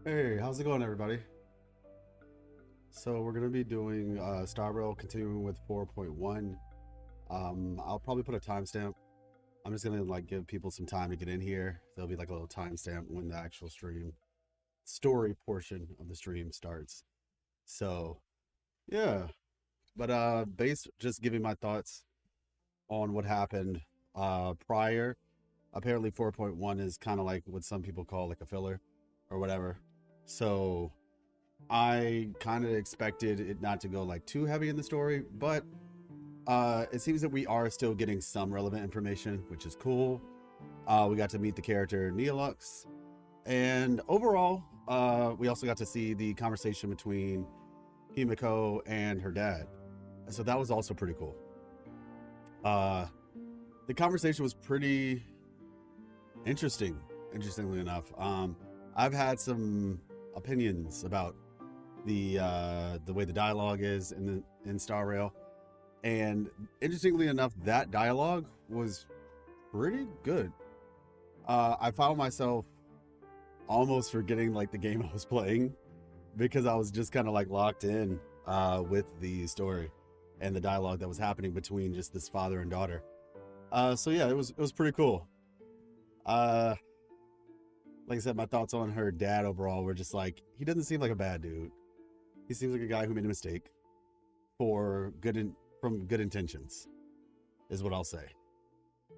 Hey, how's it going, everybody? So we're gonna be doing Star Rail, continuing with 4.1. I'll probably put a timestamp. I'm just gonna like give people some time to get in here. There'll be like a little timestamp when the actual stream story portion of the stream starts. So yeah, but based just giving my thoughts on what happened prior. Apparently 4.1 is kind of like what some people call like a filler or whatever. So I kind of expected it not to go like too heavy in the story, but it seems that we are still getting some relevant information, which is cool. We got to meet the character Neolux, and overall, we also got to see the conversation between Himiko and her dad. So that was also pretty cool. The conversation was pretty interesting, interestingly enough. I've had some opinions about the way the dialogue is in Star Rail, and interestingly enough, that dialogue was pretty good. I found myself almost forgetting like the game I was playing because I was just kind of like locked in with the story and the dialogue that was happening between just this father and daughter. So yeah, it was pretty cool. Like I said, my thoughts on her dad overall were just like, he doesn't seem like a bad dude. He seems like a guy who made a mistake from good intentions, is what I'll say.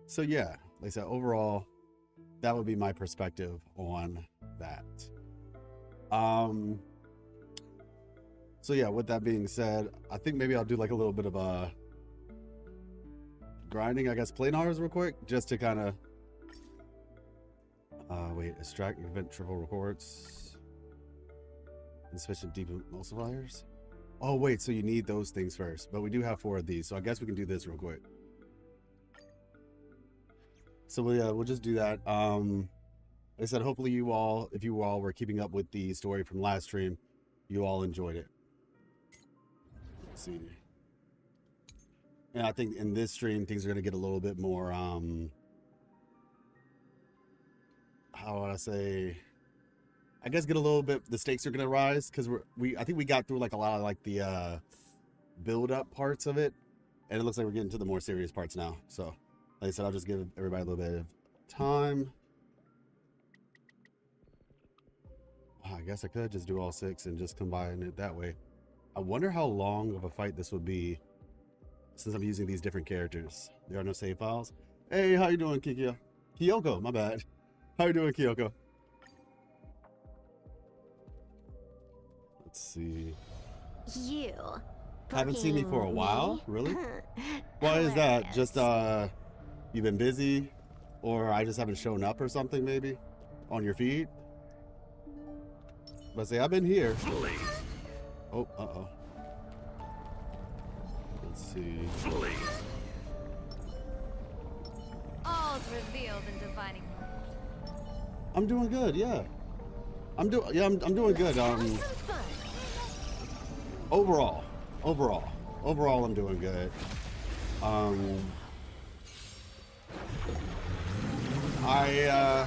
So yeah, like I said, overall, that would be my perspective on that. So yeah, with that being said, I think maybe I'll do like a little bit of a grinding, I guess, plane hours real quick, just to kind of wait, extract event triple records, insufficient deep emulsifiers. Oh wait, so you need those things first, but we do have 4 of these, so I guess we can do this real quick. So we'll just do that. Like I said, hopefully you all, if you all were keeping up with the story from last stream, you all enjoyed it. Let's see. And I think in this stream, things are going to get a little bit more, how would I say, I guess get a little bit, the stakes are going to rise, because I think we got through like a lot of like the build up parts of it, and it looks like we're getting to the more serious parts now. So like I said, I'll just give everybody a little bit of time. I guess I could just do all 6 and just combine it that way. I wonder how long of a fight this would be since I'm using these different characters. There are no save files. Hey, how you doing, Kyoko, my bad. How you doing, Kyoko? Let's see. You haven't seen me for a while? me? Really? Why is that? Just you've been busy, or I just haven't shown up or something, maybe on your feed? Let's say I've been here. Oh, uh-oh. Let's see. All's revealed in divining. I'm doing good, yeah. I'm doing good. Overall, I'm doing good. I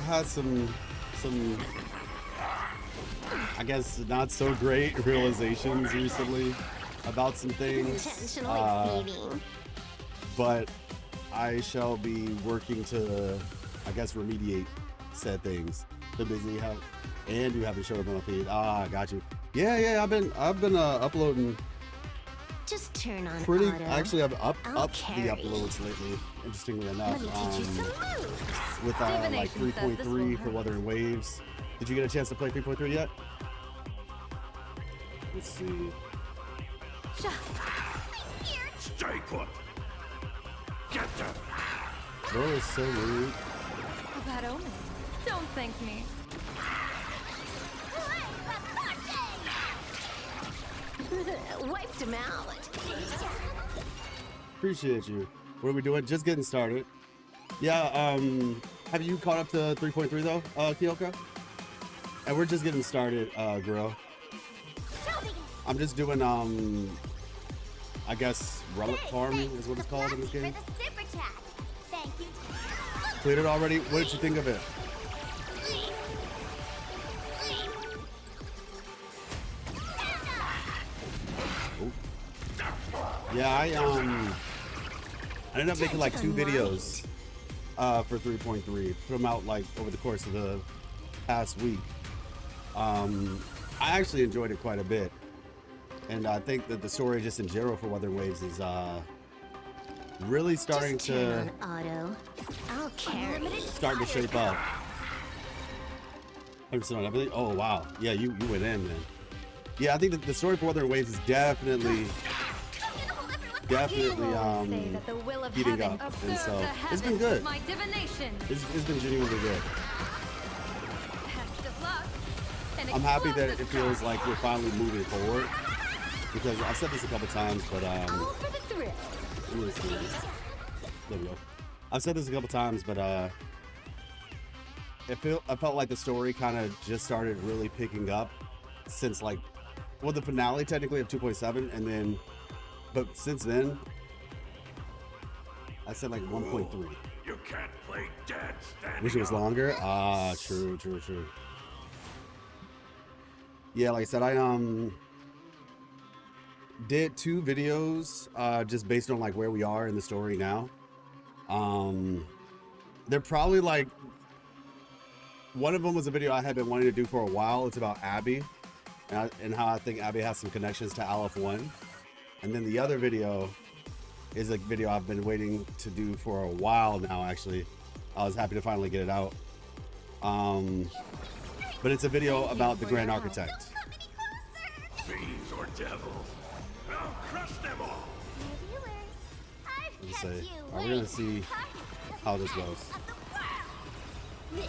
had some I guess not so great realizations recently about some things. But I shall be working to, I guess, remediate said things. Been busy, and you haven't showed up on my feed. Ah, got you. Yeah. I've been uploading. Just turn on pretty. auto. Actually, I've upped the uploads lately. Interestingly enough, with like 3.3 for Weather and Waves. Did you get a chance to play 3.3 yet? Let's see. Stay put. Get them. Bro is so rude. A bad omen. Don't thank me. Wiped him out. Appreciate you. What are we doing? Just getting started. Yeah, have you caught up to 3.3 though, Kyoko? And we're just getting started, girl. I'm just doing, I guess, relic farming is what it's called in this game. Cleared it already? What did you think of it? Yeah, I ended up making like 2 videos for 3.3. Put them out like over the course of the past week. I actually enjoyed it quite a bit, and I think that the story just in general for Wuthering Waves is really starting Just turn to on auto. I'll carry. start to shape up. 100% on everything. Oh wow, yeah, you went in, man. Yeah, I think that the story for Wuthering Waves is definitely Say that the will of heating heaven up, and observe so the it's been heavens good. with my divination. It's been genuinely good. Best of luck. An I'm happy that explosive it feels cry. like we're finally moving forward, because I've said this a couple times, but All for the thrill. let me see this. There we go. I've said this a couple times, but I felt like the story kind of just started really picking up since like, well, the finale technically of 2.7, and then, but since then, I said like 1.3. You can't play dead standing Wish it was up. longer. Ah, true. Yeah, like I said, I did 2 videos just based on like where we are in the story now. They're probably like, one of them was a video I had been wanting to do for a while. It's about Abby and how I think Abby has some connections to Aleph 1. And then the other video is a video I've been waiting to do for a while now, actually. I was happy to finally get it out. But it's a video about the Grand Architect. Fiends or devils. I'll crush them all. Let's say, we're gonna see how this goes. This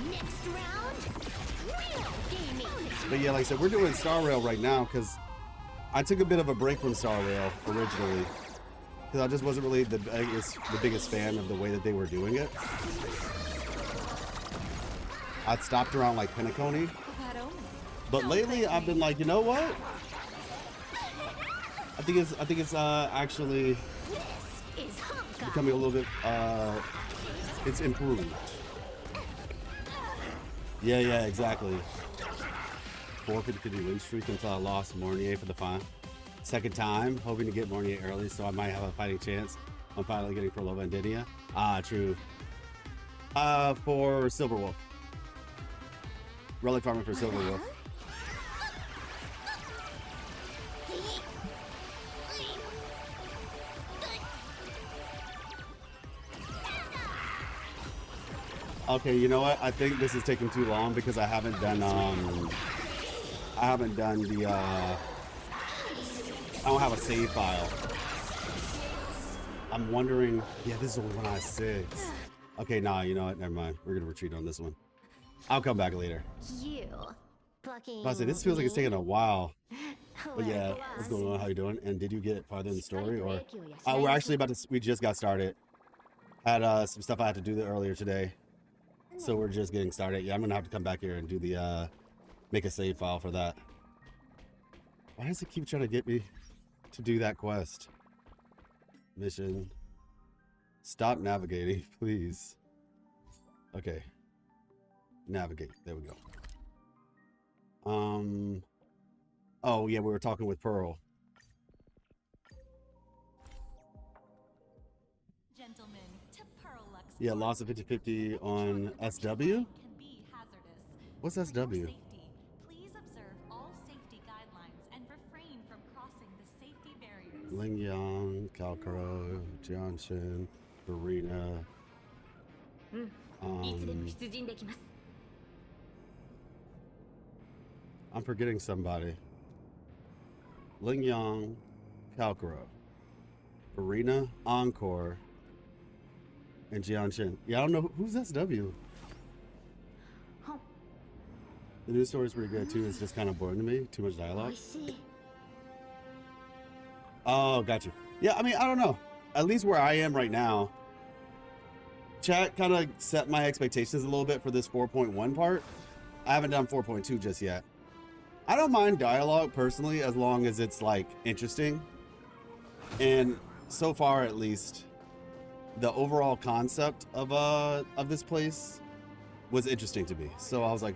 next round, real gaming. But yeah, like I said, we're doing Star Rail right now because I took a bit of a break from Star Rail originally, because I just wasn't really the biggest fan of the way that they were doing it. I'd stopped around like Penacony, Bad omen. but lately I've been like, you know what? I think it's actually This is Honka. becoming a little bit it's improved. Yeah, exactly. 450 win streak until I lost Mornier for the second time, hoping to get Mornier early so I might have a fighting chance on finally getting Kurlova and Dinia. Ah, true. For Silver Wolf. Relic farming for Silver Wolf. Okay, you know what? I think this is taking too long because I haven't done the I don't have a save file. I'm wondering, yeah, this is only when I was 6. Okay, nah, you know what? Never mind. We're gonna retreat on this one. I'll come back later. You. Fucking. I say this feels like it's taking a while. But yeah, Like what's going on? How you doing? And did you get farther in the story, or Oh, we're actually about to? We just got started. Had some stuff I had to do earlier today, so we're just getting started. Yeah, I'm gonna have to come back here and do the make a save file for that. Why does it keep trying to get me to do that quest? Mission. Stop navigating, please. Okay. Navigate. There we go. Oh yeah, we were talking with Pearl. Gentlemen, to Pearlux. Yeah, loss of 50-50 on SW. Can be hazardous. What's For your SW? safety, please observe all safety guidelines and refrain from crossing the safety barriers. Lingyang, Kalkaro, Jianshin, Arena. いつでも出陣できます。 I'm forgetting somebody. Lingyang, Kalkaro, Arena, Encore, and Jianshin. Yeah, I don't know who's SW. The news story is pretty good too. It's just kind of boring to me. Too much dialogue. 美味しい。 Oh, got you. Yeah, I mean, I don't know. At least where I am right now, chat kind of set my expectations a little bit for this 4.1 part. I haven't done 4.2 just yet. I don't mind dialogue personally as long as it's like interesting. And so far, at least, the overall concept of this place was interesting to me. So I was like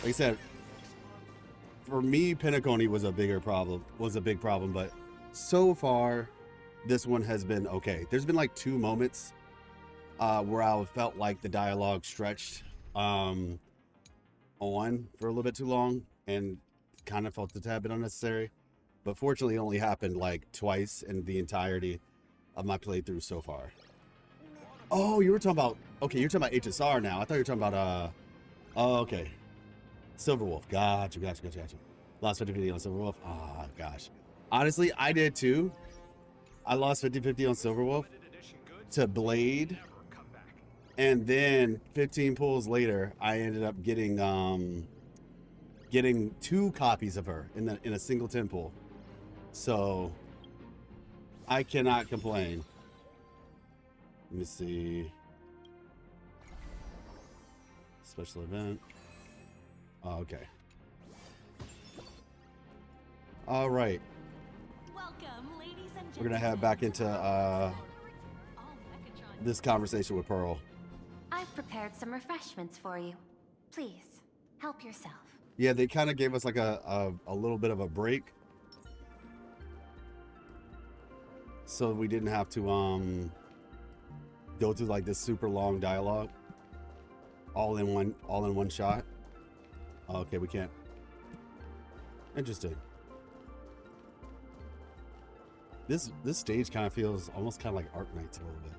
I said, for me, Penacony was a big problem, but so far This one has been okay. There's been like 2 moments where I felt like the dialogue stretched on for a little bit too long and kind of felt a tad bit unnecessary. But fortunately, it only happened like twice in the entirety of my playthrough so far. Oh, you were talking about, okay, you're talking about HSR now. I thought you were talking about, oh, okay. Silverwolf. Gotcha. Lost 50-50 on Silverwolf. Oh, gosh. Honestly, I did too. I lost 50-50 on Silverwolf to Blade. And then 15 pulls later, I ended up getting 2 copies of her in a single 10 pull. So I cannot complain. Let me see. Special event. Oh, okay. All right. Welcome, ladies and gentlemen. We're gonna head back into All Megatron this conversation with Pearl. I've prepared some refreshments for you. Please, help yourself. Yeah, they kind of gave us like a little bit of a break, so we didn't have to go through like this super long dialogue all in one shot. Okay, we can't. Interesting. This stage kind of feels almost kind of like Arc Knights a little bit.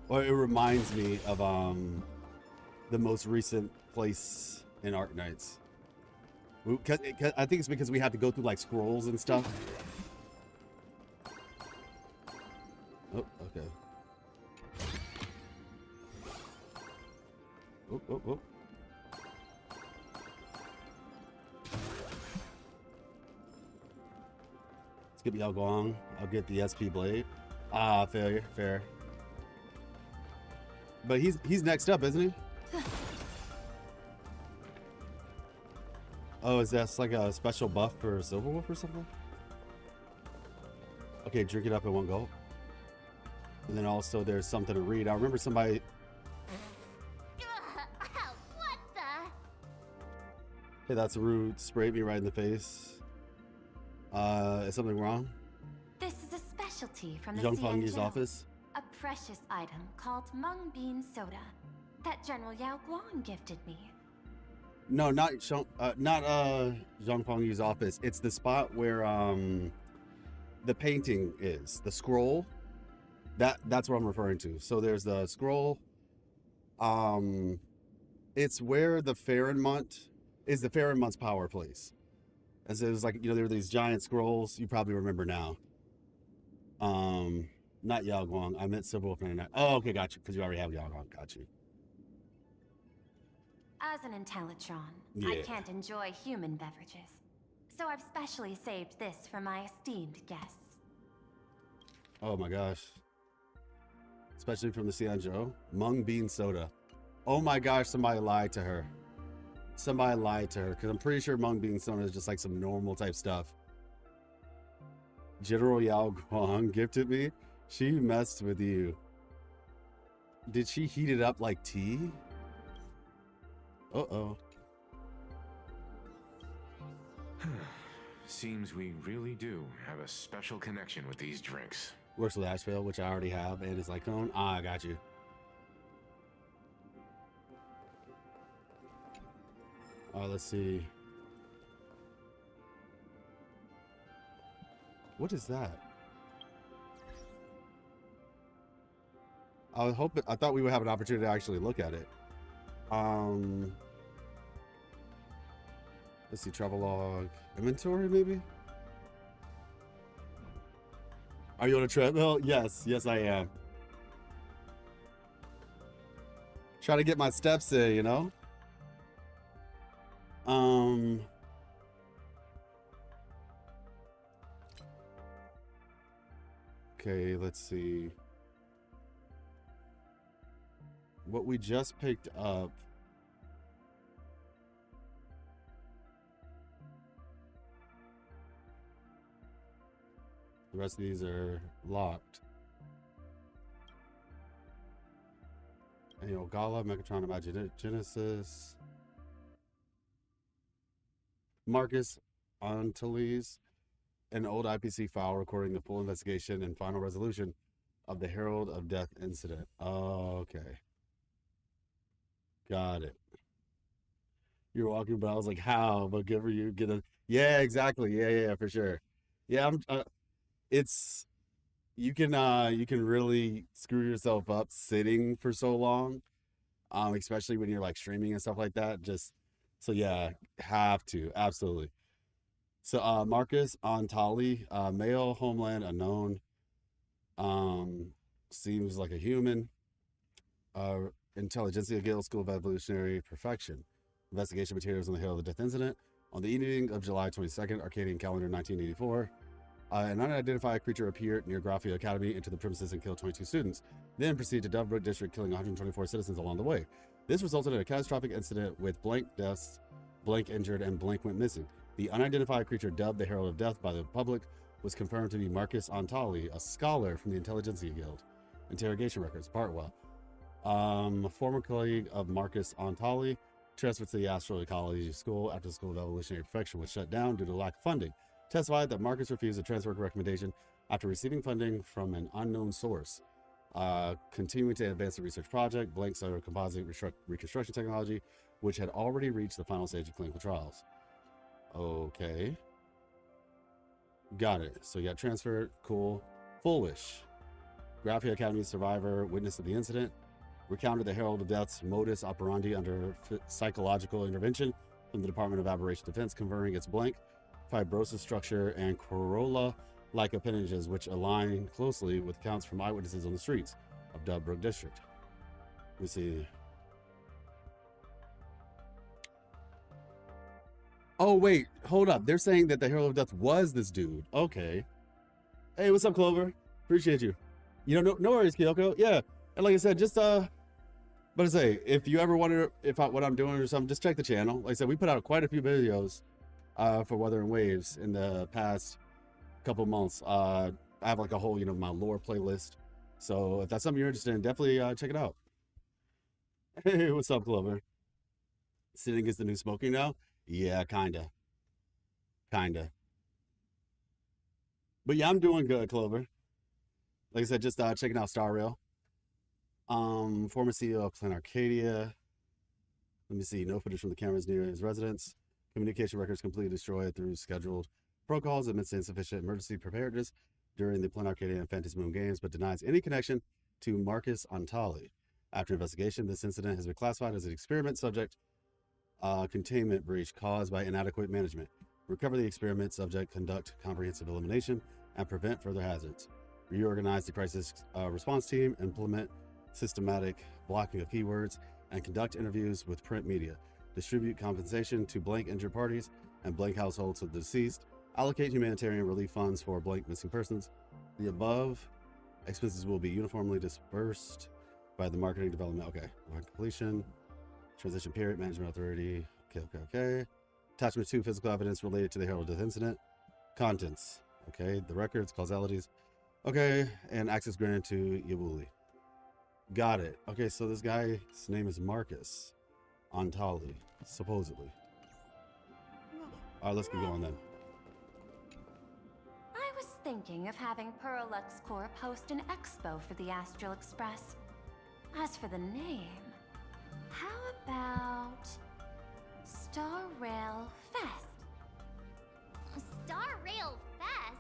Or it reminds me of the most recent place in Arc Knights. I think it's because we had to go through like scrolls and stuff. Oh, okay. Oh. Skip Yao Guang. I'll get the SP Blade. Ah, failure. Fair. But he's next up, isn't he? Oh, is that like a special buff for Silverwolf or something? Okay, drink it up in one go. And then also there's something to read. I remember somebody. What the? Hey, that's rude. Sprayed me right in the face. Is something wrong? This is a specialty from the Zhang Fengyi's CNJ. office. A precious item called mung bean soda that General Yao Guang gifted me. No, not Zhang Fengyi's office. It's the spot where the painting is. The scroll. That's what I'm referring to. So there's the scroll. It's where the Farinmont is. The Farinmont's power place. And so there's like, there are these giant scrolls. You probably remember now. Not Yao Guang. I meant Silverwolf 99. Oh, okay, got you. Because you already have Yao Guang. Got you. As an Intellitron, Yeah. I can't enjoy human beverages. So I've specially saved this for my esteemed guests. Oh my gosh. Especially from the Cianzhou. Mung bean soda. Oh my gosh, somebody lied to her. Somebody lied to her. Because I'm pretty sure mung bean soda is just like some normal type stuff. General Yao Guang gifted me. She messed with you. Did she heat it up like tea? Uh-oh. Seems we really do have a special connection with these drinks. Works with Asheville, which I already have, and it's like, oh, I got you. Let's see. What is that? I thought we would have an opportunity to actually look at it. Let's see, travel log, inventory, maybe. Are you on a treadmill? Yes, I am. Try to get my steps in, you know. Okay, let's see. What we just picked up. The rest of these are locked. And, Gala, Megatron, Imagenesis, Marcus, Antilles. an old IPC file recording the full investigation and final resolution of the Herald of Death incident. Oh, okay. Got it. You're walking, but I was like, how? But good for you. Get a yeah, exactly. Yeah, for sure. Yeah, I'm. It's you can really screw yourself up sitting for so long, especially when you're like streaming and stuff like that. Just so yeah, have to absolutely. So Marcus Antali, male, homeland unknown, seems like a human. Intelligentsia Guild School of Evolutionary Perfection. Investigation materials on the Herald of Death incident. On the evening of July 22nd, Arcadian calendar 1984, an unidentified creature appeared near Graphia Academy, into the premises and killed 22 students, then proceeded to Dovebrook District, killing 124 citizens along the way. This resulted in a catastrophic incident with blank deaths, blank injured, and blank went missing. The unidentified creature, dubbed the Herald of Death by the public, was confirmed to be Marcus Antali, a scholar from the Intelligentsia Guild. Interrogation records, Bartwell. Former colleague of Marcus Antali, transferred to the Astroecology School after the School of Evolutionary Perfection was shut down due to lack of funding. Testified that Marcus refused a transfer recommendation after receiving funding from an unknown source. Continuing to advance the research project, blank solar composite reconstruction technology, which had already reached the final stage of clinical trials. Okay. Got it. So you got transferred. Cool. Full Wish. Graphia Academy survivor, witness of the incident, recounted the Herald of Death's modus operandi under psychological intervention from the Department of Aberration Defense, conferring its blank fibrosis structure and corolla-like appendages, which align closely with accounts from eyewitnesses on the streets of Dovebrook District. Let me see. Oh, wait. Hold up. They're saying that the Herald of Death was this dude. Okay. Hey, what's up, Clover? Appreciate you. You know, no worries, Kyoko. Yeah. And like I said, just, but I say, if you ever wonder what I'm doing or something, just check the channel. Like I said, we put out quite a few videos for Weather and Waves in the past couple months. I have like a whole, my lore playlist. So if that's something you're interested in, definitely check it out. Hey, what's up, Clover? Sitting against the new smoking now? Yeah, kinda. But yeah, I'm doing good, Clover. Like I said, just checking out Star Rail. Former CEO of Plan Arcadia. Let me see. No footage from the cameras near his residence. Communication records completely destroyed through scheduled protocols amidst insufficient emergency preparedness during the Plan Arcadia and Fantasy Moon games, but denies any connection to Marcus Antali. After investigation, this incident has been classified as an experiment subject containment breach caused by inadequate management. Recover the experiment subject, conduct comprehensive elimination, and prevent further hazards. Reorganize the crisis response team, implement systematic blocking of keywords, and conduct interviews with print media. Distribute compensation to blank injured parties and blank households of the deceased. Allocate humanitarian relief funds for blank missing persons. The above expenses will be uniformly dispersed by the marketing development. Okay. Upon completion. Transition period. Management authority. Okay. Attachment 2, physical evidence related to the Herald Death incident. Contents. Okay. The records, causalities. Okay. And access granted to Yabuli. Got it. Okay, so this guy's name is Marcus Antali, supposedly. All right, let's get going then. I was thinking of having Perlux Corp host an expo for the Astral Express. As for the name, how about Star Rail Fest? Star Rail Fest?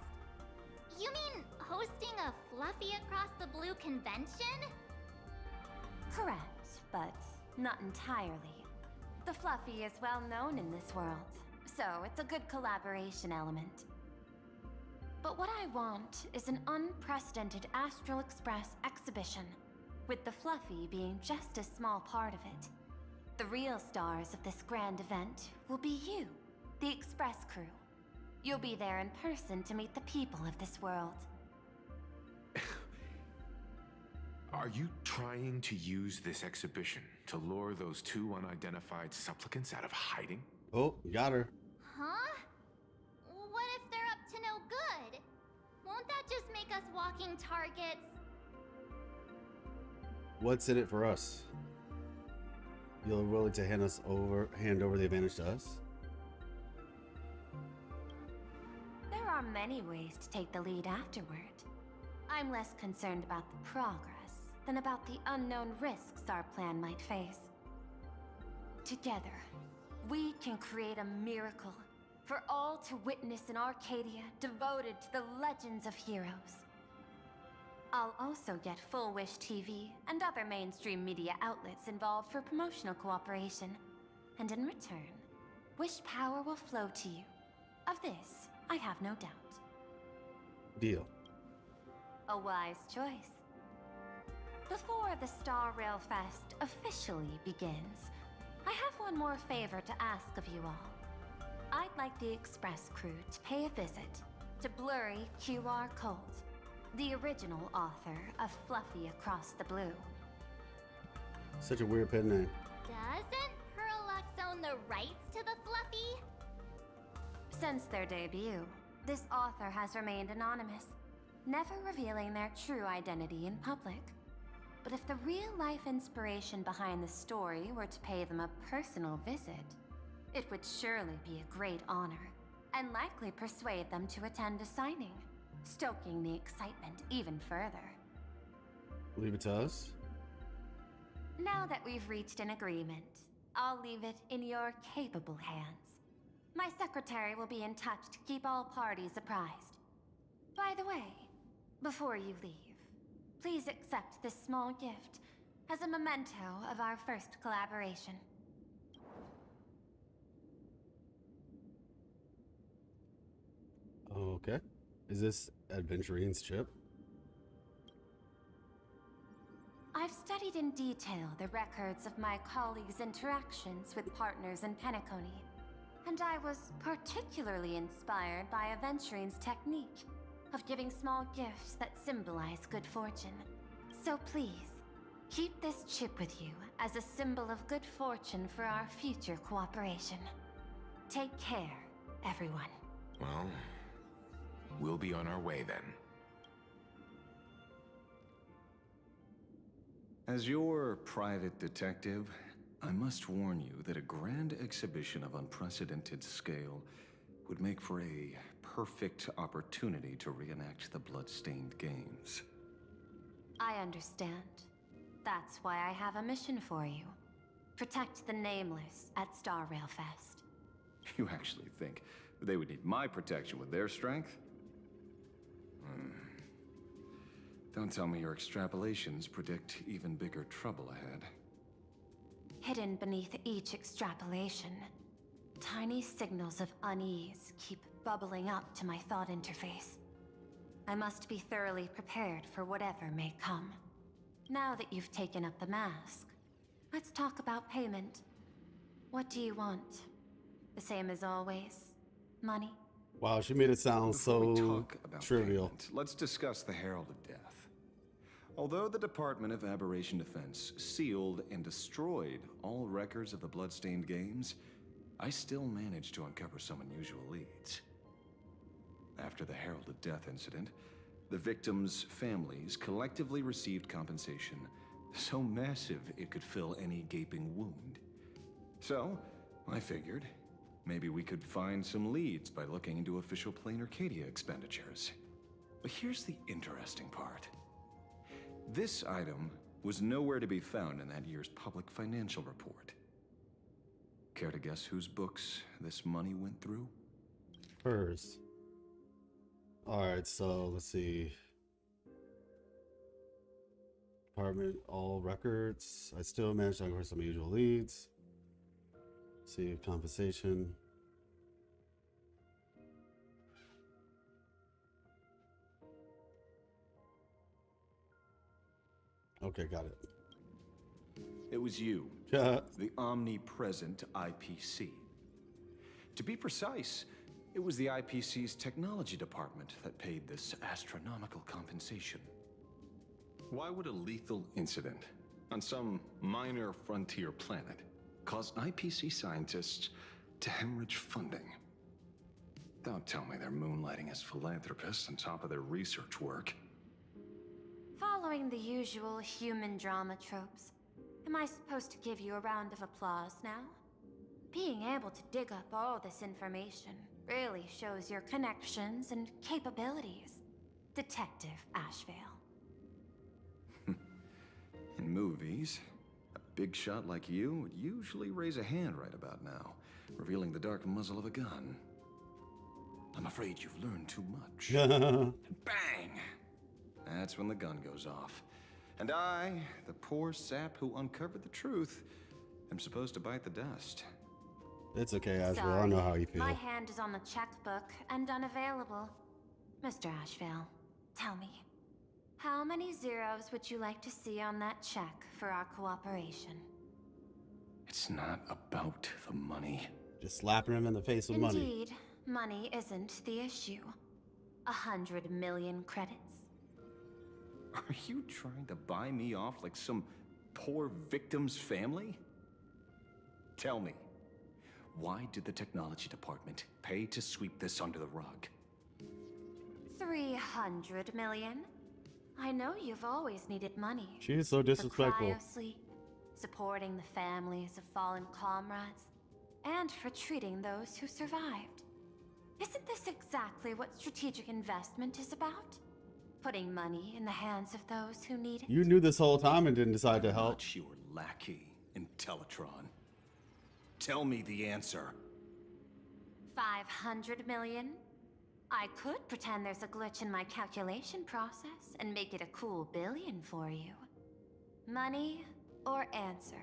You mean hosting a Fluffy Across the Blue convention? Correct, but not entirely. The Fluffy is well known in this world, so it's a good collaboration element. But what I want is an unprecedented Astral Express exhibition, with the Fluffy being just a small part of it. The real stars of this grand event will be you, the Express crew. You'll be there in person to meet the people of this world. Are you trying to use this exhibition to lure those 2 unidentified supplicants out of hiding? Oh, got her. Huh? What if they're up to no good? Won't that just make us walking targets? What's in it for us? You're willing to hand over the advantage to us? There are many ways to take the lead afterward. I'm less concerned about the progress than about the unknown risks our plan might face. Together, we can create a miracle for all to witness in Arcadia devoted to the legends of heroes. I'll also get Full Wish TV and other mainstream media outlets involved for promotional cooperation. And in return, Wish power will flow to you. Of this, I have no doubt. Deal. A wise choice. Before the Star Rail Fest officially begins, I have one more favor to ask of you all. I'd like the Express crew to pay a visit to Blurry QR Colt, the original author of Fluffy Across the Blue. Such a weird pen name. Doesn't Perlux own the rights to the Fluffy? Since their debut, this author has remained anonymous, never revealing their true identity in public. But if the real-life inspiration behind the story were to pay them a personal visit, it would surely be a great honor, and likely persuade them to attend a signing, stoking the excitement even further. Leave it to us. Now that we've reached an agreement, I'll leave it in your capable hands. My secretary will be in touch to keep all parties apprised. By the way, before you leave, please accept this small gift as a memento of our first collaboration. Okay. Is this Adventurine's chip? I've studied in detail the records of my colleagues' interactions with partners in Penacony, and I was particularly inspired by Adventurine's technique of giving small gifts that symbolize good fortune. So please, keep this chip with you as a symbol of good fortune for our future cooperation. Take care, everyone. Well, we'll be on our way then. As your private detective, I must warn you that a grand exhibition of unprecedented scale would make for a perfect opportunity to reenact the blood-stained games. I understand. That's why I have a mission for you. Protect the Nameless at Star Rail Fest. You actually think they would need my protection with their strength? Don't tell me your extrapolations predict even bigger trouble ahead. Hidden beneath each extrapolation, tiny signals of unease keep bubbling up to my thought interface. I must be thoroughly prepared for whatever may come. Now that you've taken up the mask, let's talk about payment. What do you want? The same as always? Money? Wow, she made it sound Before we so talk about trivial. payment, let's discuss the Herald of Death. Although the Department of Aberration Defense sealed and destroyed all records of the bloodstained games, I still managed to uncover some unusual leads. After the Herald of Death incident, the victims' families collectively received compensation so massive it could fill any gaping wound. So, I figured, maybe we could find some leads by looking into official Plain Arcadia expenditures. But here's the interesting part. This item was nowhere to be found in that year's public financial report. Care to guess whose books this money went through? Hers. Alright, so let's see. Department, all records. I still managed to uncover some usual leads. See, compensation. Okay, got it. It was you, Yeah. the omnipresent IPC. To be precise, it was the IPC's technology department that paid this astronomical compensation. Why would a lethal incident on some minor frontier planet cause IPC scientists to hemorrhage funding? Don't tell me they're moonlighting as philanthropists on top of their research work. Following the usual human drama tropes, am I supposed to give you a round of applause now? Being able to dig up all this information really shows your connections and capabilities, Detective Ashvale. In movies, a big shot like you would usually raise a hand right about now, revealing the dark muzzle of a gun. I'm afraid you've learned too much. And bang! That's when the gun goes off. And I, the poor sap who uncovered the truth, am supposed to bite the dust. It's okay, Ashvale. Sorry, I know how you feel. my hand is on the checkbook and unavailable. Mr. Ashvale, tell me, how many zeros would you like to see on that check for our cooperation? It's not about the money. Just slapping him in the face with money. Indeed, money isn't the issue. 100 million credits. Are you trying to buy me off like some poor victim's family? Tell me, why did the technology department pay to sweep this under the rug? 300 million? I know you've always needed money. She is so disrespectful. For cryosleep, supporting the families of fallen comrades, and for treating those who survived. Isn't this exactly what strategic investment is about? Putting money in the hands of those who need it? You knew this whole time and didn't decide to help. Not your lackey, Intellitron. Tell me the answer. 500 million? I could pretend there's a glitch in my calculation process and make it a cool billion for you. Money or answer?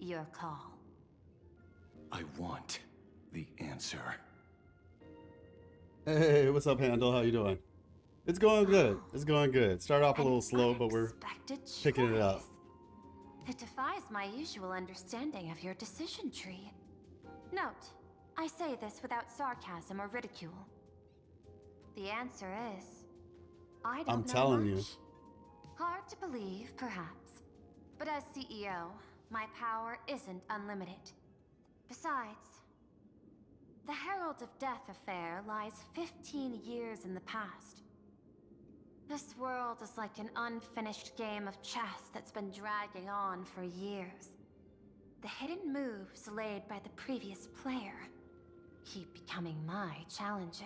Your call. I want the answer. Hey, what's up, Handel? How you doing? It's going good. It's going good. Start off a little slow, but we're picking it up. It defies my usual understanding of your decision tree. Note, I say this without sarcasm or ridicule. The answer is, I don't know I'm telling you. much. Hard to believe, perhaps. But as CEO, my power isn't unlimited. Besides, the Herald of Death affair lies 15 years in the past. This world is like an unfinished game of chess that's been dragging on for years. The hidden moves laid by the previous player keep becoming my challenges.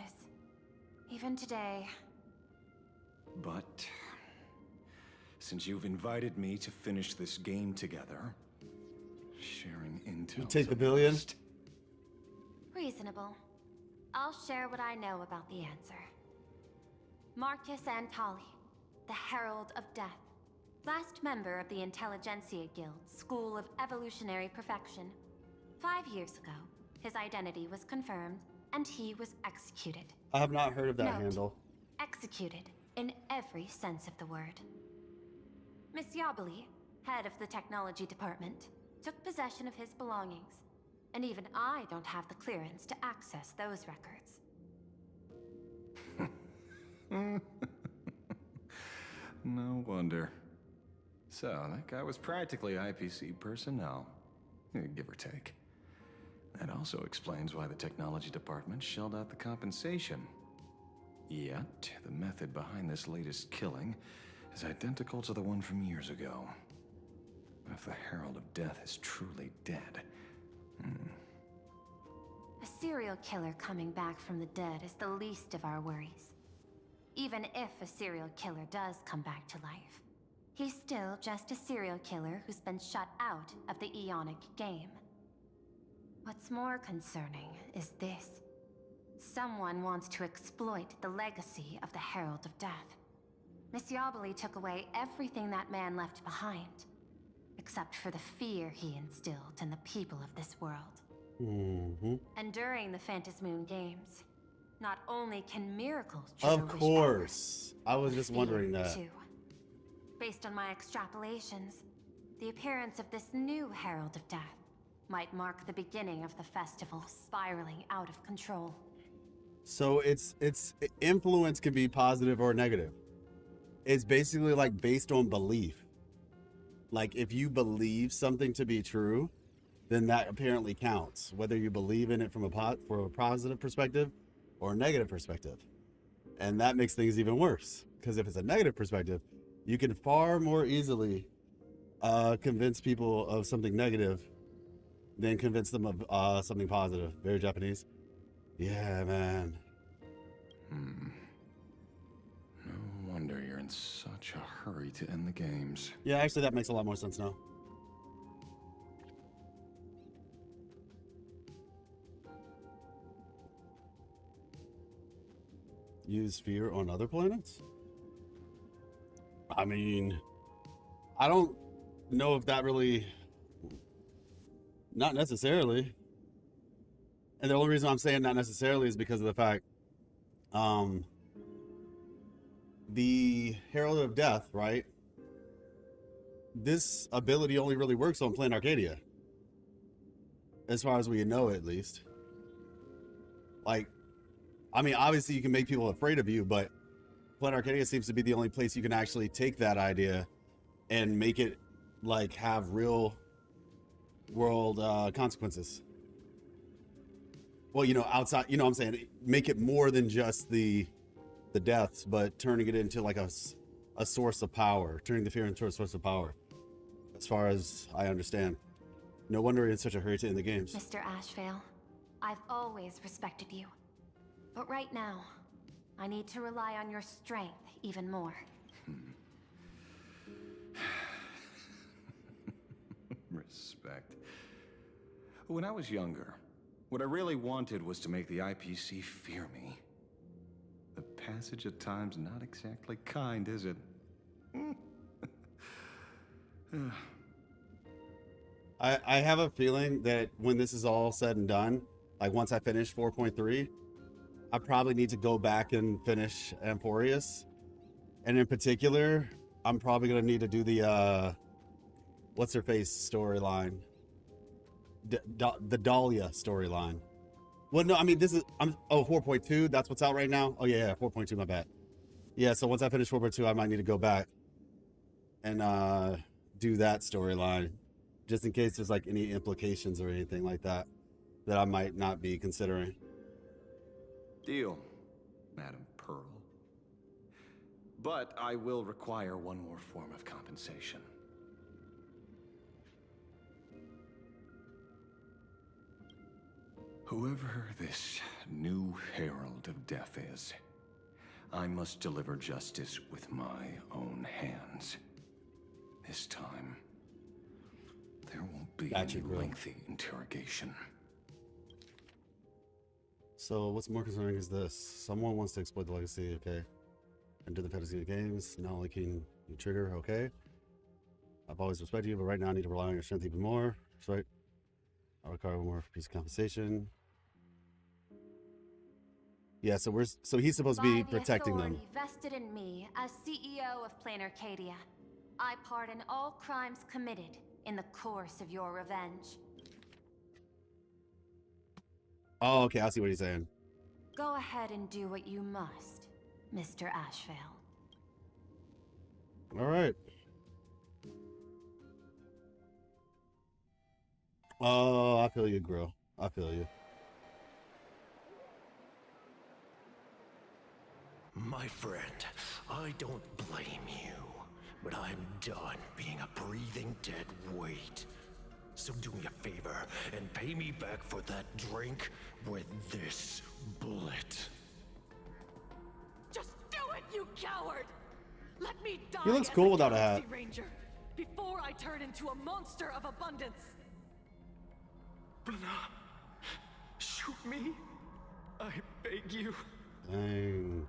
Even today. But since you've invited me to finish this game together, sharing intel. You take the billion? Reasonable. I'll share what I know about the answer. Marcus Antali, the Herald of Death, last member of the Intelligentsia Guild's School of Evolutionary Perfection. 5 years ago, his identity was confirmed, and he was executed. I have not heard of that Note, handle. executed in every sense of the word. Miss Yabali, head of the technology department, took possession of his belongings, and even I don't have the clearance to access those records. No wonder. So, that guy was practically IPC personnel, give or take. That also explains why the technology department shelled out the compensation. Yet, the method behind this latest killing is identical to the one from years ago. If the Herald of Death is truly dead... A serial killer coming back from the dead is the least of our worries. Even if a serial killer does come back to life, he's still just a serial killer who's been shut out of the Eonic game. What's more concerning is this. Someone wants to exploit the legacy of the Herald of Death. Miss Yabali took away everything that man left behind, except for the fear he instilled in the people of this world. And during the Phantasmoon Games, not only can miracles trigger Of course. I was just wondering that. Too. Based on my extrapolations, the appearance of this new Herald of Death might mark the beginning of the festival spiraling out of control. So it's influence can be positive or negative. It's basically like based on belief. Like if you believe something to be true, then that apparently counts, whether you believe in it from a positive perspective or a negative perspective. And that makes things even worse, because if it's a negative perspective, you can far more easily convince people of something negative then convince them of something positive. Very Japanese. Yeah, man. No wonder you're in such a hurry to end the games. Yeah, actually, that makes a lot more sense now. Use fear on other planets? I mean, I don't know if that really... Not necessarily. And the only reason I'm saying not necessarily is because of the fact the Herald of Death, right? This ability only really works on Planet Arcadia. As far as we know, at least. Like, I mean, obviously you can make people afraid of you, but Planet Arcadia seems to be the only place you can actually take that idea and make it, like, have real world consequences. Well, you know, outside, you know what I'm saying? Make it more than just the deaths, but turning it into like a source of power, turning the fear into a source of power, as far as I understand. No wonder you're in such a hurry to end the games. Mr. Ashvale, I've always respected you. But right now, I need to rely on your strength even more. Respect. When I was younger, what I really wanted was to make the IPC fear me. The passage at times not exactly kind, is it? I have a feeling that when this is all said and done, like once I finish 4.3, I probably need to go back and finish Emporius. And in particular, I'm probably going to need to do the, what's her face storyline? The Dahlia storyline. Well, no, I mean, this is, 4.2, that's what's out right now? Oh, yeah, 4.2, my bad. Yeah, so once I finish 4.2, I might need to go back and do that storyline, just in case there's, like, any implications or anything like that I might not be considering. Deal, Madam Pearl. But I will require one more form of compensation. Whoever this new Herald of Death is, I must deliver justice with my own hands. This time, there won't be any lengthy interrogation. So what's more concerning is this. Someone wants to exploit the legacy, okay. Enter the fantasy games, not only can you trigger, okay. I've always respected you, but right now I need to rely on your strength even more. That's right. I require one more piece of compensation. Yeah, so he's supposed to be protecting them. Vested in me as CEO of Planet Arcadia, I pardon all crimes committed in the course of your revenge. Oh, okay, I see what he's saying. Go ahead and do what you must, Mr. Ashvale. All right. Oh, I feel you, girl. I feel you. My friend, I don't blame you, but I'm done being a breathing dead weight. So do me a favor and pay me back for that drink with this bullet. Just do it, you coward! Let me die. He looks cool without a hat. Ranger, before I turn into a monster of abundance. Brother, shoot me. I beg you. Dang.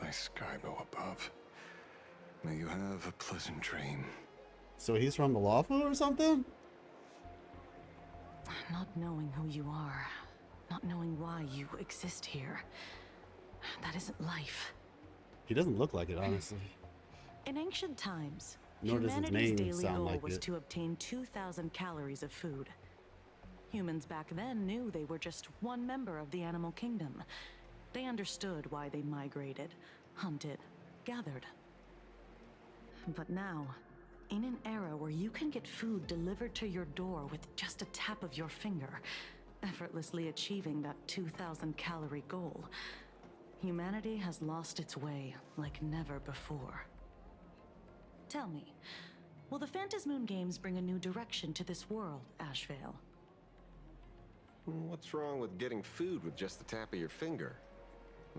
My Skybo above. May you have a pleasant dream. So he's from the Lawful or something? Not knowing who you are, not knowing why you exist here, that isn't life. He doesn't look like it, honestly. In ancient times, Nor does his humanity's name daily sound goal like was it. to obtain 2,000 calories of food. Humans back then knew they were just one member of the animal kingdom. They understood why they migrated, hunted, gathered. But now, in an era where you can get food delivered to your door with just a tap of your finger, effortlessly achieving that 2,000 calorie goal, humanity has lost its way like never before. Tell me, Will the Phantasmoon Games bring a new direction to this world, Ashvale? What's wrong with getting food with just the tap of your finger?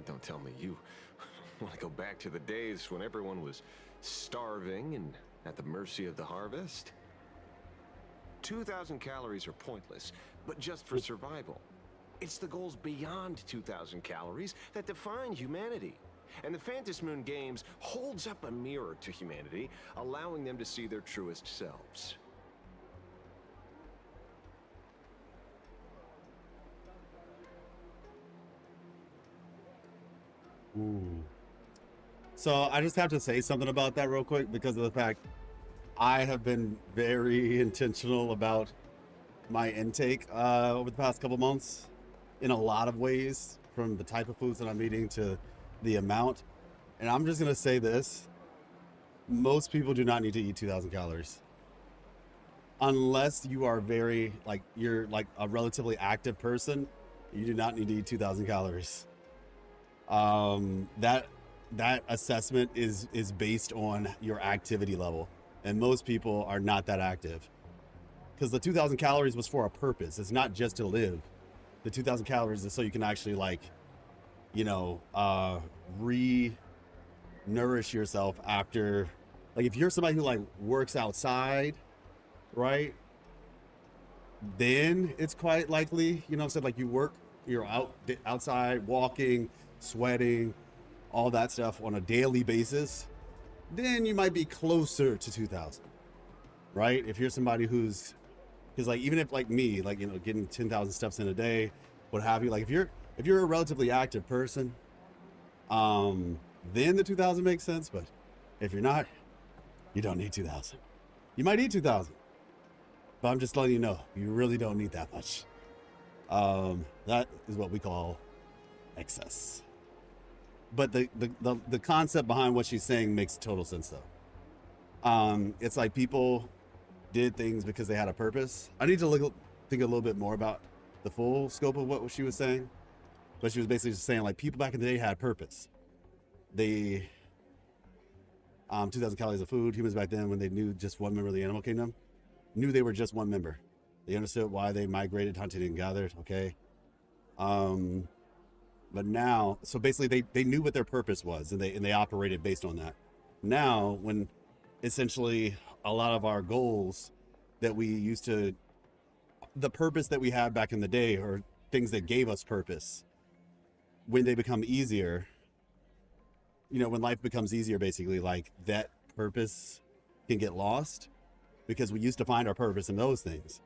Don't tell me you want to go back to the days when everyone was starving and at the mercy of the harvest? 2,000 calories are pointless, but just for survival. It's the goals beyond 2,000 calories that define humanity. And the Phantasmoon Games holds up a mirror to humanity, allowing them to see their truest selves. Ooh. So I just have to say something about that real quick because of the fact I have been very intentional about my intake over the past couple months in a lot of ways, from the type of foods that I'm eating to the amount. And I'm just going to say this. Most people do not need to eat 2,000 calories. Unless you are you're like a relatively active person, you do not need to eat 2,000 calories. That assessment is based on your activity level. And most people are not that active. Because the 2,000 calories was for a purpose. It's not just to live. The 2,000 calories is so you can actually re-nourish yourself after. Like if you're somebody who like works outside, right? Then it's quite likely, you know what I'm saying? Like you're outside walking, sweating, all that stuff on a daily basis. Then you might be closer to 2,000, right? If you're somebody who's, because like even if like me, like, you know, getting 10,000 steps in a day, what have you, like if you're a relatively active person, then the 2,000 makes sense. But if you're not, you don't need 2,000. You might need 2,000, but I'm just letting you know, you really don't need that much. That is what we call excess. But the concept behind what she's saying makes total sense though. It's like people did things because they had a purpose. I need to think a little bit more about the full scope of what she was saying. But she was basically just saying like people back in the day had purpose. They 2,000 calories of food. Humans back then, when they knew just one member of the animal kingdom, knew they were just one member. They understood why they migrated, hunted, and gathered. Okay. But now, so basically they knew what their purpose was, and they operated based on that. Now, when essentially a lot of our goals that we used to, the purpose that we had back in the day, or things that gave us purpose, when they become easier, you know, when life becomes easier, basically, like that purpose can get lost because we used to find our purpose in those things.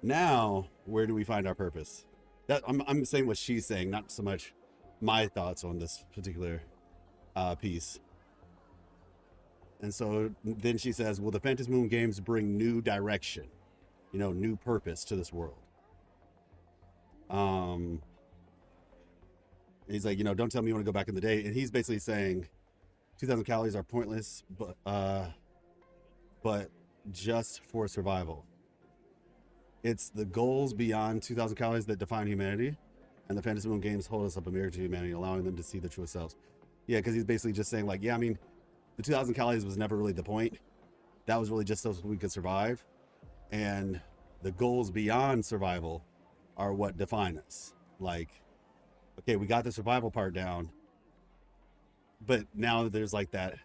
Now, where do we find our purpose? That I'm saying what she's saying, not so much my thoughts on this particular piece. And so then she says, will the Phantasmoon Games bring new direction, you know, new purpose to this world? He's like, you know, don't tell me you want to go back in the day. And he's basically saying 2,000 calories are pointless, but just for survival. It's the goals beyond 2,000 calories that define humanity, and the Phantasmoon Games hold us up a mirror to humanity, allowing them to see their truest selves. Yeah, because he's basically just saying like, yeah, I mean, the 2,000 calories was never really the point. That was really just so we could survive. And the goals beyond survival are what define us. Like, okay, we got the survival part down, but now there's like that,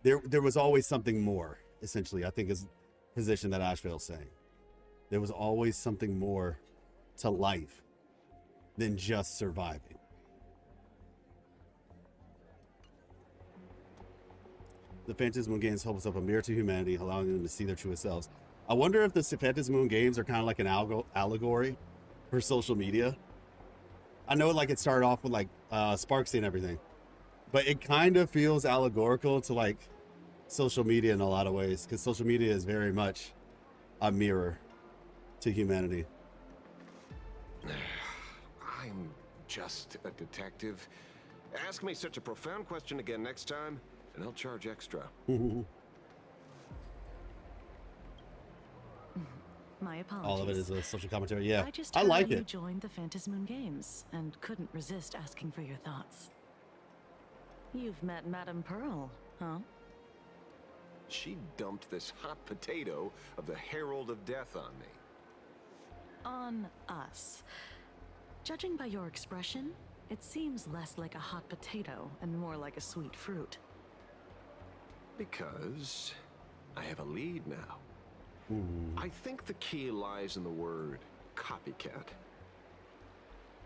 there was always something more, essentially, I think is the position that Ashvale's saying. There was always something more to life than just surviving. The Phantasmoon Games hold us up a mirror to humanity, allowing them to see their truest selves. I wonder if the Phantasmoon Games are kind of like an allegory for social media. I know like it started off with like Sparksy and everything, but it kind of feels allegorical to like social media in a lot of ways, because social media is very much a mirror to humanity. I'm just a detective. Ask me such a profound question again next time, and I'll charge extra. My apologies. All of it is a social commentary. Yeah, I just I like you it. joined the Phantasmoon Games and couldn't resist asking for your thoughts. You've met Madame Pearl, huh? She dumped this hot potato of the Herald of Death on me. On us. Judging by your expression, it seems less like a hot potato and more like a sweet fruit. Because I have a lead now. I think the key lies in the word copycat.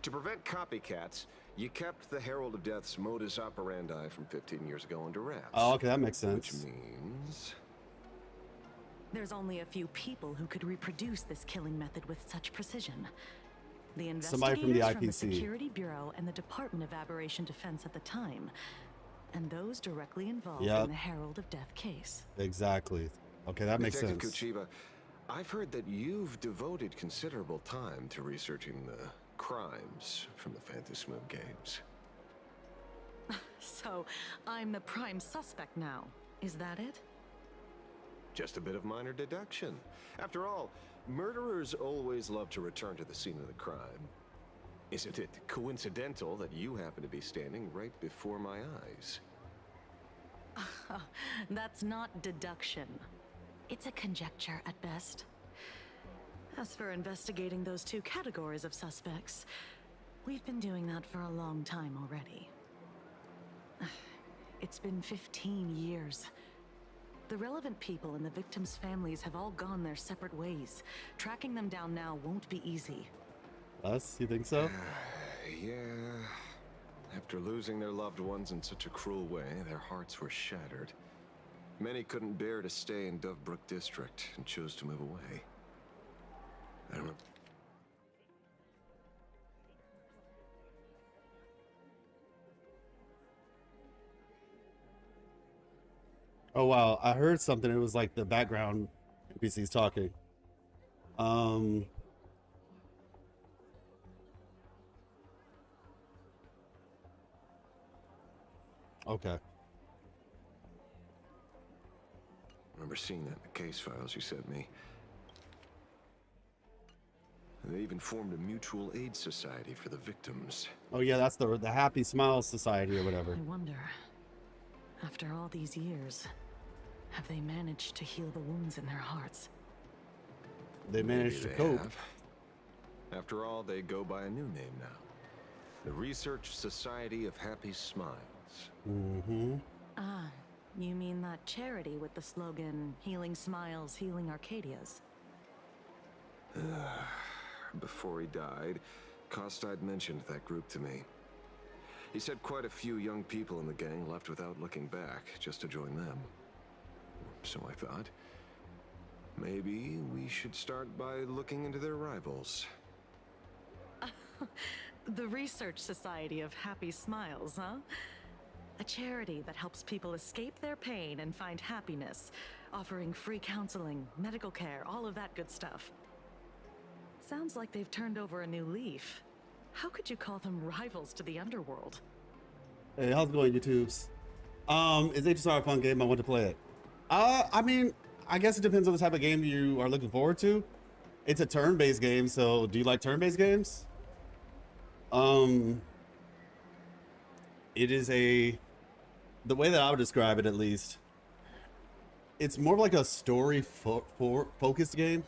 To prevent copycats, you kept the Herald of Death's modus operandi from 15 years ago under wraps. Oh, okay, that makes sense. Which means... There's only a few people who could reproduce this killing method with such precision. The Somebody investigators from the IPC. from the Security Bureau and the Department of Aberration Defense at the time, and those directly involved in the Herald of Death case. Exactly. Okay, that makes sense. Detective Kuchiba, I've heard that you've devoted considerable time to researching the crimes from the Phantasmoon games. So, I'm the prime suspect now. Is that it? Just a bit of minor deduction. After all, murderers always love to return to the scene of the crime. Isn't it coincidental that you happen to be standing right before my eyes? That's not deduction. It's a conjecture at best. As for investigating those two categories of suspects, we've been doing that for a long time already. It's been 15 years. The relevant people and the victims' families have all gone their separate ways. Tracking them down now won't be easy. Us? You think so? Yeah. After losing their loved ones in such a cruel way, their hearts were shattered. Many couldn't bear to stay in Dovebrook District and chose to move away. I don't know. Oh wow, I heard something. It was like the background NPCs talking. Okay. I remember seeing that in the case files you sent me. They even formed a mutual aid society for the victims. Oh yeah, that's the Happy Smiles Society or whatever. I wonder, after all these years, have they managed to heal the wounds in their hearts? They managed to Maybe they cope. have. After all, they go by a new name now. The Research Society of Happy Smiles. Mm-hmm. Ah, you mean that charity with the slogan, Healing Smiles, Healing Arcadias? Before he died, Kostad mentioned that group to me. He said quite a few young people in the gang left without looking back, just to join them. So I thought, maybe we should start by looking into their rivals. The Research Society of Happy Smiles, huh? A charity that helps people escape their pain and find happiness, offering free counseling, medical care, all of that good stuff. Sounds like they've turned over a new leaf. How could you call them rivals to the underworld? Hey, how's it going, YouTubes? Is HSR a fun game? I want to play it. I mean, I guess it depends on the type of game you are looking forward to. It's a turn-based game, so do you like turn-based games? It is the way that I would describe it, at least, it's more of like a story focused game.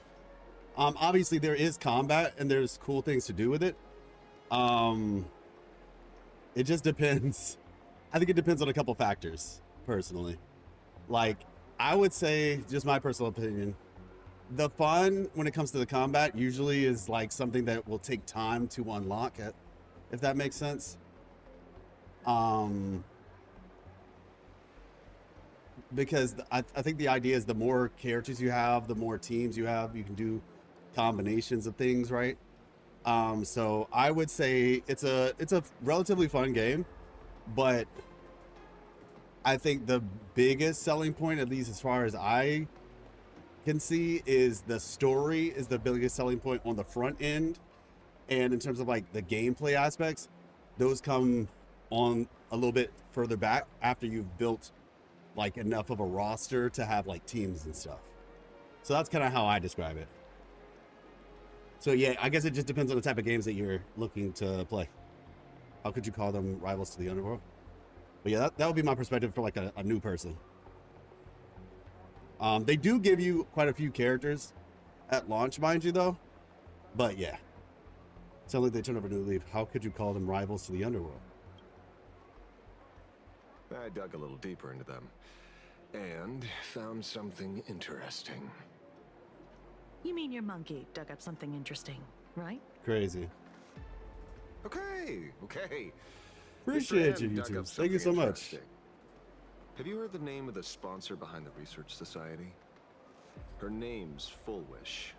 Obviously there is combat and there's cool things to do with it. It just depends. I think it depends on a couple factors, personally. Like, I would say, just my personal opinion, the fun when it comes to the combat usually is like something that will take time to unlock it, if that makes sense. Because I think the idea is the more characters you have, the more teams you have, you can do combinations of things, right? So I would say it's a relatively fun game, but I think the biggest selling point, at least as far as I can see, is the story is the biggest selling point on the front end. And in terms of like the gameplay aspects, those come on a little bit further back after you've built like enough of a roster to have like teams and stuff. So that's kind of how I describe it. So yeah, I guess it just depends on the type of games that you're looking to play. How could you call them rivals to the underworld? But yeah, that would be my perspective for like a new person. They do give you quite a few characters at launch, mind you, though. But yeah, sounds like they turned over a new leaf. How could you call them rivals to the underworld? I dug a little deeper into them and found something interesting. You mean your monkey dug up something interesting, right? Crazy. Okay. Appreciate Mr. you, M dug YouTube. up Thank you so something much. interesting. Have you heard the name of the sponsor behind the Research Society? Her name's Full Wish.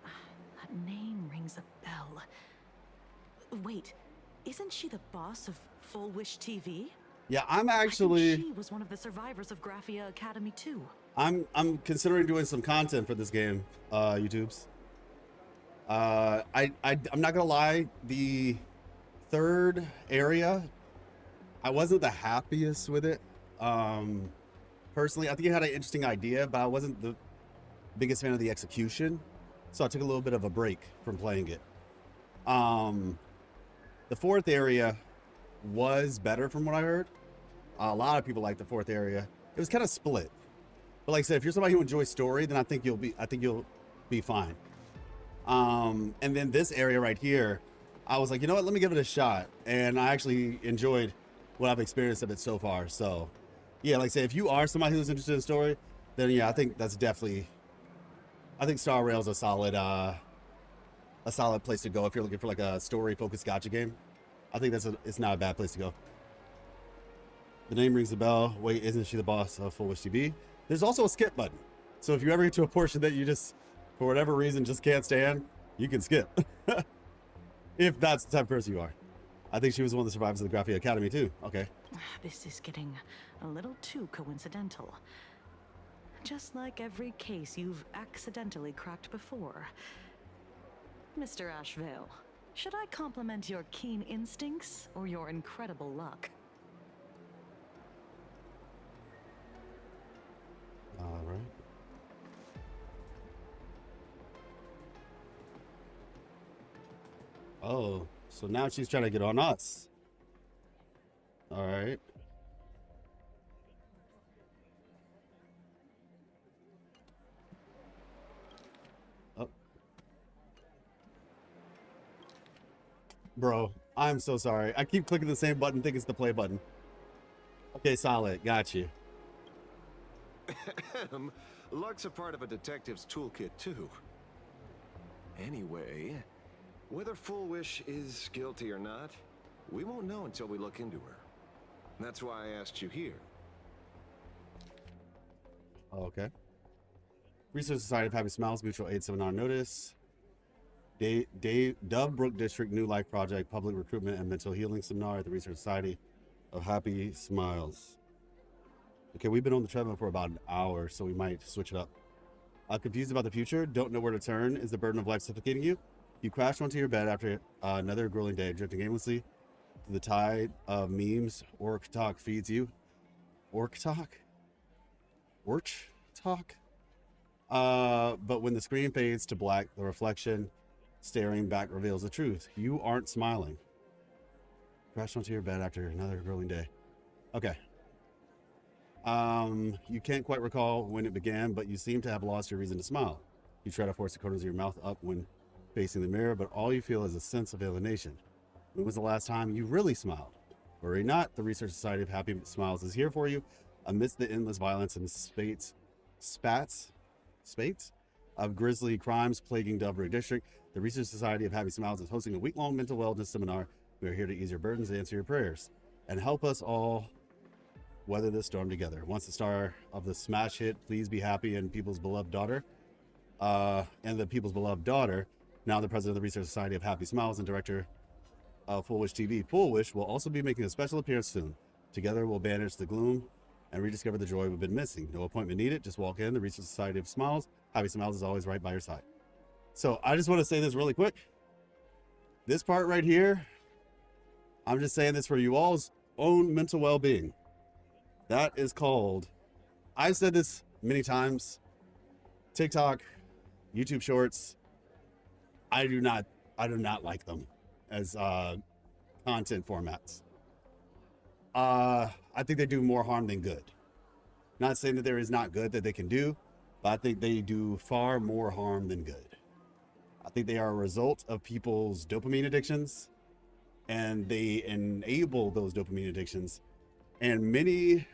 That name rings a bell. Wait, isn't she the boss of Full Wish TV? Yeah, I'm I actually. think she was one of the survivors of Graphia Academy too. I'm considering doing some content for this game, YouTubes. I'm not gonna lie, the third area, I wasn't the happiest with it. Personally, I think it had an interesting idea, but I wasn't the biggest fan of the execution, so I took a little bit of a break from playing it. The fourth area was better from what I heard. A lot of people liked the fourth area. It was kind of split. But like I said, if you're somebody who enjoys story, then I think you'll be fine. And then this area right here, I was like, you know what, let me give it a shot. And I actually enjoyed what I've experienced of it so far. So yeah, like I say, if you are somebody who's interested in story, then yeah, I think that's definitely, I think Star Rail's a solid place to go if you're looking for like a story focused gacha game. I think it's not a bad place to go. The name rings a bell. Wait, isn't she the boss of Full Wish TV? There's also a skip button. So if you ever get to a portion that you just, for whatever reason, just can't stand, you can skip. If that's the type of person you are. I think she was one of the survivors of the Graphia Academy too. Okay. This is getting a little too coincidental. Just like every case you've accidentally cracked before. Mr. Ashvale, should I compliment your keen instincts or your incredible luck? All right. Oh, so now she's trying to get on us. All right. Oh. Bro, I'm so sorry. I keep clicking the same button, think it's the play button. Okay, solid. Got you. Luck's a part of a detective's toolkit, too. Anyway, whether Full Wish is guilty or not, we won't know until we look into her. That's why I asked you here. Okay. Research Society of Happy Smiles, Mutual Aid Seminar Notice. Dove Brook District New Life Project, Public Recruitment and Mental Healing Seminar at the Research Society of Happy Smiles. Okay, we've been on the treadmill for about an hour, so we might switch it up. Confused about the future, don't know where to turn. Is the burden of life suffocating you? You crash onto your bed after another grueling day, drifting aimlessly to the tide of memes. Orc talk feeds you. Orc talk? Orch talk? But when the screen fades to black, the reflection staring back reveals the truth. You aren't smiling. Crash onto your bed after another grueling day. Okay. You can't quite recall when it began, but you seem to have lost your reason to smile. You try to force the corners of your mouth up when facing the mirror, but all you feel is a sense of alienation. When was the last time you really smiled? Worry not, the Research Society of Happy Smiles is here for you. Amidst the endless violence and spats of grisly crimes plaguing Dove Brook District, the Research Society of Happy Smiles is hosting a week-long mental wellness seminar. We are here to ease your burdens, answer your prayers, and help us all weather this storm together. Once the star of the smash hit, Please Be Happy, and People's Beloved Daughter, now the president of the Research Society of Happy Smiles and director of Full Wish TV. Full Wish will also be making a special appearance soon. Together we'll banish the gloom and rediscover the joy we've been missing. No appointment needed, just walk in. The Research Society of Smiles, Happy Smiles is always right by your side. So I just want to say this really quick. This part right here, I'm just saying this for you all's own mental well-being. That is called, I've said this many times, TikTok, YouTube Shorts, I do not like them as content formats. I think they do more harm than good. Not saying that there is not good that they can do, but I think they do far more harm than good. I think they are a result of people's dopamine addictions, and they enable those dopamine addictions. And many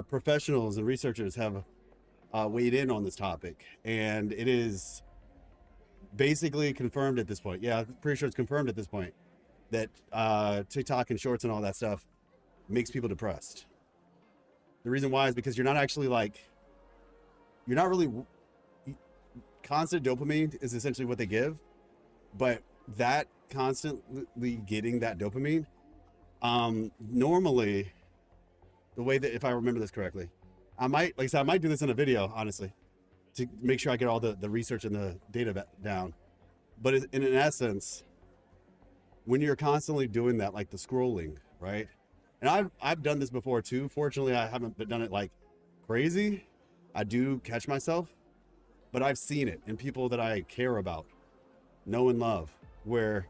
professionals and researchers have weighed in on this topic, and it is basically confirmed at this point. Yeah, I'm pretty sure it's confirmed at this point that TikTok and shorts and all that stuff makes people depressed. The reason why is because you're not actually you're not really, constant dopamine is essentially what they give, but that constantly getting that dopamine, normally the way that, if I remember this correctly, I might do this in a video, honestly, to make sure I get all the research and the data down. But in essence, when you're constantly doing that, like the scrolling, right? And I've done this before too. Fortunately, I haven't done it like crazy. I do catch myself, but I've seen it in people that I care about, know and love, where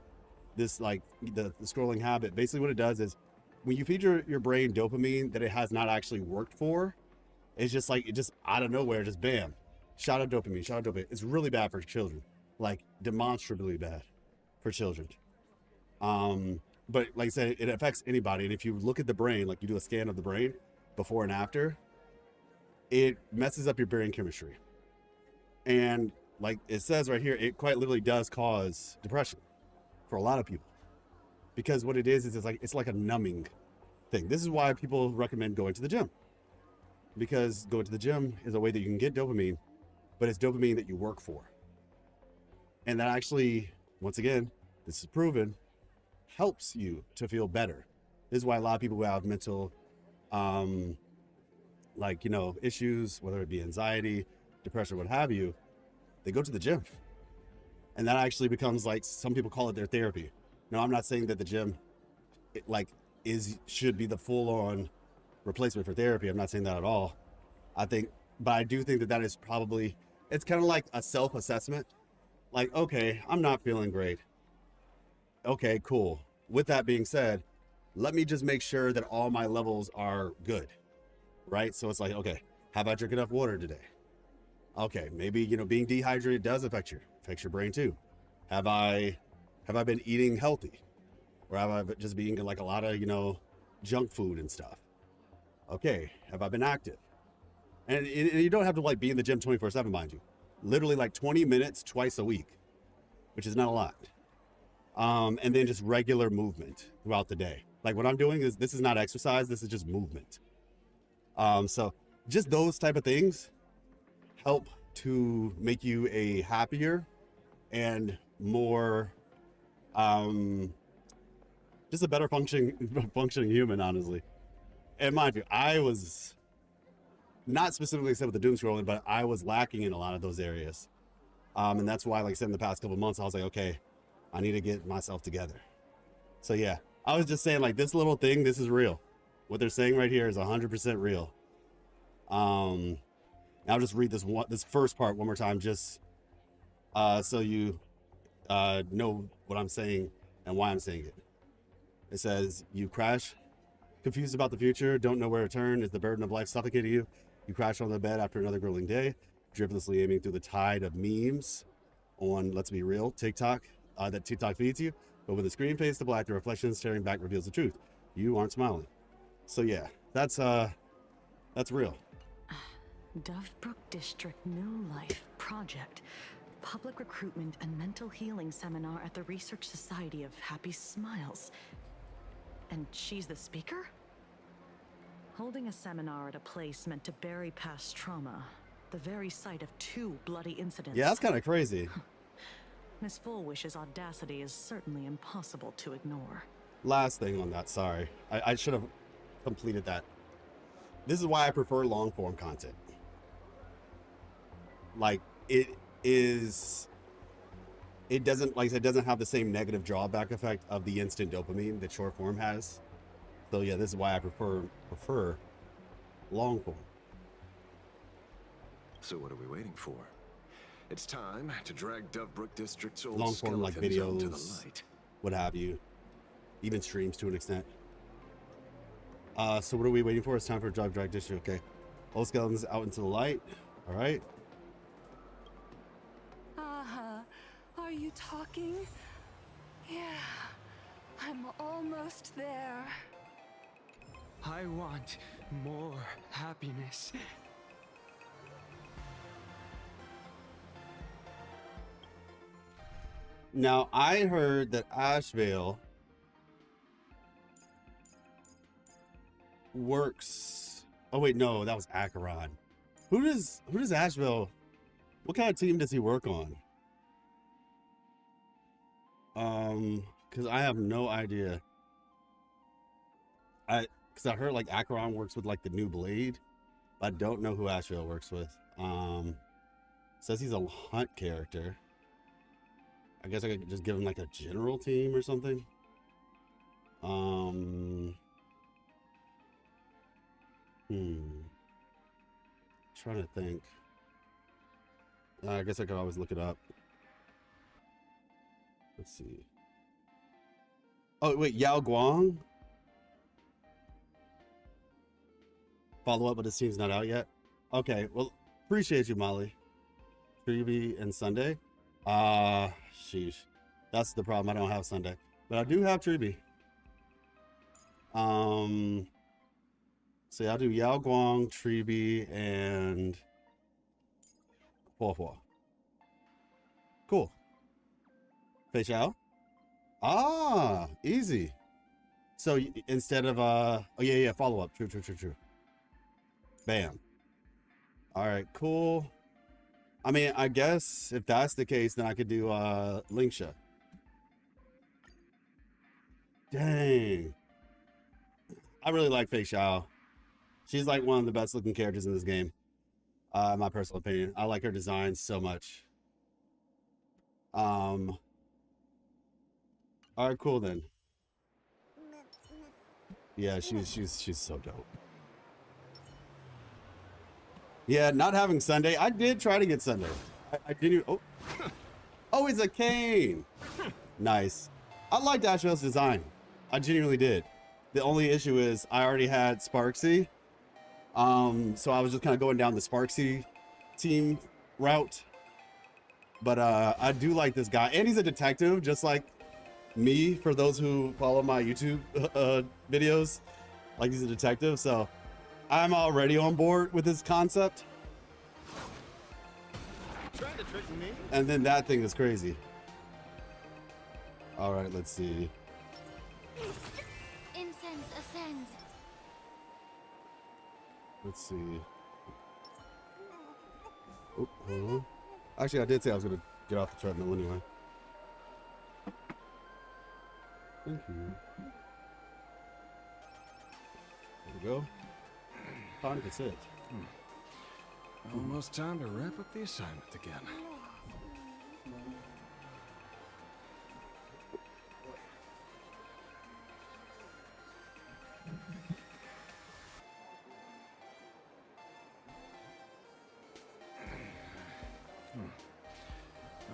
this, like the scrolling habit, basically what it does is when you feed your brain dopamine that it has not actually worked for, it's just like, it just out of nowhere, just bam, shot of dopamine. It's really bad for children, like demonstrably bad for children. But like I said, it affects anybody. And if you look at the brain, like you do a scan of the brain before and after, it messes up your brain chemistry. And like it says right here, it quite literally does cause depression for a lot of people, because what it is it's like a numbing thing. This is why people recommend going to the gym, because going to the gym is a way that you can get dopamine, but it's dopamine that you work for. And that actually, once again, this is proven, helps you to feel better. This is why a lot of people who have mental, issues, whether it be anxiety, depression, what have you, they go to the gym. And that actually becomes, like, some people call it their therapy. Now, I'm not saying that the gym, should be the full-on replacement for therapy. I'm not saying that at all. But I do think that is probably, it's kind of like a self-assessment. Like, okay, I'm not feeling great. Okay, cool. With that being said, let me just make sure that all my levels are good, right? So it's like, okay, have I drank enough water today? Okay, maybe, being dehydrated does affect your brain too. Have I been eating healthy? Or have I just been eating like a lot of, junk food and stuff? Okay, have I been active? And you don't have to be in the gym 24/7, mind you. Literally like 20 minutes twice a week, which is not a lot. And then just regular movement throughout the day. Like what I'm doing this is not exercise, this is just movement. So just those type of things help to make you a happier and more, just a better functioning human, honestly. And mind you, I was not specifically except with the doom scrolling, but I was lacking in a lot of those areas. And that's why, like I said, in the past couple of months, I was like, okay, I need to get myself together. So yeah, I was just saying, like, this little thing, this is real. What they're saying right here is 100% real. I'll just read this first part one more time, just so you know what I'm saying and why I'm saying it. It says, you crash, confused about the future, don't know where to turn, is the burden of life suffocating you? You crash on the bed after another grueling day, driftlessly aiming through the tide of memes on, let's be real, TikTok, that TikTok feeds you. But when the screen fades to black, the reflection staring back reveals the truth. You aren't smiling. So yeah, that's real. Dovebrook District New Life Project. Public Recruitment and Mental Healing Seminar at the Research Society of Happy Smiles. And she's the speaker? Holding a seminar at a place meant to bury past trauma. The very site of 2 bloody incidents. Yeah, that's kind of crazy. Miss Fullwish's audacity is certainly impossible to ignore. Last thing on that, sorry. I should have completed that. This is why I prefer long form content. Like, it doesn't, like I said, it doesn't have the same negative drawback effect of the instant dopamine that short form has. So yeah, this is why I prefer long form. So what are we waiting for? It's time to drag Dovebrook District's old Long form, like skeletons onto the videos, light. what have you, even streams to an extent. So what are we waiting for? It's time for drive drag issue. Okay. All skeletons out into the light. All right. Are you talking? Yeah, I'm almost there. I want more happiness. Now, I heard that Ashvale works. Oh wait, no, that was Acheron. Who does Ashvale? What kind of team does he work on? Because I have no idea. Because I heard like Acheron works with like the new Blade, but I don't know who Ashvale works with. Says he's a hunt character. I guess I could just give him like a general team or something. Trying to think. I guess I could always look it up. Let's see. Oh wait, Yao Guang. Follow up, but his team's not out yet. Okay, well, appreciate you, Molly. Treeby and Sunday. Sheesh. That's the problem. I don't have Sunday, but I do have Treeby. So yeah, I'll do Yao Guang, Treeby, and Hua Hua. Cool. Fei Xiao. Ah, easy. So instead of oh yeah, follow up. True. Bam. All right, cool. I mean, I guess if that's the case, then I could do Lingsha. Dang. I really like Fei Xiao. She's like one of the best looking characters in this game. In my personal opinion. I like her design so much. All right, cool then. Yeah, she's so dope. Yeah, not having Sunday. I did try to get Sunday. I didn't. Oh, it's a cane. Nice. I liked Ashvale's design. I genuinely did. The only issue is I already had Sparksy. So I was just kind of going down the Sparksy team route. But I do like this guy, and he's a detective, just like me. For those who follow my YouTube videos, like he's a detective, so I'm already on board with his concept. Trying to trick me? And then that thing is crazy. All right, let's see. Incense ascends. Let's see. Oh, hold on. Actually, I did say I was gonna get off the treadmill anyway. Thank you. There we go. Time to sit. Almost time to wrap up the assignment again.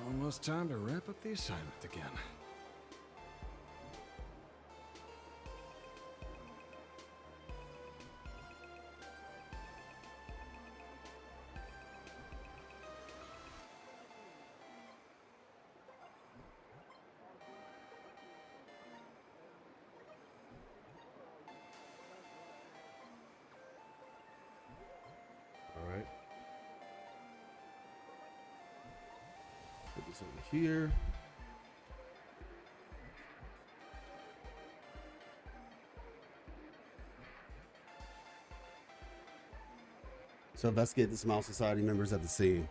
Almost time to wrap up the assignment again. All right. Put this over here. So investigate the Smile Society members at the scene.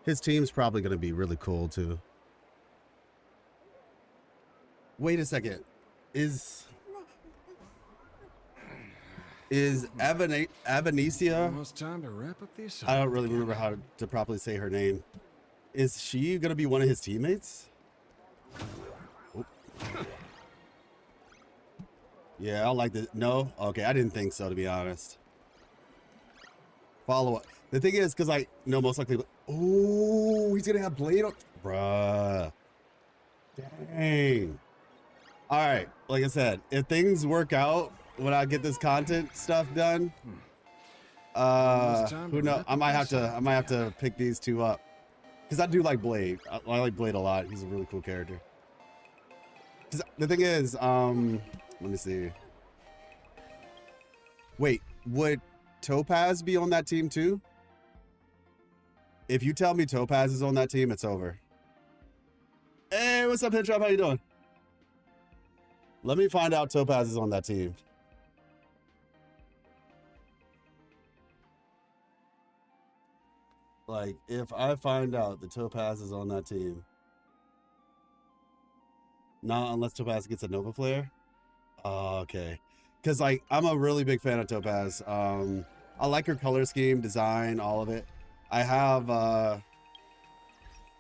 His team's probably going to be really cool too. Wait a second. Is Avanesia? Almost time to wrap up the assignment. I don't really remember how to properly say her name. Is she going to be one of his teammates? Oh. Yeah, I like this. No? Okay, I didn't think so, to be honest. Follow up. The thing is, because I know most likely, oh, he's gonna have Blade on, bruh. Dang. All right, like I said, if things work out when I get this content stuff done, who knows? I might have to pick these two up because I do like Blade. I like Blade a lot. He's a really cool character. Because the thing is, let me see. Wait, would Topaz be on that team too? If you tell me Topaz is on that team, it's over. Hey, what's up, Hitchop? How you doing? Let me find out Topaz is on that team. Like, if I find out that Topaz is on that team. Not unless Topaz gets a Nova Flare. Okay. Because, like, I'm a really big fan of Topaz. I like her color scheme, design, all of it. I have,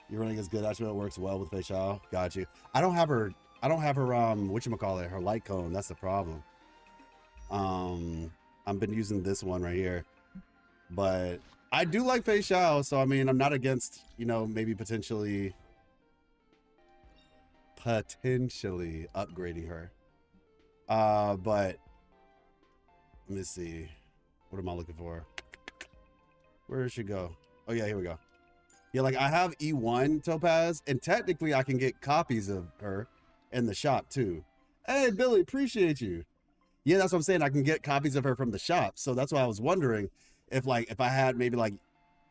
you're running as good. Actually, it works well with Fei Xiao. Got you. I don't have her, whatchamacallit, her light cone. That's the problem. I've been using this one right here. But I do like Fei Xiao, so I mean, I'm not against, you know, maybe potentially upgrading her. But let me see. What am I looking for? Where did she go? Oh yeah, here we go. Yeah, like I have E1 Topaz, and technically I can get copies of her in the shop too. Hey Billy, appreciate you. Yeah, that's what I'm saying. I can get copies of her from the shop. So that's why I was wondering if I had maybe like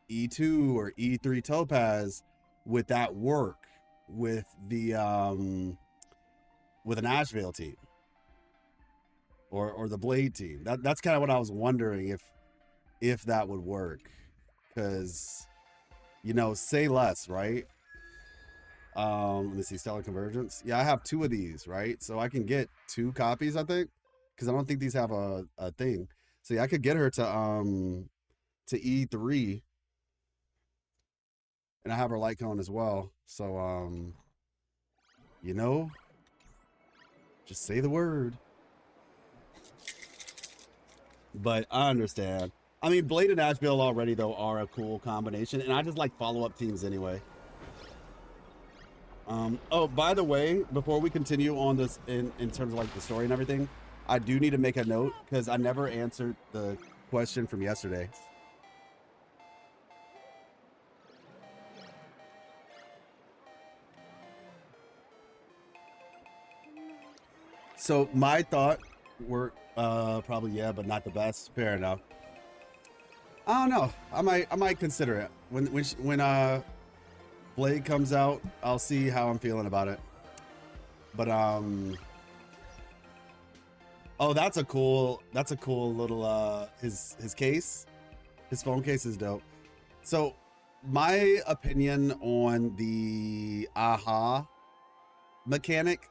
E2 or E3 Topaz, would that work with the with an Ashvale team or the Blade team? That's kind of what I was wondering if that would work, because you know, say less, right? Let me see, Stellar Convergence. Yeah, I have 2 of these, right? So I can get 2 copies, I think, because I don't think these have a thing. So yeah, I could get her to E3, and I have her light cone as well. So you know, just say the word. But I understand. I mean, Blade and Asheville already though are a cool combination, and I just like follow-up teams anyway. Oh, by the way, before we continue on this in terms of like the story and everything, I do need to make a note because I never answered the question from yesterday. So my thought were probably yeah, but not the best. Fair enough. I don't know. I might consider it when Blade comes out. I'll see how I'm feeling about it. But oh, that's a cool little his case. His phone case is dope. So my opinion on the AHA mechanic,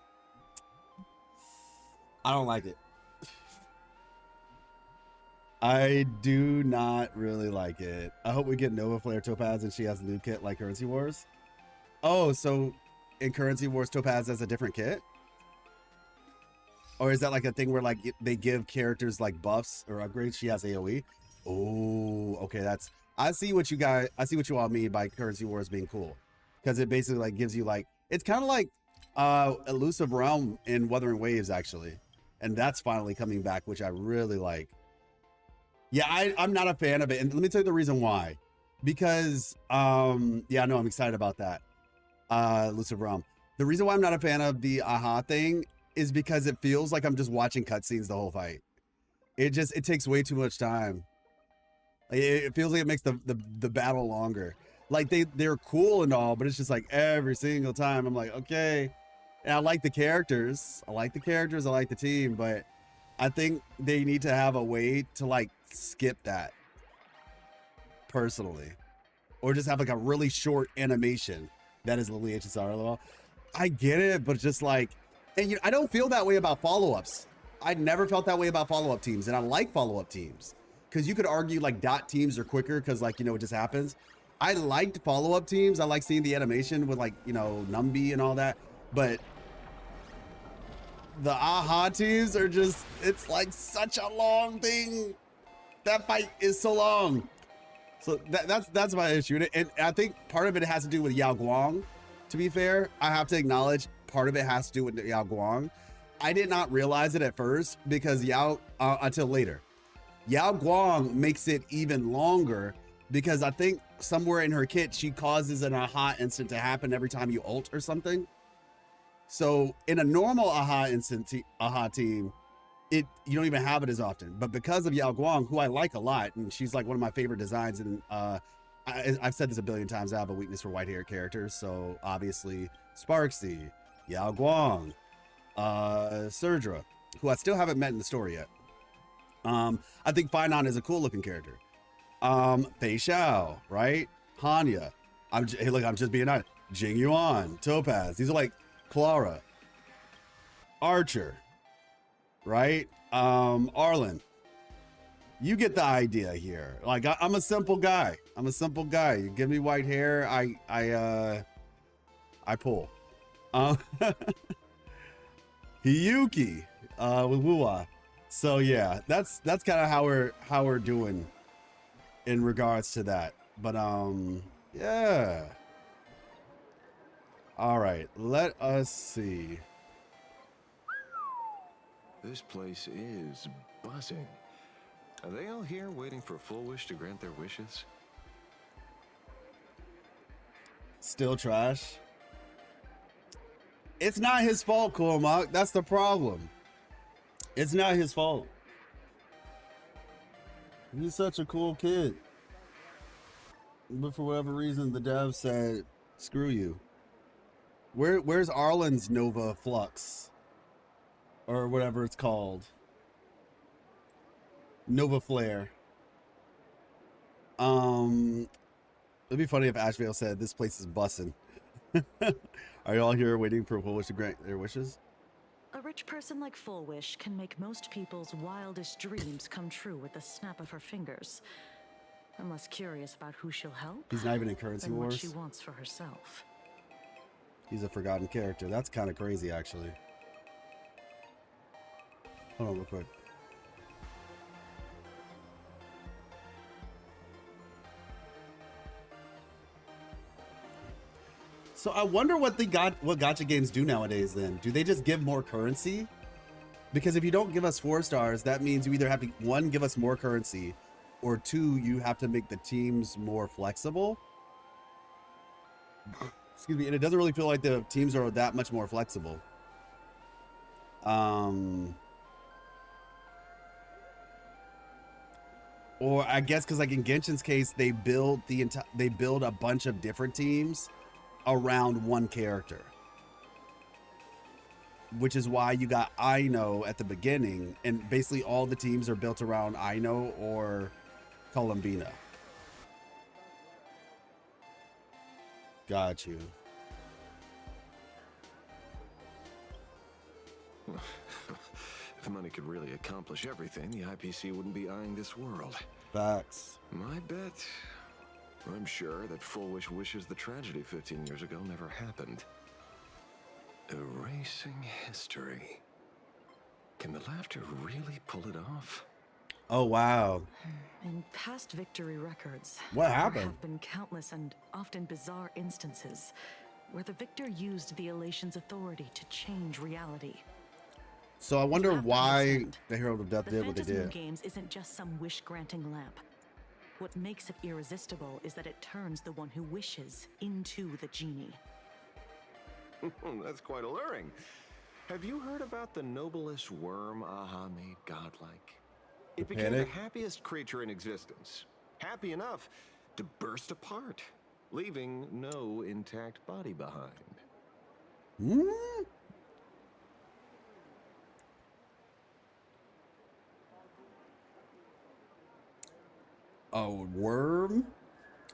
I don't like it. I do not really like it. I hope we get Nova Flare Topaz and she has a new kit like Currency Wars. Oh, so in Currency Wars, Topaz has a different kit? Or is that like a thing where like they give characters like buffs or upgrades? She has AoE. Oh, okay. I see what you all mean by Currency Wars being cool, because it basically like gives you like, it's kind of like Elusive Realm in Wuthering Waves actually, and that's finally coming back, which I really like. Yeah, I'm not a fan of it, and let me tell you the reason why. Because yeah, no, I'm excited about that. Elusive Realm. The reason why I'm not a fan of the AHA thing is because it feels like I'm just watching cutscenes the whole fight. It takes way too much time. It feels like it makes the battle longer. Like they're cool and all, but it's just like every single time I'm like, okay. And I like the characters. I like the team, but I think they need to have a way to like skip that personally, or just have like a really short animation that is literally HSR level. I get it, but just like, and I don't feel that way about follow-ups. I never felt that way about follow-up teams, and I like follow-up teams because you could argue like dot teams are quicker because like, you know, it just happens. I liked follow-up teams. I like seeing the animation with like, you know, Numby and all that, but the AHA teams are just, it's like such a long thing. That fight is so long. So that's my issue, and I think part of it has to do with Yao Guang. To be fair, I have to acknowledge part of it has to do with Yao Guang. I did not realize it at first because until later. Yao Guang makes it even longer because I think somewhere in her kit she causes an aha instant to happen every time you ult or something. So in a normal aha team, you don't even have it as often. But because of Yao Guang, who I like a lot, and she's like one of my favorite designs, and I've said this a billion times, I have a weakness for white hair characters. So obviously Sparksy, Yao Guang, Surdra, who I still haven't met in the story yet. I think Finon is a cool looking character. Fei Xiao, right? Hanya. Hey, look, I'm just being honest. Jing Yuan, Topaz. These are like Clara. Archer. Right? Arlen. You get the idea here. Like, I'm a simple guy. You give me white hair, I pull. Hiyuki, with Wuwa. So yeah, that's kind of how we're doing in regards to that. But yeah. All right, let us see. This place is buzzing. Are they all here waiting for Full Wish to grant their wishes? Still trash. It's not his fault, Cormac. That's the problem. It's not his fault. He's such a cool kid. But for whatever reason, the dev said, screw you. Where's Arlen's Nova Flux? Or whatever it's called. Nova Flare. It'd be funny if Ashvale said, this place is bussin'. Are y'all here waiting for Full Wish to grant their wishes? A rich person like Full Wish can make most people's wildest dreams come true with the snap of her fingers. I'm less curious about who she'll help. He's not even in Currency than what Wars. she wants for herself. He's a forgotten character. That's kind of crazy, actually. Hold on real quick. So I wonder what gacha games do nowadays then. Do they just give more currency? Because if you don't give us 4 stars, that means you either have to, 1, give us more currency, or 2, you have to make the teams more flexible. Excuse me, and it doesn't really feel like the teams are that much more flexible. Or I guess because like in Genshin's case, they build a bunch of different teams around one character, which is why you got Aino at the beginning, and basically all the teams are built around Aino or Columbina. Got you. If money could really accomplish everything, the IPC wouldn't be eyeing this world. Facts. My bet, I'm sure that Full Wish wishes the tragedy 15 years ago never happened. Erasing history. Can the laughter really pull it off? Oh, wow. In past victory records, What happened? there have been countless and often bizarre instances where the victor used the Elation's authority to change reality. So I wonder why the Herald of Death did what they The Phantasm did. Games isn't just some wish-granting lamp. What makes it irresistible is that it turns the one who wishes into the genie. That's quite alluring. Have you heard about the noblest worm Aha made godlike? It became the happiest creature in existence. Happy enough to burst apart, leaving no intact body behind. Hmm? A worm?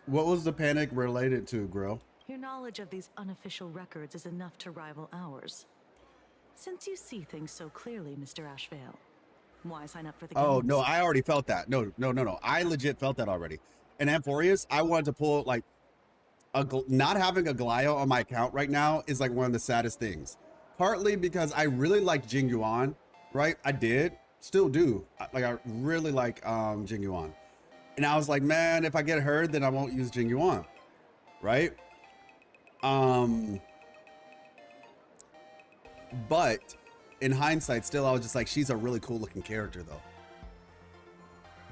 What was the panic related to, Grill? Your knowledge of these unofficial records is enough to rival ours. Since you see things so clearly, Mr. Ashvale, why sign up for the Oh, games? no, I already felt that. No. I legit felt that already. And Amphorius, I wanted to pull, like, not having a Goliath on my account right now is, like, one of the saddest things. Partly because I really liked Jing Yuan, right? I did. Still do. I really like Jing Yuan. And I was like, man, if I get her, then I won't use Jing Yuan, right? But in hindsight, still, I was just like, she's a really cool looking character, though.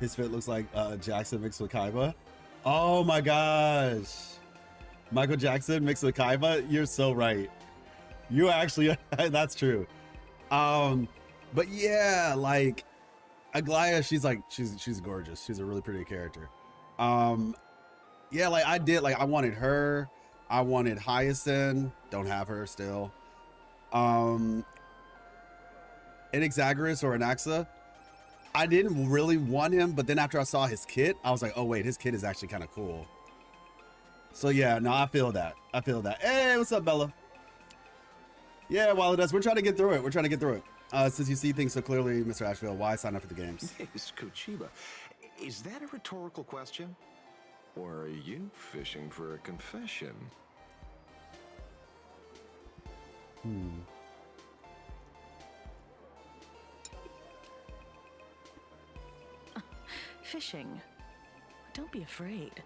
His fit looks like Jackson mixed with Kaiba. Oh my gosh. Michael Jackson mixed with Kaiba. You're so right. You actually, that's true. But yeah, like Aglaya, she's gorgeous. She's a really pretty character. Yeah, like I wanted her. I wanted Hyacinth. Don't have her still. An Exagoras or an Axa. I didn't really want him, but then after I saw his kit, I was like, oh wait, his kit is actually kind of cool. So yeah, no, I feel that. Hey, what's up, Bella? Yeah, while it does, we're trying to get through it. Since you see things so clearly, Mr. Asheville, why sign up for the games? Miss Kochiba, is that a rhetorical question? Or are you fishing for a confession? Fishing. Don't be afraid.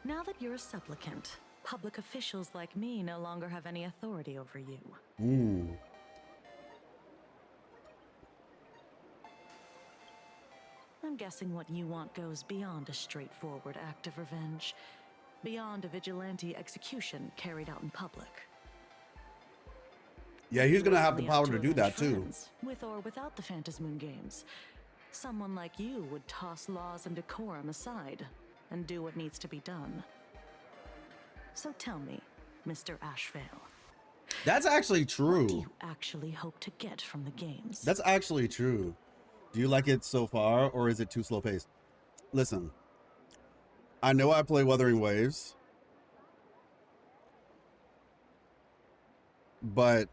Now that you're a supplicant, public officials like me no longer have any authority over you. I'm guessing what you want goes beyond a straightforward act of revenge, beyond a vigilante execution carried out in public. Yeah, he's gonna have the power to do that too. With or without the Phantasmoon Games, someone like you would toss laws and decorum aside and do what needs to be done. So tell me, Mr. Ashvale. That's actually true. What do you actually hope to get from the games? That's actually true. Do you like it so far, or is it too slow paced? Listen, I know I play Wuthering Waves, but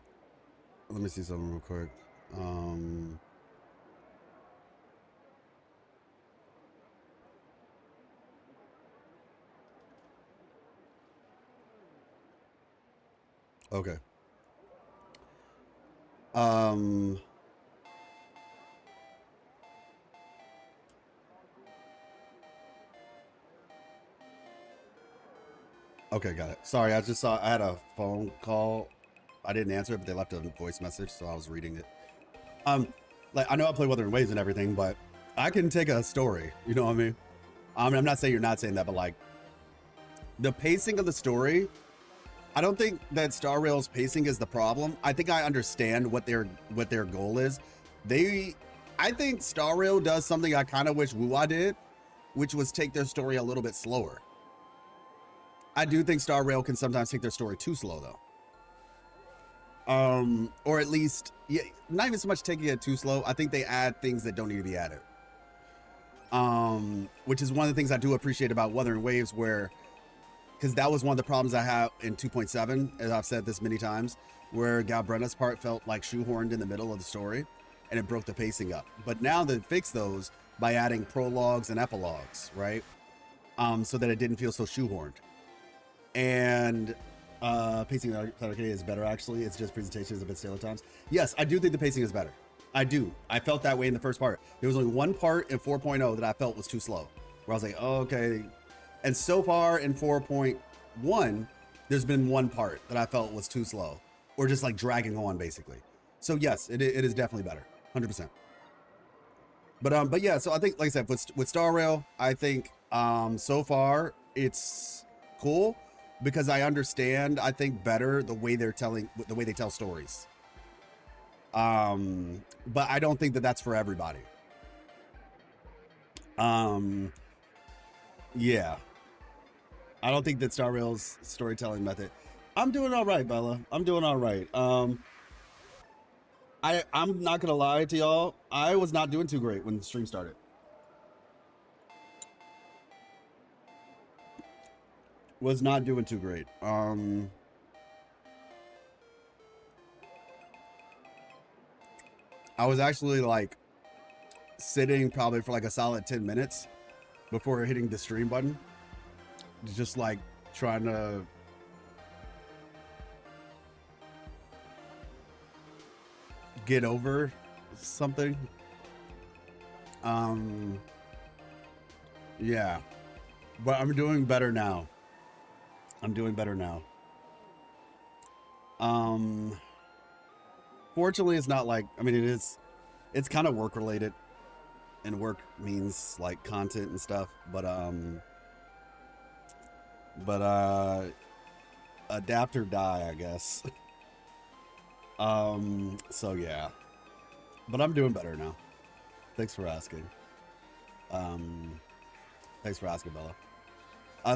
let me see something real quick. Okay. Okay, got it. Sorry, I just saw I had a phone call. I didn't answer it, but they left a voice message, so I was reading it. Like I know I play Wuthering Waves and everything, but I can take a story. You know what I mean? I'm not saying you're not saying that, but like the pacing of the story, I don't think that Star Rail's pacing is the problem. I think I understand what their goal is. I think Star Rail does something I kind of wish Wuwa did, which was take their story a little bit slower. I do think Star Rail can sometimes take their story too slow though. Or at least, yeah, not even so much taking it too slow. I think they add things that don't need to be added. Which is one of the things I do appreciate about Wuthering Waves, where, because that was one of the problems I have in 2.7, as I've said this many times, where Galbrenna's part felt like shoehorned in the middle of the story, and it broke the pacing up. But now they fixed those by adding prologues and epilogues, right? So that it didn't feel so shoehorned. And pacing is better, actually. It's just presentation is a bit stale at times. Yes, I do think the pacing is better. I do. I felt that way in the first part. There was only one part in 4.0 that I felt was too slow, where I was like, oh, okay. And so far in 4.1, there's been one part that I felt was too slow, or just like dragging on, basically. So yes, it is definitely better, 100%. But yeah, so I think, like I said, with Star Rail, I think so far it's cool, because I understand, I think, better the way they tell stories. But I don't think that that's for everybody. Yeah. I don't think that Star Rail's storytelling method. I'm doing all right, Bella. I'm doing all right. I'm not gonna lie to y'all. I was not doing too great when the stream started. Was not doing too great. I was actually like sitting probably for like a solid 10 minutes before hitting the stream button. Just like trying to get over something. Yeah, but I'm doing better now. I'm doing better now. Fortunately, it's not like, I mean, it's kind of work related, and work means like content and stuff, but adapt or die, I guess. So yeah, but I'm doing better now. Thanks for asking. Thanks for asking, Bella.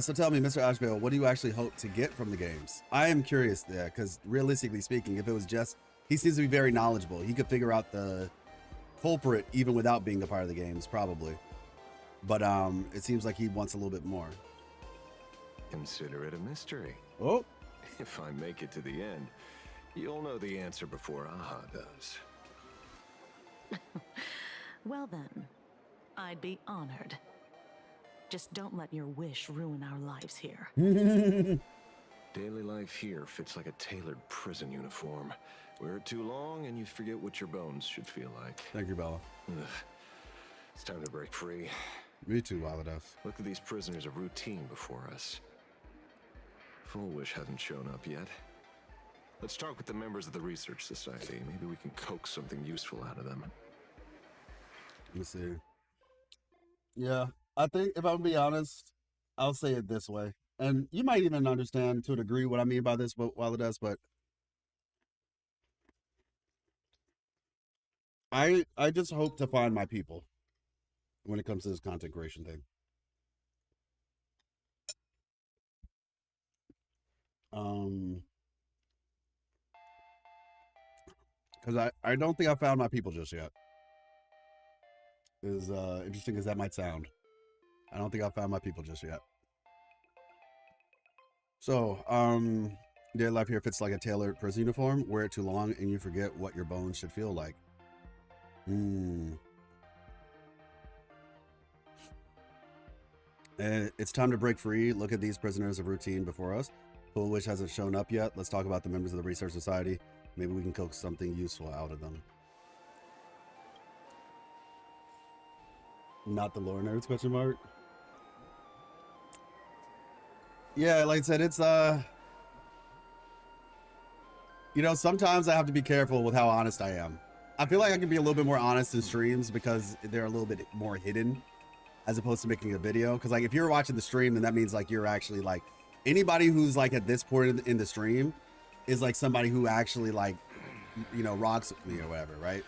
So tell me, Mr. Ashvale, what do you actually hope to get from the games? I am curious there, because realistically speaking, if it was just, he seems to be very knowledgeable. He could figure out the culprit even without being a part of the games, probably. But it seems like he wants a little bit more. Consider it a mystery. Oh. If I make it to the end, you'll know the answer before Aha does. Well then, I'd be honored. Just don't let your wish ruin our lives here. Daily life here fits like a tailored prison uniform. Wear it too long and you forget what your bones should feel like. Thank you, Bella. Ugh. It's time to break free. Me too, Waladas. Look at these prisoners of routine before us. Full Wish hasn't shown up yet. Let's talk with the members of the Research Society. Maybe we can coax something useful out of them. Let me see. Yeah, I think if I'm gonna be honest, I'll say it this way. And you might even understand to a degree what I mean by this, but Waladas, but I just hope to find my people when it comes to this content creation thing. Because I don't think I found my people just yet. As interesting as that might sound, I don't think I found my people just yet. So, daily life here fits like a tailored prison uniform. Wear it too long and you forget what your bones should feel like. It's time to break free. Look at these prisoners of routine before us. Full Wish hasn't shown up yet. Let's talk about the members of the Research Society. Maybe we can coax something useful out of them. Not the lore nerds, question mark? Yeah, like I said, it's you know, sometimes I have to be careful with how honest I am. I feel like I can be a little bit more honest in streams because they're a little bit more hidden as opposed to making a video. Because like if you're watching the stream, then that means like you're actually like, anybody who's like at this point in the stream is like somebody who actually like, you know, rocks with me or whatever, right?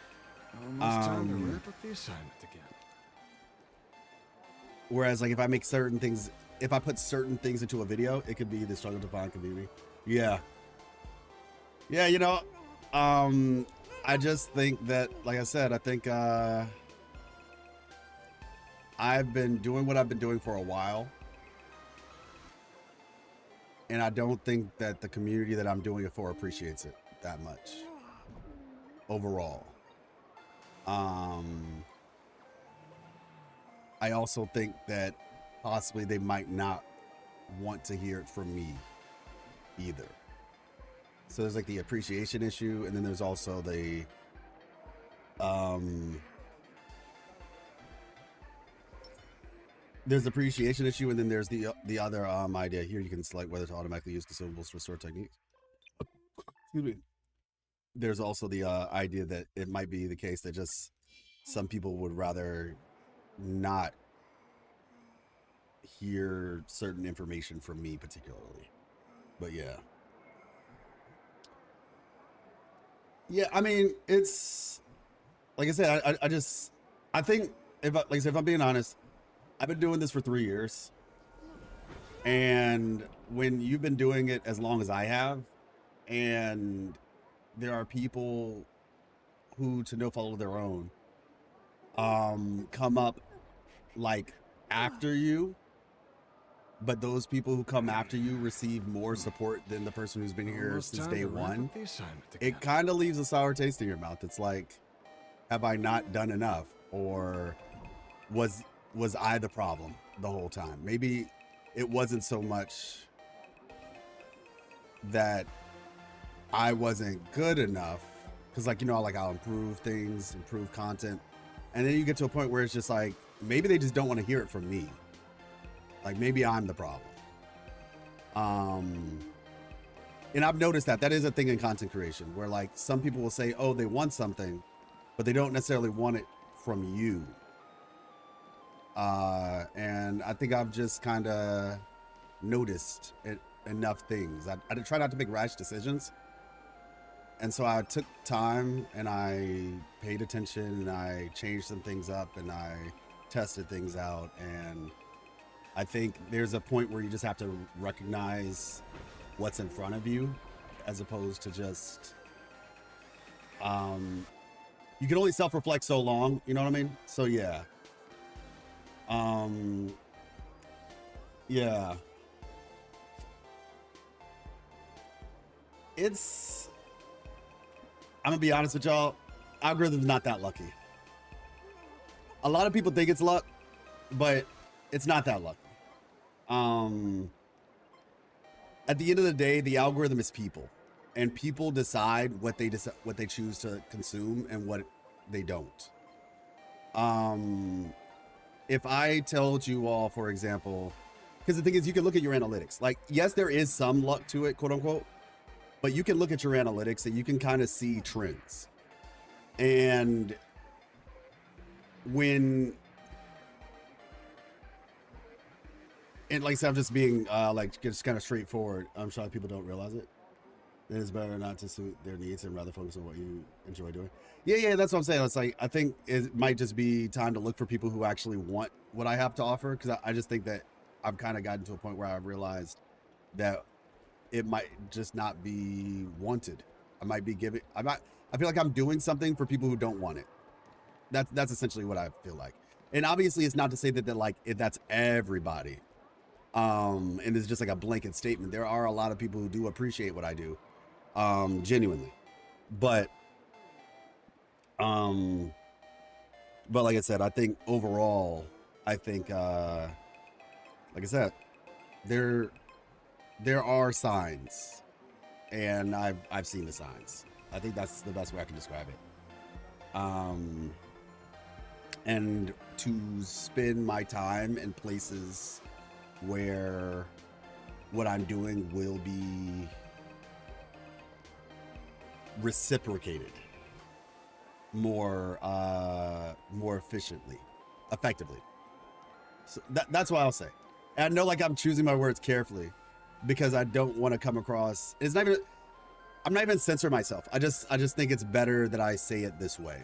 Almost time to wrap up the assignment again. Whereas like if I make certain things, if I put certain things into a video, it could be the struggle to find community. Yeah. Yeah, you know, I just think that, like I said, I think I've been doing what I've been doing for a while. And I don't think that the community that I'm doing it for appreciates it that much overall. I also think that possibly they might not want to hear it from me either. So there's like the appreciation issue, and then there's also the there's the appreciation issue, and then there's the other idea here. You can select whether to automatically use consumables to restore techniques. Excuse me. There's also the idea that it might be the case that just some people would rather not hear certain information from me particularly. But yeah. Yeah, I mean, it's like I said, I think if I'm being honest, I've been doing this for 3 years. And when you've been doing it as long as I have, and there are people who, to no fault of their own, come up like after you, but those people who come after you receive more support than the person who's been here since day one, it kind of leaves a sour taste in your mouth. It's like, have I not done enough? Or was I the problem the whole time? Maybe it wasn't so much that I wasn't good enough, because like, you know, like I'll improve things, improve content, and then you get to a point where it's just like, maybe they just don't want to hear it from me. Like maybe I'm the problem. And I've noticed that is a thing in content creation where like some people will say, oh, they want something, but they don't necessarily want it from you. And I think I've just kind of noticed enough things. I try not to make rash decisions. And so I took time and I paid attention and I changed some things up and I tested things out. And I think there's a point where you just have to recognize what's in front of you as opposed to just, you can only self-reflect so long, you know what I mean? So yeah. Yeah. I'm gonna be honest with y'all, algorithm's not that lucky. A lot of people think it's luck, but it's not that lucky. At the end of the day, the algorithm is people, and people decide what they choose to consume and what they don't. If I told you all, for example, because the thing is, you can look at your analytics. Like, yes, there is some luck to it, quote unquote, but you can look at your analytics and you can kind of see trends. And like I said, I'm just being like just kind of straightforward. I'm sure people don't realize it. Then it's better not to suit their needs and rather focus on what you enjoy doing. Yeah, that's what I'm saying. It's like, I think it might just be time to look for people who actually want what I have to offer. Because I just think that I've kind of gotten to a point where I've realized that it might just not be wanted. I might be giving, I feel like I'm doing something for people who don't want it. That's essentially what I feel like. And obviously it's not to say that that's everybody. And it's just like a blanket statement. There are a lot of people who do appreciate what I do. Genuinely, but like I said, I think overall, like I said, there are signs, and I've seen the signs. I think that's the best way I can describe it. And to spend my time in places where what I'm doing will be reciprocated more effectively. So that's what I'll say. And I know, like, I'm choosing my words carefully because I don't want to come across, I'm not even censoring myself. I just think it's better that I say it this way.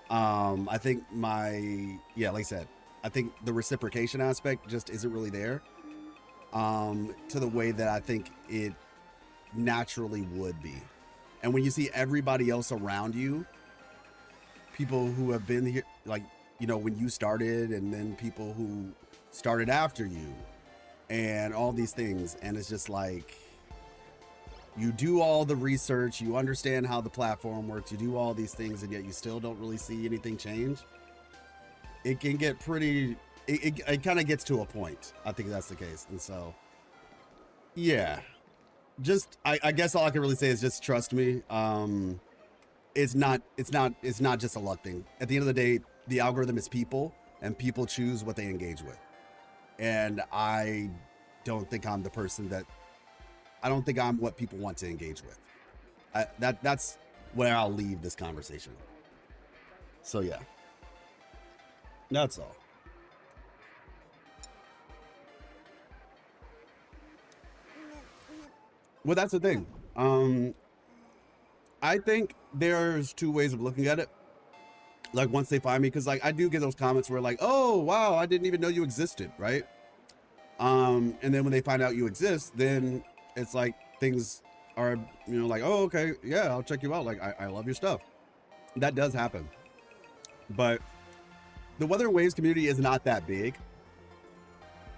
I think like I said, I think the reciprocation aspect just isn't really there to the way that I think it naturally would be. And when you see everybody else around you, people who have been here, like, you know, when you started, and then people who started after you, and all these things, and it's just like, you do all the research, you understand how the platform works, you do all these things, and yet you still don't really see anything change. It can get pretty, it kind of gets to a point. I think that's the case. And so, yeah, just, I guess all I can really say is just trust me. It's not just a luck thing. At the end of the day, the algorithm is people, and people choose what they engage with. And I don't think I'm the person I don't think I'm what people want to engage with. That's where I'll leave this conversation. So yeah, that's all. Well, that's the thing. I think there's two ways of looking at it. Like, once they find me, because like I do get those comments where like, oh wow, I didn't even know you existed, right? And then when they find out you exist, then it's like things are, you know, like, oh okay, yeah, I'll check you out. Like, I love your stuff. That does happen. But the Weather and Waves community is not that big.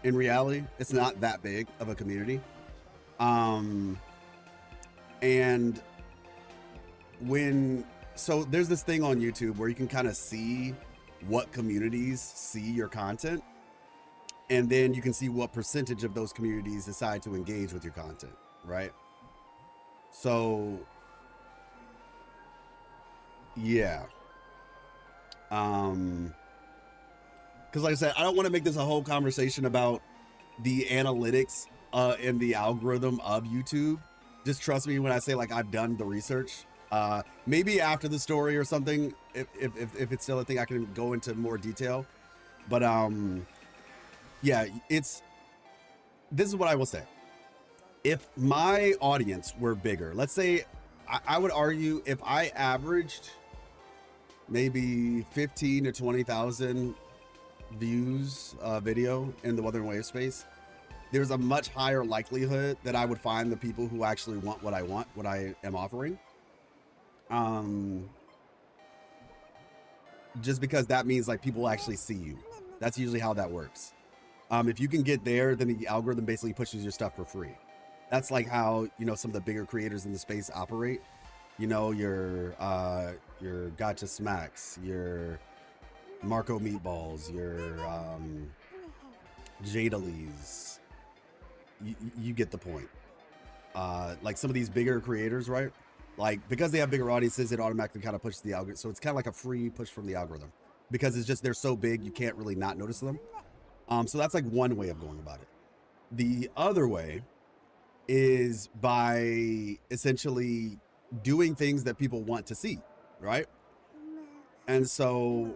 In reality, it's not that big of a community. And so there's this thing on YouTube where you can kind of see what communities see your content, and then you can see what percentage of those communities decide to engage with your content, right? So yeah, because like I said, I don't want to make this a whole conversation about the analytics and the algorithm of YouTube. Just trust me when I say like I've done the research. Maybe after the story or something, if it's still a thing, I can go into more detail. But yeah, this is what I will say. If my audience were bigger, let's say, I would argue if I averaged maybe 15 to 20,000 views video in the Wuthering Waves space, there's a much higher likelihood that I would find the people who actually want, what I am offering. Just because that means like people actually see you. That's usually how that works. If you can get there, then the algorithm basically pushes your stuff for free. That's like how, you know, some of the bigger creators in the space operate. You know, your Gotcha Smacks, your Marco Meatballs, your Jadalees. You get the point. Like some of these bigger creators, right? Like because they have bigger audiences, it automatically kind of pushes the algorithm. So it's kind of like a free push from the algorithm because it's just, they're so big, you can't really not notice them. So that's like one way of going about it. The other way is by essentially doing things that people want to see, right? And so,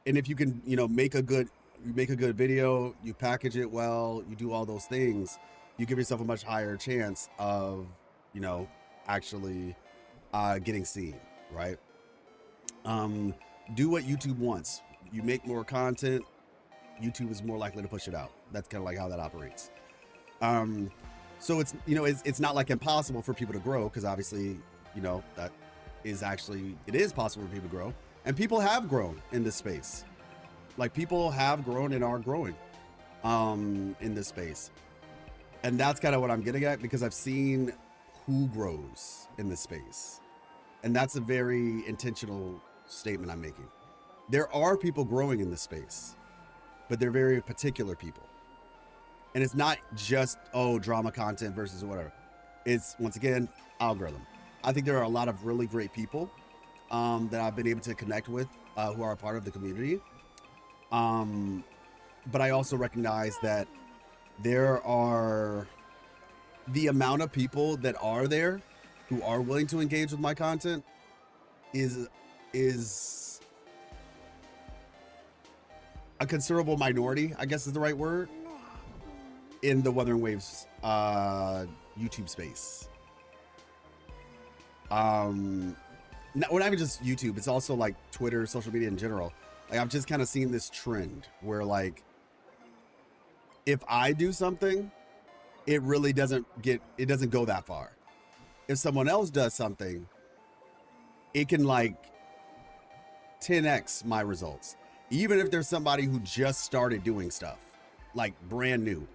and if you can, you know, make a good video, you package it well, you do all those things, you give yourself a much higher chance of, you know, actually getting seen, right? Do what YouTube wants. You make more content, YouTube is more likely to push it out. That's kind of like how that operates. So it's, you know, it's not like impossible for people to grow, because obviously, you know, that is actually, it is possible for people to grow, and people have grown in this space. Like people have grown and are growing in this space. And that's kind of what I'm getting at, because I've seen who grows in this space. And that's a very intentional statement I'm making. There are people growing in this space, but they're very particular people. And it's not just, oh, drama content versus whatever. It's, once again, algorithm. I think there are a lot of really great people that I've been able to connect with who are a part of the community. But I also recognize that there are the amount of people that are there who are willing to engage with my content is a considerable minority, I guess is the right word, in the Wuthering Waves YouTube space. Not even just YouTube, it's also like Twitter, social media in general. Like I've just kind of seen this trend where like, if I do something, it really doesn't go that far. If someone else does something, it can like 10x my results. Even if there's somebody who just started doing stuff, like brand new.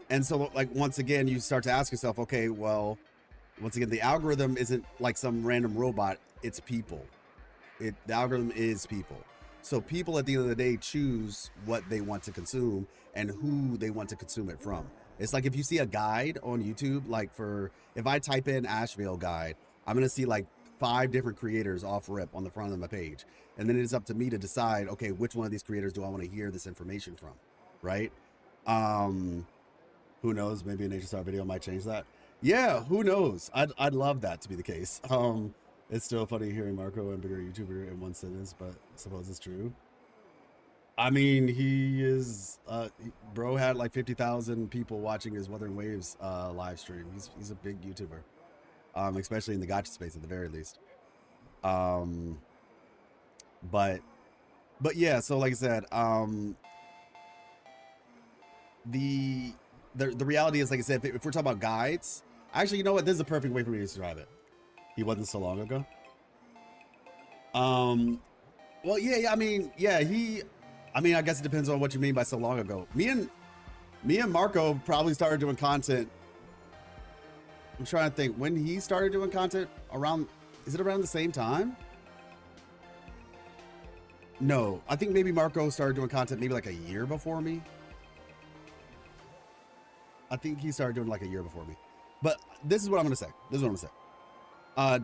And so like, once again, you start to ask yourself, okay, well, once again, the algorithm isn't like some random robot, it's people. The algorithm is people. So people at the end of the day choose what they want to consume and who they want to consume it from. It's like if you see a guide on YouTube, like if I type in Asheville guide, I'm gonna see like 5 different creators off rip on the front of my page. And then it's up to me to decide, okay, which one of these creators do I want to hear this information from, right? Who knows, maybe an HSR video might change that. Yeah, who knows? I'd love that to be the case. It's still funny hearing Marco and bigger YouTuber in one sentence, but I suppose it's true. I mean, he is, bro had like 50,000 people watching his Wuthering Waves live stream. He's a big YouTuber, especially in the gotcha space at the very least. But yeah, so like I said, the reality is, like I said, if we're talking about guides, actually, you know what? This is a perfect way for me to describe it. He wasn't so long ago. Well, yeah, I mean, yeah, I guess it depends on what you mean by so long ago. Me and Marco probably started doing content. I'm trying to think when he started doing content around, is it around the same time? No, I think maybe Marco started doing content maybe like a year before me. I think he started doing like a year before me. But this is what I'm going to say.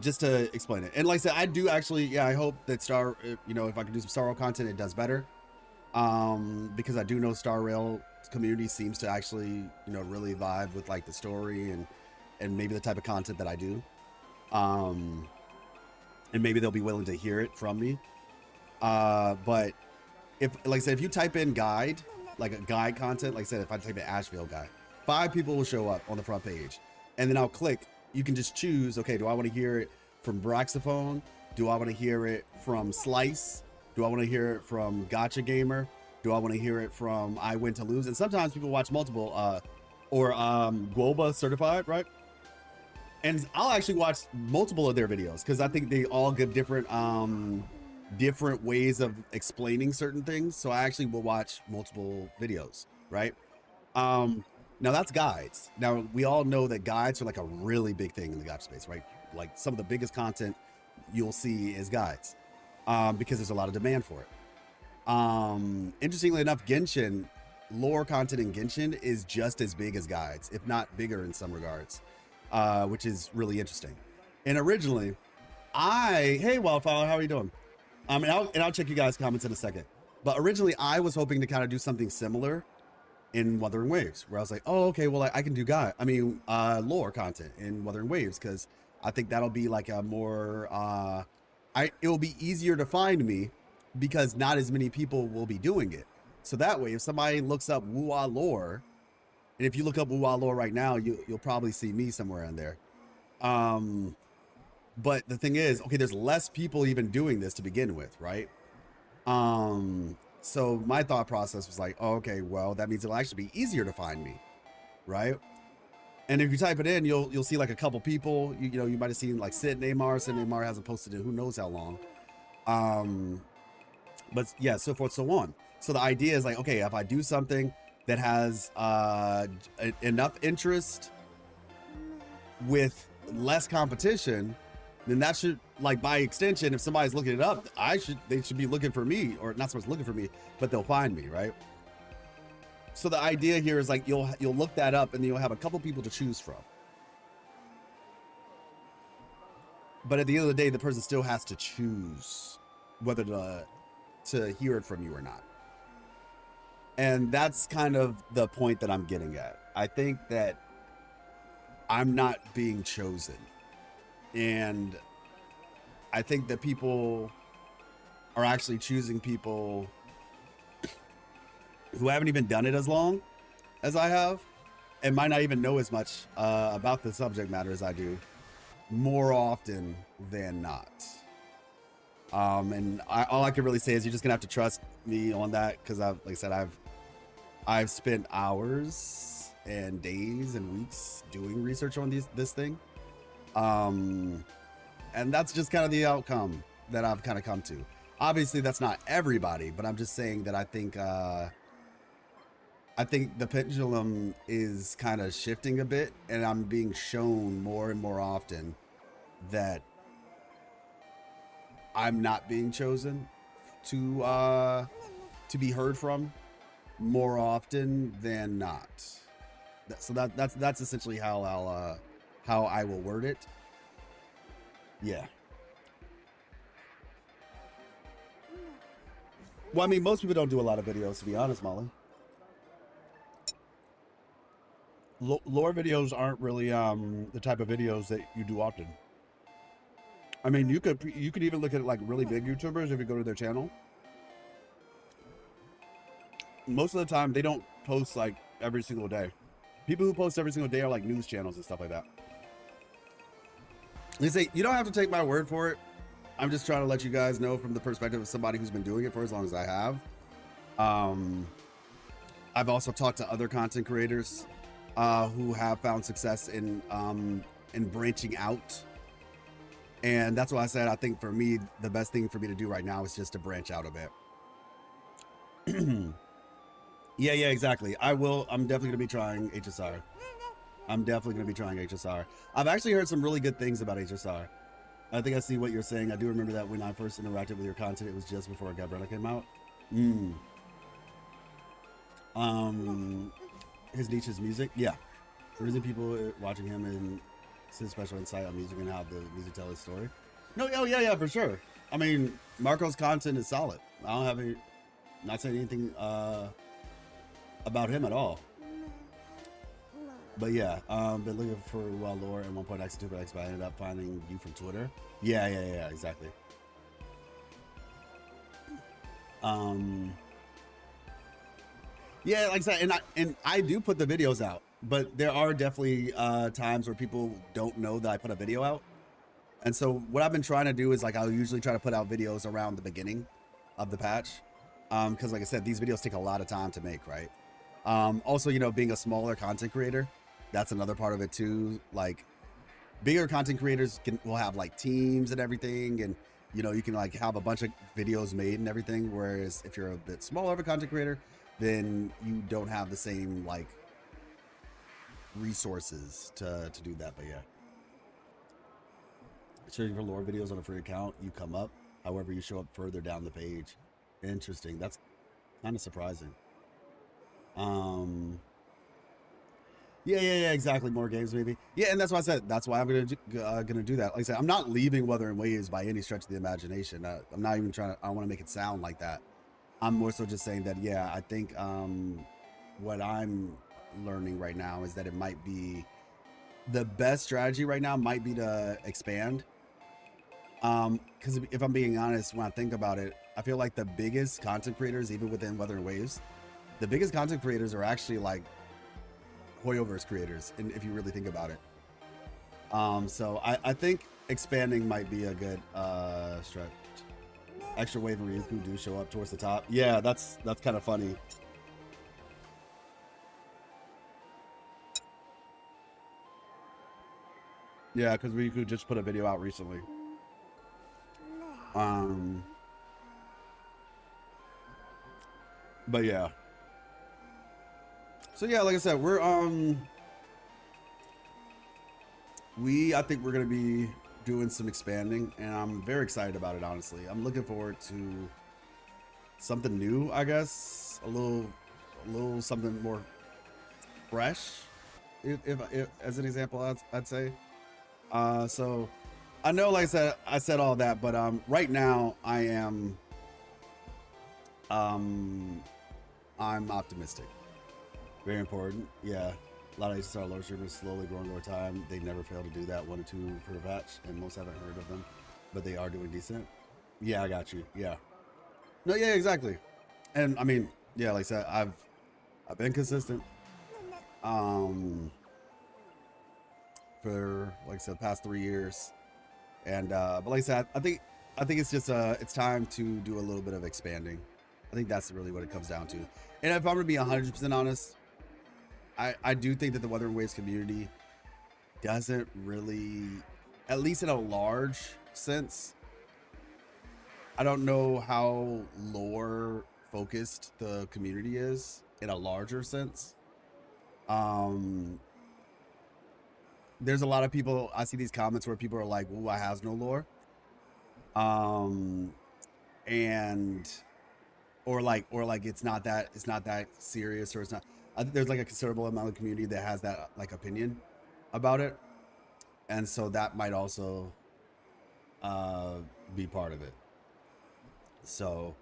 Just to explain it. And like I said, I do actually, yeah, I hope that if I can do some Star Rail content, it does better. Because I do know Star Rail community seems to actually, you know, really vibe with like the story and maybe the type of content that I do. And maybe they'll be willing to hear it from me. But if, like I said, if you type in guide, like a guide content, like I said, if I type in Asheville guide, 5 people will show up on the front page. And then I'll click, you can just choose, okay, do I want to hear it from Braxophone? Do I want to hear it from Slice? Do I want to hear it from Gotcha Gamer? Do I want to hear it from I Win to Lose? And sometimes people watch multiple, or Guoba Certified, right? And I'll actually watch multiple of their videos because I think they all give different different ways of explaining certain things. So I actually will watch multiple videos, right? Now that's guides. Now we all know that guides are like a really big thing in the gacha space, right? Like some of the biggest content you'll see is guides, because there's a lot of demand for it. Interestingly enough, Genshin, lore content in Genshin is just as big as guides, if not bigger in some regards, which is really interesting. And originally, hey Wildflower, how are you doing? And I'll check you guys' comments in a second. But originally, I was hoping to kind of do something similar in Wuthering Waves, where I was like, oh, okay, well, I can do lore content in Wuthering Waves, because I think that'll be like a more, it'll be easier to find me because not as many people will be doing it. So that way, if somebody looks up Wuwa lore, and if you look up Wuwa lore right now, you'll probably see me somewhere in there. But the thing is, okay, there's less people even doing this to begin with, right? So my thought process was like, oh, okay, well, that means it'll actually be easier to find me, right? And if you type it in, you'll see like a couple people. You know, you might have seen like Sid Neymar. Sid Neymar hasn't posted in who knows how long. But yeah, so forth, so on. So the idea is like, okay, if I do something that has enough interest with less competition, then that should, like, by extension, if somebody's looking it up, they should be looking for me, or not supposed to looking for me, but they'll find me, right? So the idea here is like you'll look that up and then you'll have a couple people to choose from. But at the end of the day, the person still has to choose whether to hear it from you or not. And that's kind of the point that I'm getting at. I think that I'm not being chosen. And I think that people are actually choosing people who haven't even done it as long as I have and might not even know as much about the subject matter as I do, more often than not. And all I can really say is you're just gonna have to trust me on that, because like I said, I've spent hours and days and weeks doing research on this thing. And that's just kind of the outcome that I've kind of come to. Obviously, that's not everybody, but I'm just saying that I think the pendulum is kind of shifting a bit, and I'm being shown more and more often that I'm not being chosen to be heard from more often than not. So that's essentially how I will word it. Yeah. Well, I mean, most people don't do a lot of videos, to be honest, Molly. Lore videos aren't really the type of videos that you do often. I mean, you could even look at like really big YouTubers if you go to their channel. Most of the time, they don't post like every single day. People who post every single day are like news channels and stuff like that. They say, you don't have to take my word for it. I'm just trying to let you guys know from the perspective of somebody who's been doing it for as long as I have. I've also talked to other content creators who have found success in branching out. And that's why I said, I think for me, the best thing for me to do right now is just to branch out a bit. Yeah, exactly. I'm definitely going to be trying HSR. I've actually heard some really good things about HSR. I think I see what you're saying. I do remember that when I first interacted with your content, it was just before Gabriella came out. His niche is music. Yeah. The reason people watching him and his special insight on music and how the music tells his story. No, oh yeah, for sure. I mean, Marco's content is solid. I don't have any, not saying anything about him at all. But yeah, been looking for well lore at one point X2, but I ended up finding you from Twitter. Yeah, exactly. Yeah, like I said, and I do put the videos out, but there are definitely times where people don't know that I put a video out. And so what I've been trying to do is like I'll usually try to put out videos around the beginning of the patch, because like I said, these videos take a lot of time to make, right? Also, you know, being a smaller content creator, that's another part of it too. Like bigger content creators will have like teams and everything, and you know, you can like have a bunch of videos made and everything, whereas if you're a bit smaller of a content creator, then you don't have the same like resources to do that. But yeah, searching for lore videos on a free account, you come up, however you show up further down the page. Interesting. That's kind of surprising. Yeah, exactly. More games, maybe. Yeah, and that's why I said that's why I'm gonna do that. Like I said, I'm not leaving Wuthering Waves by any stretch of the imagination. I'm not even trying. I don't want to make it sound like that. I'm more so just saying that. Yeah, I think what I'm learning right now is that it might be the best strategy right now. Might be to expand. Because if I'm being honest, when I think about it, I feel like the biggest content creators, even within Wuthering Waves, the biggest content creators are actually like Hoyoverse creators, and if you really think about it. So I think expanding might be a good stretch. Extra wave and Ryuku do show up towards the top. Yeah, that's kind of funny. Yeah, because Ryuku just put a video out recently. But yeah. So yeah, like I said, we're I think we're gonna be doing some expanding, and I'm very excited about it. Honestly, I'm looking forward to something new. I guess a little something more fresh, if as an example, I'd say. So I know, like I said all that, but right now I am I'm optimistic. Very important. Yeah. A lot of HSR low streamers slowly growing over time. They never fail to do that, 1 or 2 per patch, and most haven't heard of them, but they are doing decent. Yeah, I got you. Yeah. No, yeah, exactly. And I mean, yeah, like I said, I've been consistent. For like I said, past 3 years. And but like I said, I think it's just it's time to do a little bit of expanding. I think that's really what it comes down to. And if I'm gonna be 100% honest, I do think that the Wuthering Waves community doesn't really, at least in a large sense, I don't know how lore focused the community is in a larger sense. There's a lot of people, I see these comments where people are like, well, I has no lore. And or like it's not that serious, or it's not. I think there's like a considerable amount of the community that has that like opinion about it, and so that might also be part of it. So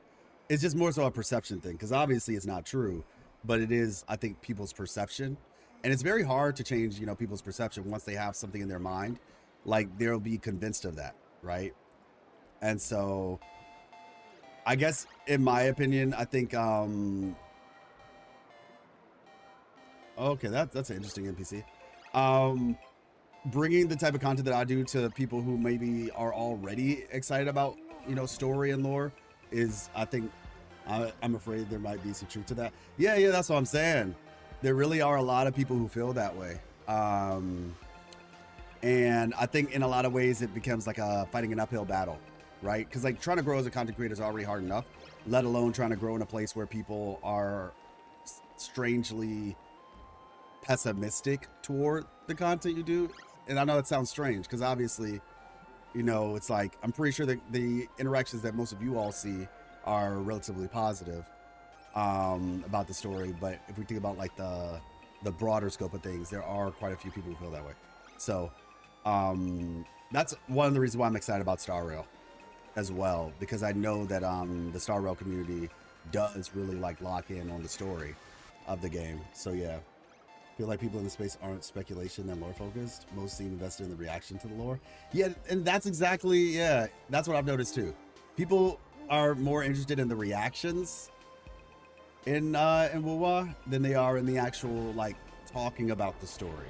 it's just more so a perception thing, because obviously it's not true, but it is, I think, people's perception, and it's very hard to change, you know, people's perception once they have something in their mind. Like they'll be convinced of that, right? And so I guess in my opinion, I think okay, that's an interesting NPC. Bringing the type of content that I do to people who maybe are already excited about, you know, story and lore is, I think, I'm afraid there might be some truth to that. Yeah, that's what I'm saying. There really are a lot of people who feel that way. And I think in a lot of ways it becomes like fighting an uphill battle, right? Because like trying to grow as a content creator is already hard enough, let alone trying to grow in a place where people are strangely pessimistic toward the content you do. And I know that sounds strange, because obviously, you know, it's like, I'm pretty sure that the interactions that most of you all see are relatively positive about the story. But if we think about like the broader scope of things, there are quite a few people who feel that way. So that's one of the reasons why I'm excited about Star Rail as well, because I know that the Star Rail community does really like lock in on the story. of the game. So yeah, I feel like people in the space aren't speculation and lore focused. Most seem invested in the reaction to the lore. Yeah, and that's exactly, yeah, that's what I've noticed too. People are more interested in the reactions in WoWA than they are in the actual like talking about the story.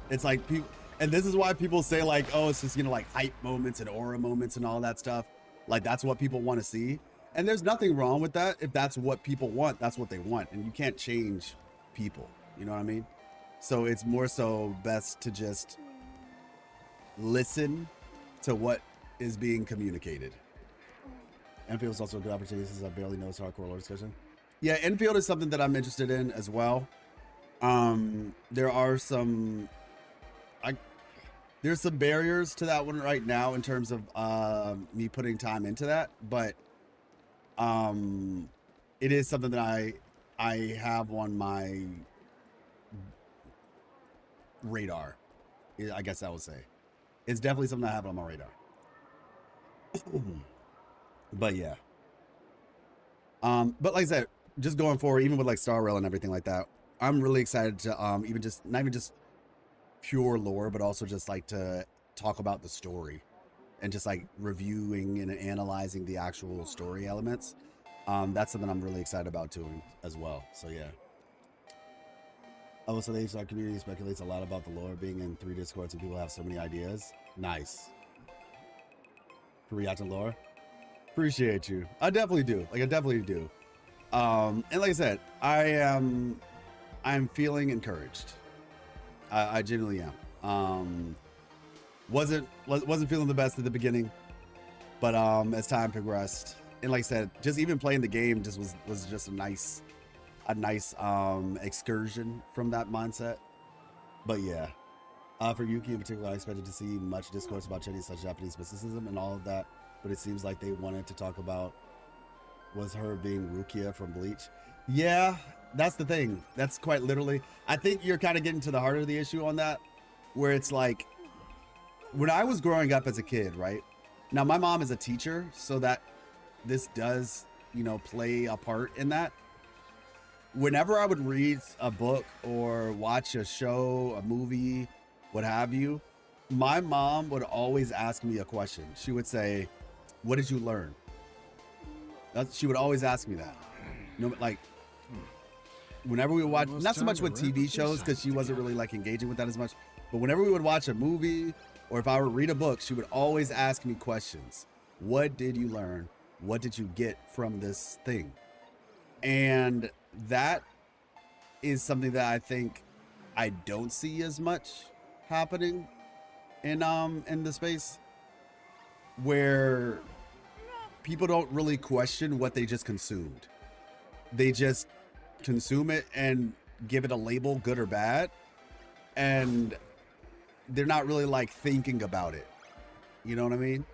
It's like people, and this is why people say like, oh, it's just, you know, like hype moments and aura moments and all that stuff. Like that's what people want to see. And there's nothing wrong with that. If that's what people want, that's what they want. And you can't change people. You know what I mean? So it's more so best to just listen to what is being communicated. Enfield is also a good opportunity since I barely know it's hardcore lore discussion. Yeah, Enfield is something that I'm interested in as well. There are some, there's some barriers to that one right now in terms of me putting time into that, but it is something that I have on my radar. I guess I would say it's definitely something I have on my radar. But yeah, but like I said, just going forward, even with like Star Rail and everything like that, I'm really excited to even just not even just pure lore, but also just like to talk about the story and just like reviewing and analyzing the actual story elements. That's something I'm really excited about doing as well. So yeah. Also, the HSR community speculates a lot about the lore being in 3 Discords and people have so many ideas. Nice. For reacting lore. Appreciate you. I definitely do. Like I definitely do. And like I said, I'm feeling encouraged. I genuinely am. Wasn't feeling the best at the beginning, but as time progressed, and like I said, just even playing the game just was just a nice excursion from that mindset. But yeah, for Yuki in particular, I expected to see much discourse about Chinese/Japanese mysticism and all of that, but it seems like they wanted to talk about was her being Rukia from Bleach. Yeah, that's the thing. That's quite literally. I think you're kind of getting to the heart of the issue on that, where it's like, when I was growing up as a kid, right? Now, my mom is a teacher, so that this does, you know, play a part in that. Whenever I would read a book or watch a show, a movie, what have you, my mom would always ask me a question. She would say, "What did you learn?" She would always ask me that. No, like, whenever we would watch, not so much with TV shows because she wasn't really like engaging with that as much, but whenever we would watch a movie or if I would read a book, she would always ask me questions. What did you learn? What did you get from this thing? And that is something that I think I don't see as much happening in the space, where people don't really question what they just consumed. They just consume it and give it a label, good or bad, and they're not really like thinking about it. You know what I mean?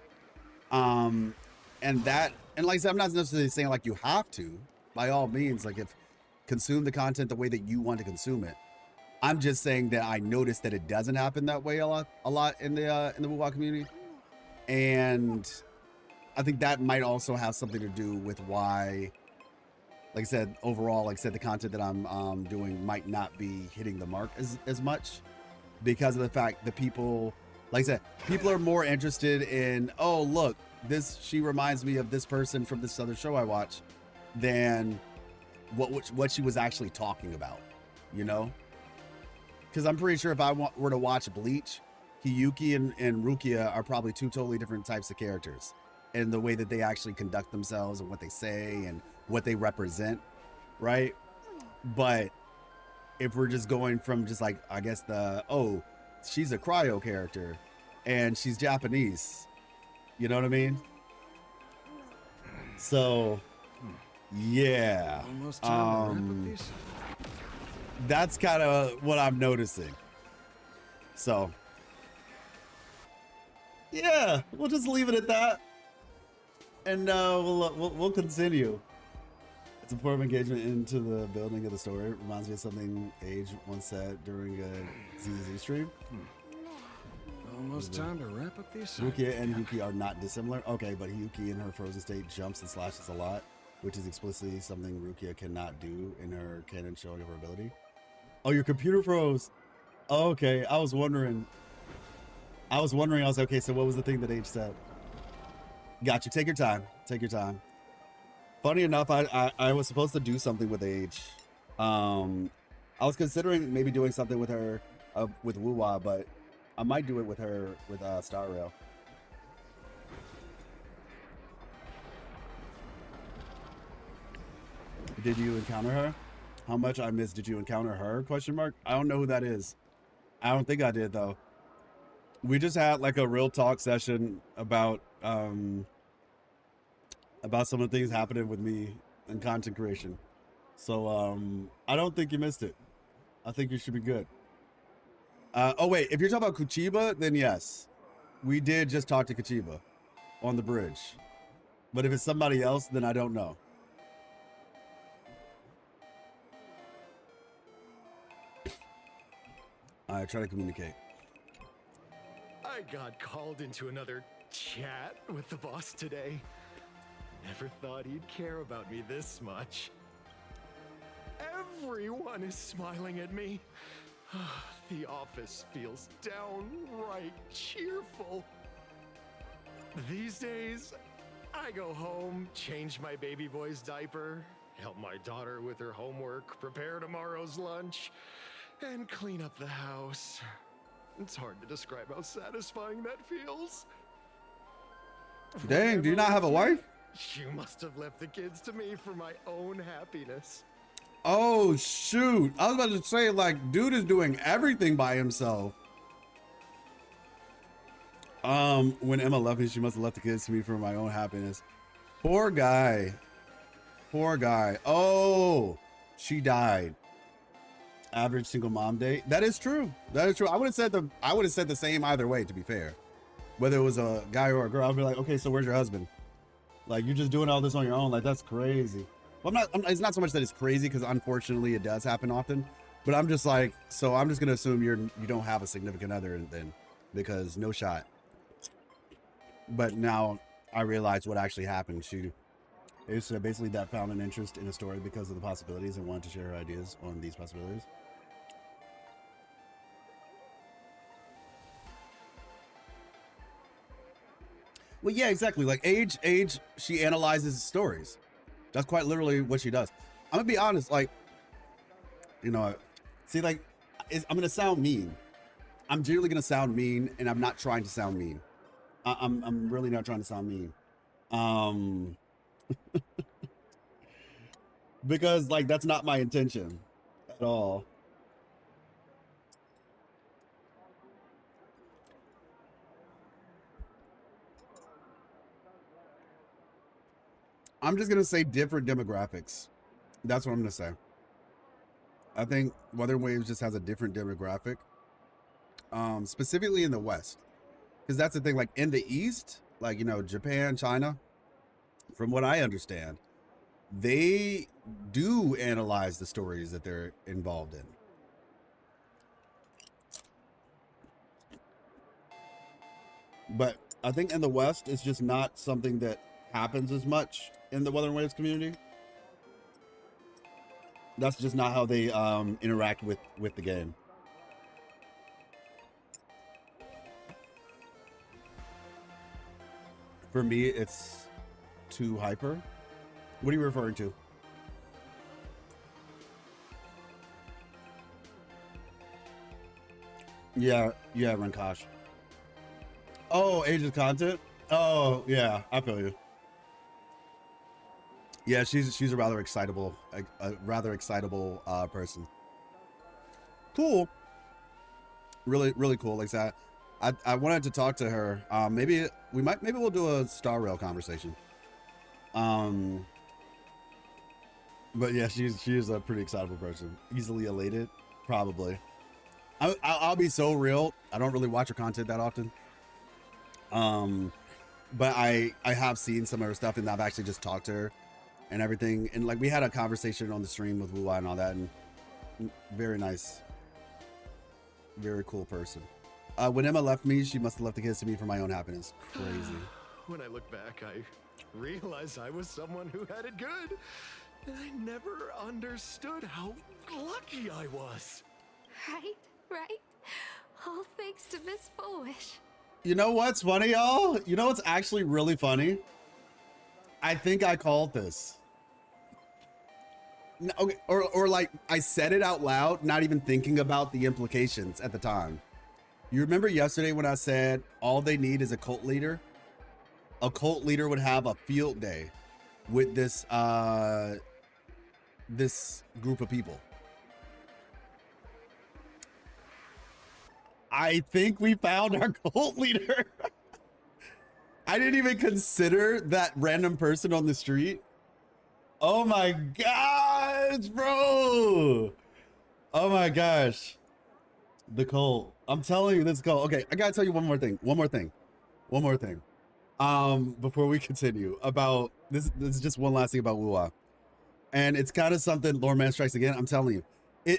And like I said, I'm not necessarily saying like you have to, by all means, like if consume the content the way that you want to consume it. I'm just saying that I noticed that it doesn't happen that way a lot in the WoW community. And I think that might also have something to do with why, like I said, overall, like I said, the content that I'm doing might not be hitting the mark as much, because of the fact that people, like I said, people are more interested in, oh, look, she reminds me of this person from this other show I watch, than what she was actually talking about, you know? Because I'm pretty sure if I were to watch Bleach, Hiyuki and Rukia are probably 2 totally different types of characters, and the way that they actually conduct themselves and what they say and what they represent, right? But if we're just going from just like, I guess she's a cryo character and she's Japanese, you know what I mean? So yeah, that's kind of what I'm noticing. So yeah, we'll just leave it at that, and we'll continue. It's a form of engagement into the building of the story. It reminds me of something Age once said during a ZZ stream. Almost time to wrap up these. Rukia and Yuki are not dissimilar. Okay, but Yuki in her frozen state jumps and slashes a lot. which is explicitly something Rukia cannot do in her canon showing of her ability. Oh, your computer froze. Oh, okay, I was wondering. I was like, okay, so what was the thing that Age said? Got you. Take your time. Take your time. Funny enough, I was supposed to do something with Age. I was considering maybe doing something with her, with Wuwa, but I might do it with her with Star Rail. Did you encounter her? How much I missed? Did you encounter her? Question mark. I don't know who that is. I don't think I did though. We just had like a real talk session about some of the things happening with me in content creation. So I don't think you missed it. I think you should be good. Oh wait, if you're talking about Kuchiba, then yes. We did just talk to Kuchiba on the bridge. But if it's somebody else, then I don't know. I try to communicate. I got called into another chat with the boss today. Never thought he'd care about me this much. Everyone is smiling at me. The office feels downright cheerful. These days, I go home, change my baby boy's diaper, help my daughter with her homework, prepare tomorrow's lunch, and clean up the house. It's hard to describe how satisfying that feels. Dang, do you not have a wife? You must have left the kids to me for my own happiness. Oh, shoot. I was about to say, like, dude is doing everything by himself. When Emma left me, she must have left the kids to me for my own happiness. Poor guy. Poor guy. Oh, she died. Average single mom day. That is true. That is true. I would have said the same either way, to be fair. Whether it was a guy or a girl, I'd be like, okay, so where's your husband? Like, you're just doing all this on your own. Like, that's crazy. Well, it's not so much that it's crazy, because unfortunately it does happen often. But I'm just like, so I'm just gonna assume you don't have a significant other then, because no shot. But now I realize what actually happened. She is basically that found an interest in a story because of the possibilities and wanted to share her ideas on these possibilities. Well, yeah, exactly. Like age, she analyzes stories. That's quite literally what she does. I'm gonna be honest, like, you know, see, like, I'm gonna sound mean. I'm generally gonna sound mean, and I'm not trying to sound mean. I'm really not trying to sound mean. Because like that's not my intention at all. I'm just gonna say different demographics. That's what I'm gonna say. I think Wuthering Waves just has a different demographic, specifically in the West, because that's the thing. Like in the East, like, you know, Japan, China, from what I understand, they do analyze the stories that they're involved in. But I think in the West, it's just not something that happens as much in the Wuthering Waves community. That's just not how they interact with the game. For me, it's too hyper. What are you referring to? Yeah, Rankash. Oh, age of content? Oh, yeah, I feel you. Yeah, she's a rather excitable person. Cool. Really cool. Like that. I wanted to talk to her. Maybe we'll do a Star Rail conversation. But yeah, she's a pretty excitable person. Easily elated, probably. I'll be so real. I don't really watch her content that often. But I have seen some of her stuff, and I've actually just talked to her and everything. And like we had a conversation on the stream with Wuwa and all that, and very nice, very cool person. When Emma left me, she must have left the kids to me for my own happiness. Crazy. When I look back, realize I was someone who had it good. And I never understood how lucky I was. Right? All thanks to Miss Foolish. You know what's funny, y'all? You know what's actually really funny? I think I called this. No, okay, or like I said it out loud, not even thinking about the implications at the time. You remember yesterday when I said all they need is a cult leader? A cult leader would have a field day with this this group of people. I think we found our cult leader. I didn't even consider that random person on the street. Oh my gosh, bro. Oh my gosh. The cult. I'm telling you, this cult. Okay, I gotta tell you one more thing. Before we continue about this is just one last thing about Wuwa. And it's kind of something Lord Man Strikes Again. I'm telling you.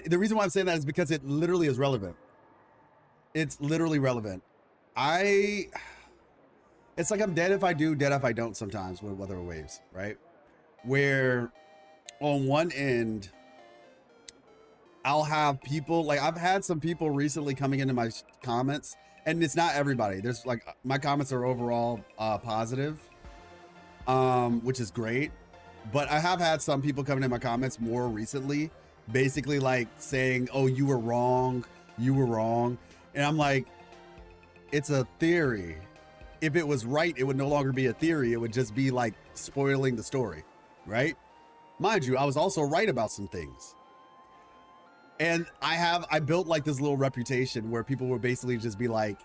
The reason why I'm saying that is because it literally is relevant. It's literally relevant. It's like I'm dead if I do, dead if I don't sometimes with Weather Waves, right? Where on one end, I'll have people, like I've had some people recently coming into my comments, and it's not everybody. There's like, my comments are overall positive, which is great. But I have had some people coming in my comments more recently, basically like saying, oh, you were wrong. And I'm like, it's a theory. If it was right, it would no longer be a theory. It would just be like spoiling the story, right? Mind you, I was also right about some things. And I built like this little reputation where people would basically just be like,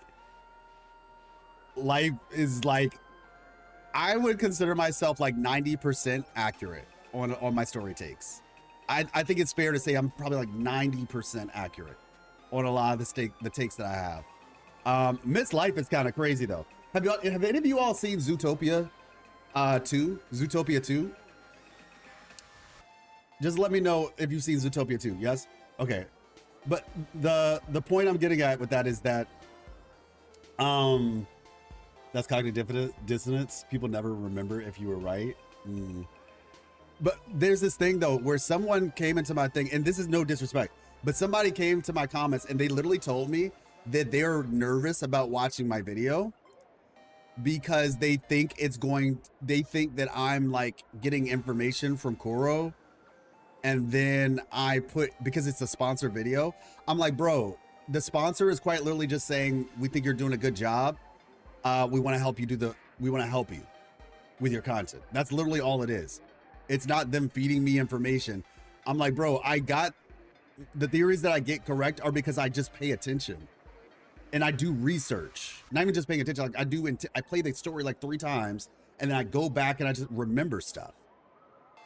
life is like, I would consider myself like 90% accurate on my story takes. I think it's fair to say I'm probably like 90% accurate on a lot of the takes that I have. Miss Life is kind of crazy though. Have any of you all seen Zootopia 2? Zootopia 2? Just let me know if you've seen Zootopia 2. Yes? Okay. But the point I'm getting at with that is that that's cognitive dissonance. People never remember if you were right. But there's this thing though where someone came into my thing, and this is no disrespect, but somebody came to my comments and they literally told me that they're nervous about watching my video because they think that I'm like getting information from Koro, and then because it's a sponsored video, I'm like, bro, the sponsor is quite literally just saying, we think you're doing a good job. We want to help you with your content. That's literally all it is. It's not them feeding me information. I'm like, bro, I got the theories that I get correct are because I just pay attention and I do research, not even just paying attention. Like I play the story like 3 times and then I go back and I just remember stuff.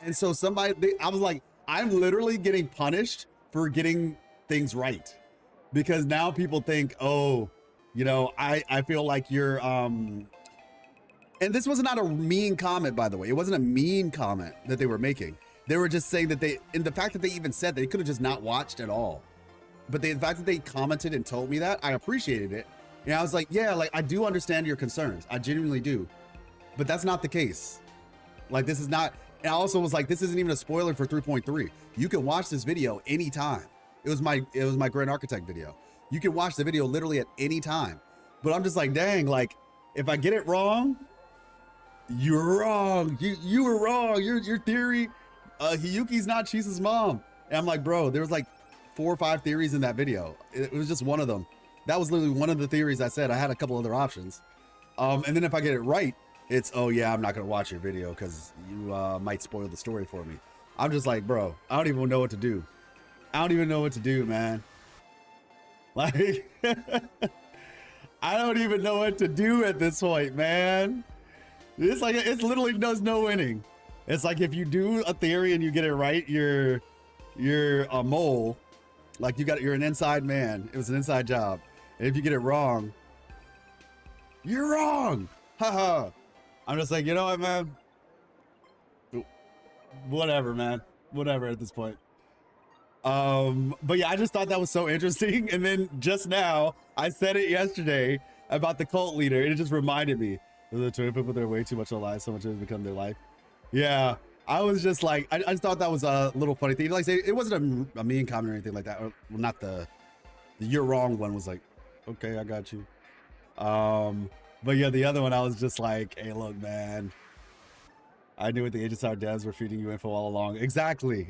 And so I was like, I'm literally getting punished for getting things right because now people think, oh, you know, I feel like you're, and this was not a mean comment, by the way. It wasn't a mean comment that they were making. They were just saying that and the fact that they even said they could have just not watched at all. But the fact that they commented and told me that, I appreciated it. And I was like, yeah, like I do understand your concerns. I genuinely do. But that's not the case. Like this is not, and I also was like, this isn't even a spoiler for 3.3. You can watch this video anytime. It was my Grand Architect video. You can watch the video literally at any time. But I'm just like, dang, like if I get it wrong, you're wrong. You were wrong. Your theory, Hiyuki's not Chisa's mom. And I'm like, bro, there was like 4 or 5 theories in that video. It was just one of them. That was literally one of the theories I said. I had a couple other options. And then if I get it right, it's, oh yeah, I'm not gonna watch your video because you might spoil the story for me. I'm just like, bro, I don't even know what to do. I don't even know what to do, man. Like, I don't even know what to do at this point, man. It's like, it's literally does no winning. It's like if you do a theory and you get it right, you're a mole. Like you're an inside man. It was an inside job. And if you get it wrong, you're wrong. Haha. I'm just like, you know what, man? Whatever, man. Whatever at this point. But yeah, I just thought that was so interesting. And then just now, I said it yesterday about the cult leader. And it just reminded me. The Twitter people, they're way too much alive, so much has become their life. Yeah, I was just like, I just thought that was a little funny thing. Like, say, it wasn't a mean comment or anything like that. Or, well, not the "you're wrong" one was like, okay, I got you. But yeah, the other one, I was just like, hey, look, man, I knew what the HSR devs were feeding you info all along. Exactly.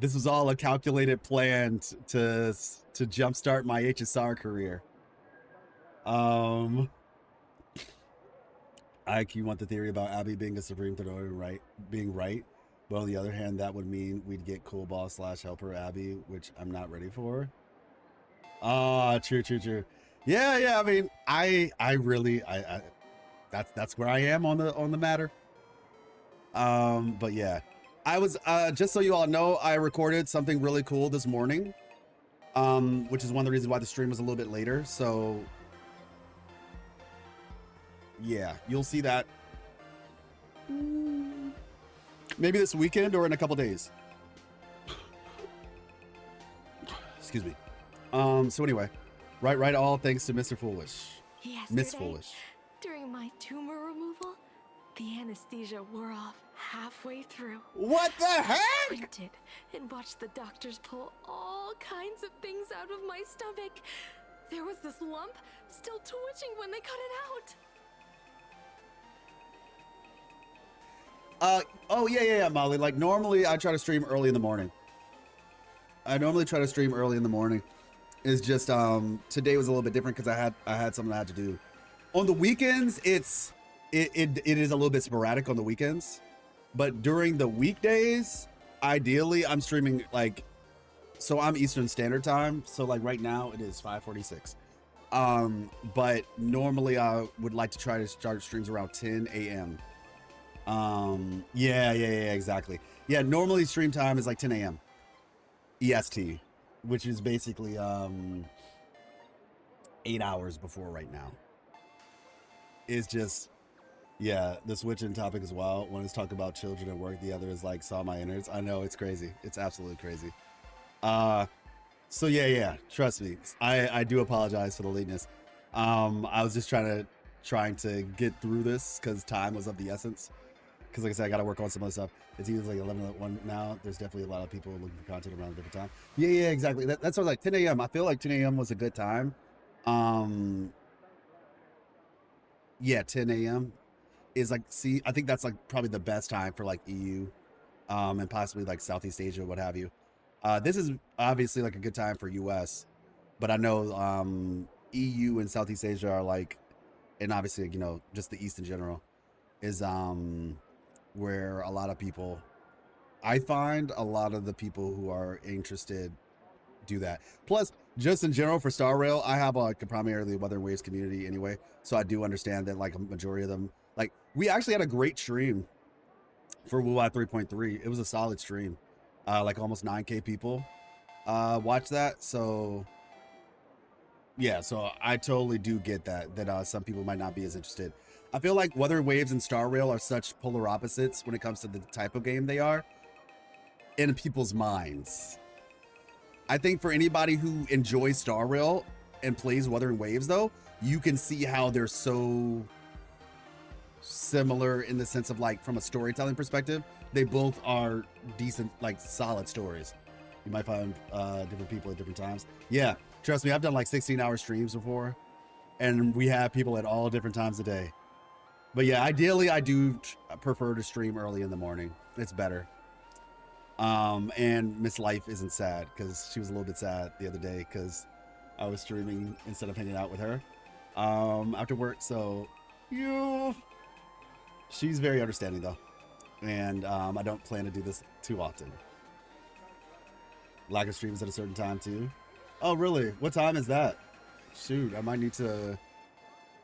This was all a calculated plan to jumpstart my HSR career. Ike, you want the theory about Abby being a Supreme Thrower being right, but on the other hand, that would mean we'd get cool boss / helper Abby, which I'm not ready for. True. Yeah. I mean, I really, that's where I am on the matter. But yeah, I was just so you all know, I recorded something really cool this morning, which is one of the reasons why the stream was a little bit later. So yeah, you'll see that maybe this weekend or in a couple days. Excuse me. So anyway, right. All thanks to Mr. Foolish. Miss Foolish. During my tumor removal, the anesthesia wore off halfway through. What the heck? I squinted and watched the doctors pull all kinds of things out of my stomach. There was this lump still twitching when they cut it out. Oh yeah, Molly. Like normally I try to stream early in the morning. It's just today was a little bit different because I had something I had to do. On the weekends, it is a little bit sporadic on the weekends, but during the weekdays, ideally I'm streaming like, so I'm Eastern Standard Time. So like right now it is 5:46. But normally I would like to try to start streams around 10 a.m. Yeah, exactly. Yeah, normally stream time is like 10 a.m. EST, which is basically 8 hours before right now. It's just, yeah, the switch in topic as well. One is talk about children at work, the other is like saw my innards. I know, it's crazy. It's absolutely crazy. So yeah, trust me. I do apologize for the lateness. I was just trying to get through this because time was of the essence. Because like I said, I got to work on some other stuff. It's either like 11:01 now. There's definitely a lot of people looking for content around a different time. Yeah, exactly. That's what like 10 a.m. I feel like 10 a.m. was a good time. Yeah, 10 a.m. is like, see, I think that's like probably the best time for like EU, and possibly like Southeast Asia, what have you. This is obviously like a good time for US, but I know EU and Southeast Asia are like, and obviously, you know, just the East in general is where a lot of people, I find a lot of the people who are interested do that. Plus, just in general for Star Rail, I have like a primarily Weather Waves community anyway, so I do understand that like a majority of them, like we actually had a great stream for WUI 3.3. It was a solid stream. Like almost 9K people watch that. So yeah, so I totally do get that some people might not be as interested. I feel like Weather Waves and Star Rail are such polar opposites when it comes to the type of game they are in people's minds. I think for anybody who enjoys Star Rail and plays Weather and Waves though, you can see how they're so similar in the sense of like from a storytelling perspective. They both are decent, like solid stories. You might find different people at different times. Yeah, trust me, I've done like 16-hour streams before and we have people at all different times a day. But yeah, ideally I do prefer to stream early in the morning. It's better. And Miss Life isn't sad because she was a little bit sad the other day because I was streaming instead of hanging out with her after work. So yeah, she's very understanding though. And I don't plan to do this too often. Lack of streams at a certain time too. Oh really? What time is that? Shoot, I might need to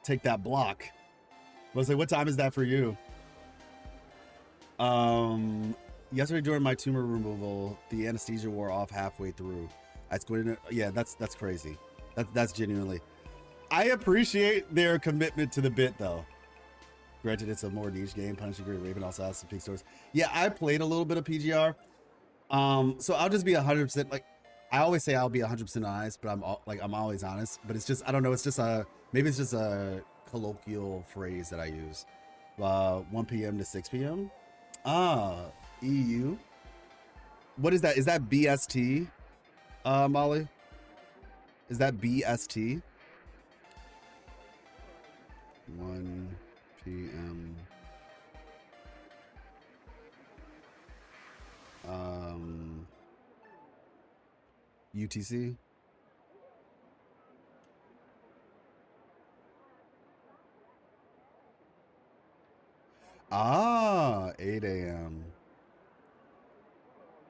take that block. Let's say, what time is that for you? Yesterday during my tumor removal, the anesthesia wore off halfway through. I squinted. Yeah, that's crazy. That's genuinely. I appreciate their commitment to the bit though. Granted, it's a more niche game. Punishing Great Raven also has some peak stores. Yeah, I played a little bit of PGR. So I'll just be 100%. Like I always say, I'll be 100% honest, but I'm always honest. But it's just, I don't know. It's just maybe it's just a colloquial phrase that I use. 1 p.m. to 6 p.m. EU. What is that? Is that BST, Molly? Is that BST? 1 p.m. UTC. Ah, 8 a.m.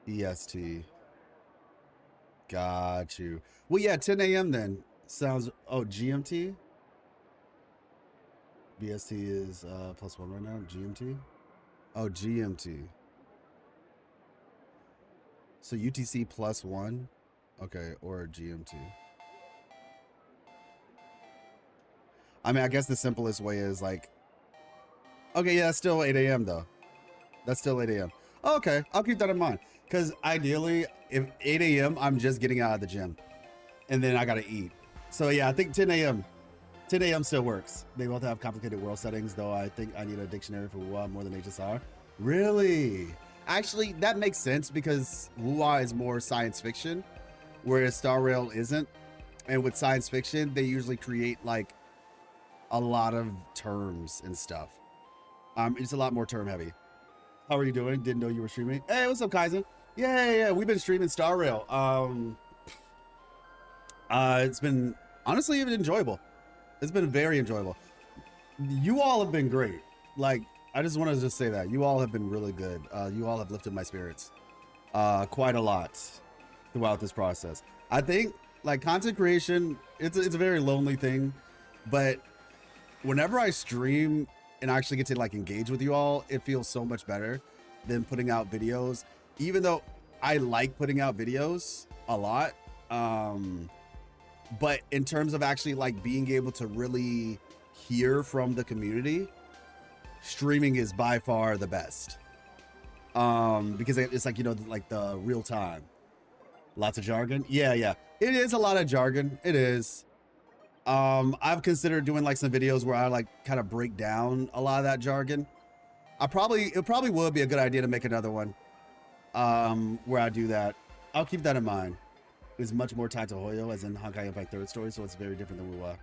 EST. Got you. Well, yeah, 10 a.m. then. Sounds, oh, GMT? BST is +1 right now. GMT? Oh, GMT. So UTC +1? Okay, or GMT. I mean, I guess the simplest way is like, okay, yeah, that's still 8 a.m. though. That's still 8 a.m. Okay, I'll keep that in mind. Because ideally, if 8 a.m., I'm just getting out of the gym. And then I got to eat. So yeah, I think 10 a.m. 10 a.m. still works. They both have complicated world settings, though I think I need a dictionary for WoA more than HSR. Really? Actually, that makes sense because WoA is more science fiction, whereas Star Rail isn't. And with science fiction, they usually create like a lot of terms and stuff. It's a lot more term heavy. How are you doing? Didn't know you were streaming. Hey, what's up, Kaizen? Yeah. We've been streaming Star Rail. It's been honestly even enjoyable. It's been very enjoyable. You all have been great. Like, I just want to just say that you all have been really good. You all have lifted my spirits quite a lot throughout this process. I think like content creation, it's a very lonely thing, but whenever I stream and actually get to like engage with you all, it feels so much better than putting out videos, even though I like putting out videos a lot. But in terms of actually like being able to really hear from the community, streaming is by far the best. Because it's like, you know, like the real time, lots of jargon. Yeah. It is a lot of jargon. It is. I've considered doing like some videos where I like kind of break down a lot of that jargon. It probably would be a good idea to make another one where I do that. I'll keep that in mind. It's much more tied to Hoyo as in Honkai Impact 3rd story, so it's very different than WoA.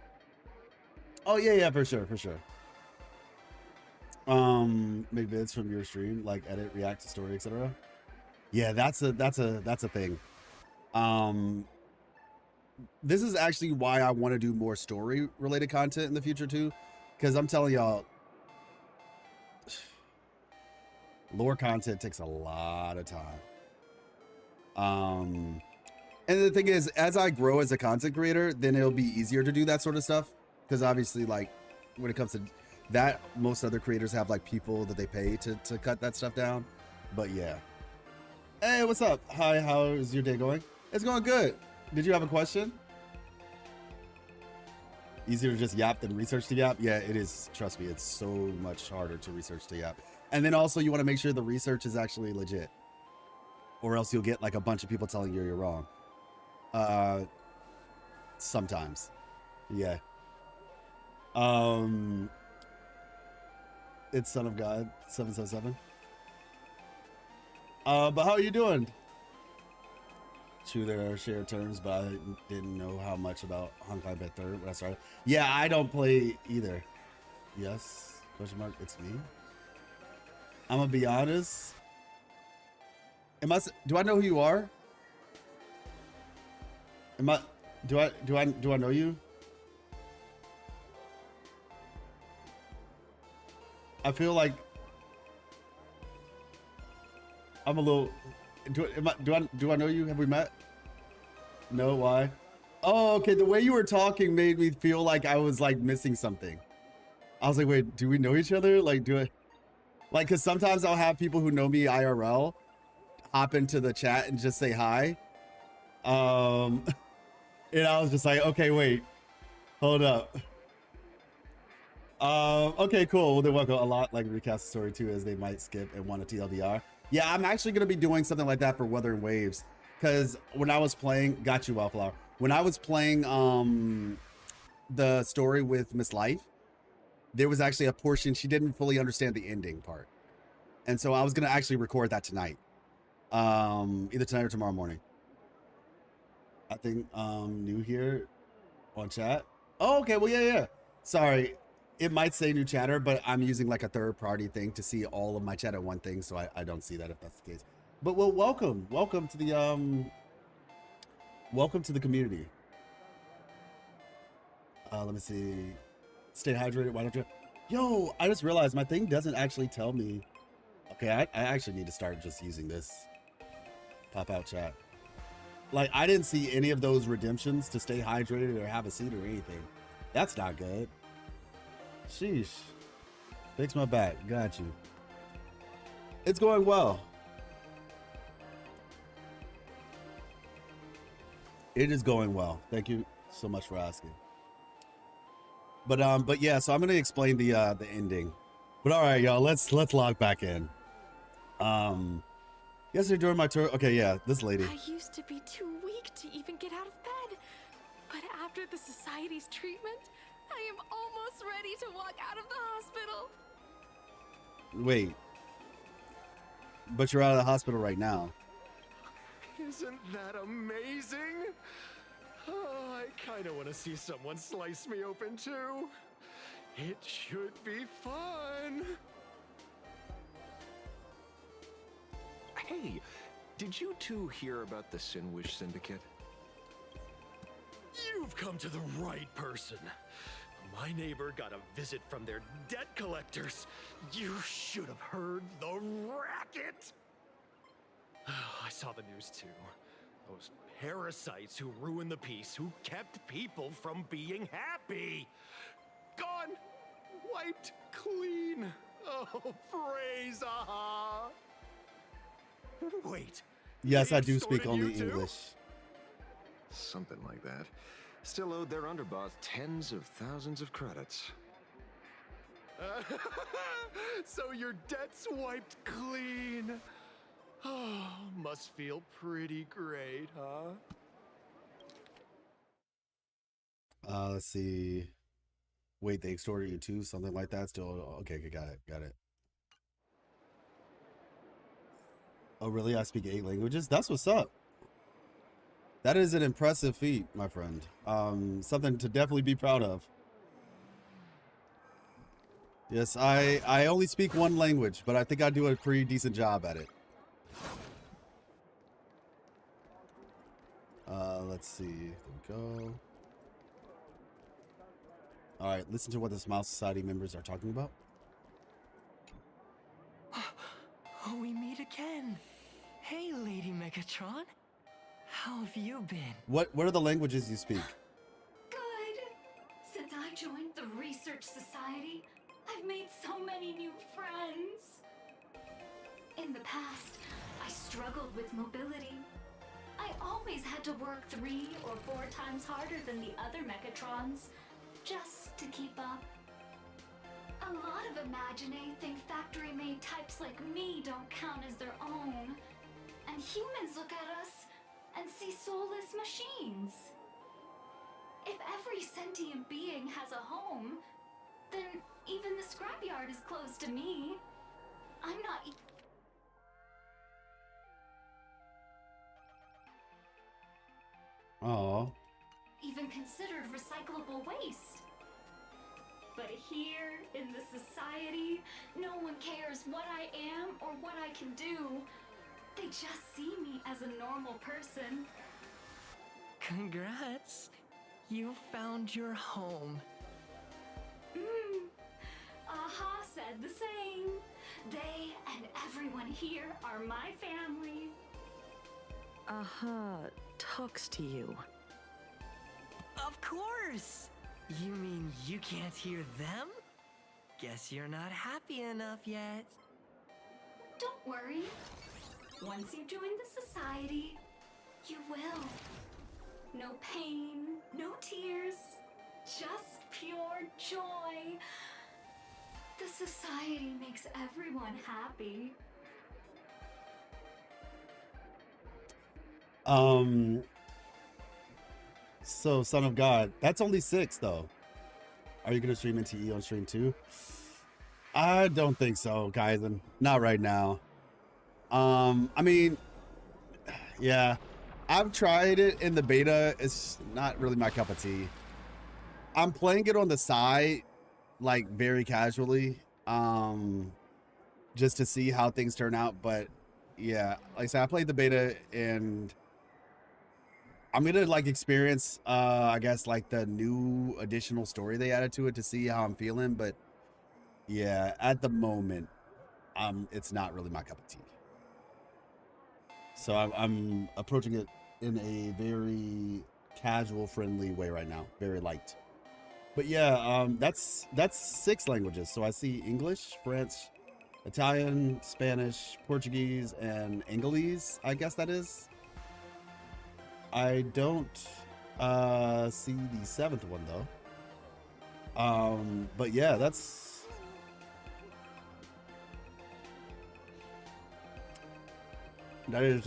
Oh yeah, for sure. Make vids from your stream, like edit, react to story, etc. Yeah, that's a thing. This is actually why I want to do more story related content in the future too, because I'm telling y'all, lore content takes a lot of time. And the thing is, as I grow as a content creator, then it'll be easier to do that sort of stuff, because obviously, like when it comes to that, most other creators have like people that they pay to cut that stuff down. But yeah. Hey, what's up? Hi, how is your day going? It's going good. Did you have a question? Easier to just yap than research to yap? Yeah, it is. Trust me, it's so much harder to research to yap. And then also you want to make sure the research is actually legit, or else you'll get like a bunch of people telling you you're wrong. Sometimes. Yeah. It's Son of God 777. But how are you doing? True, there are shared terms, but I didn't know how much about Honkai Impact 3rd when I started. Yeah, I don't play either. Yes? Question mark. It's me. I'm gonna be honest. Do I know who you are? Do I know you? I feel like I'm a little. Do I know you? Have we met? No, why? Oh, okay. The way you were talking made me feel like I was like missing something. I was like, wait, do we know each other? Like, because sometimes I'll have people who know me IRL hop into the chat and just say hi. And I was just like, okay, wait, hold up. Okay, cool. Well, then welcome. A lot like recast the story too, as they might skip and want a TLDR. Yeah, I'm actually gonna be doing something like that for Weather and Waves, because when I was playing, got you, Wildflower. When I was playing the story with Miss Life, there was actually a portion she didn't fully understand the ending part. And so I was going to actually record that tonight. Either tonight or tomorrow morning. I think new here on chat. Oh, okay. Well, yeah. Sorry. It might say new chatter, but I'm using like a third party thing to see all of my chat at one thing, so I don't see that if that's the case. But well, welcome to the community. Let me see. Stay hydrated. Why don't you? Yo, I just realized my thing doesn't actually tell me. Okay, I actually need to start just using this pop out chat. Like, I didn't see any of those redemptions to stay hydrated or have a seat or anything. That's not good. Sheesh. Fix my back. Got you. It's going well. It is going well. Thank you so much for asking. But yeah, so I'm gonna explain the ending. But all right, y'all, let's log back in. Yesterday during my tour, okay, yeah, this lady. I used to be too weak to even get out of bed. But after the society's treatment, I am almost ready to walk out of the hospital. Wait. But you're out of the hospital right now. Isn't that amazing? Oh, I kind of want to see someone slice me open too. It should be fun. Hey, did you two hear about the Sinwish Syndicate? You've come to the right person. My neighbor got a visit from their debt collectors. You should have heard the racket. I saw the news too. Those parasites who ruined the peace, who kept people from being happy. Gone. Wiped clean. Oh, praise Aha. Wait. Yes, I do speak only English. Something like that. Still owed their underboss tens of thousands of credits. So your debt's wiped clean. Oh, must feel pretty great, huh? Let's see. Wait, they extorted you too? Something like that? Still, okay, got it. Oh, really? I speak 8 languages? That's what's up. That is an impressive feat, my friend. Something to definitely be proud of. Yes, I only speak 1 language, but I think I do a pretty decent job at it. Let's see. There we go. All right, listen to what the Smile Society members are talking about. Oh, we meet again. Hey, Lady Megatron. How have you been? What are the languages you speak? Good. Since I joined the Research Society, I've made so many new friends. In the past, I struggled with mobility. I always had to work 3 or 4 times harder than the other Megatrons, just to keep up. A lot of Imaginae think factory-made types like me don't count as their own. And humans look at us and see soulless machines. If every sentient being has a home, then even the scrapyard is close to me. I'm not even considered recyclable waste. But here, in the society, no one cares what I am or what I can do. They just see me as a normal person. Congrats. You found your home. Aha said the same. They and everyone here are my family. Aha talks to you. Of course! You mean you can't hear them? Guess you're not happy enough yet. Don't worry. Once you join the society, you will. No pain, no tears, just pure joy. The society makes everyone happy. So Son of God, that's only 6 though. Are you gonna stream NTE on stream too? I don't think so, Kaizen. Not right now. I mean, yeah, I've tried it in the beta. It's not really my cup of tea. I'm playing it on the side, like very casually, just to see how things turn out. But yeah, like I said, I played the beta and I'm gonna like experience, I guess like the new additional story they added to it to see how I'm feeling. But yeah, at the moment, it's not really my cup of tea. So I'm approaching it in a very casual, friendly way right now, very light. But yeah, that's 6 languages. So I see English, French, Italian, Spanish, Portuguese, and Angolese. I guess that is. I don't see the 7th one though. But yeah, that is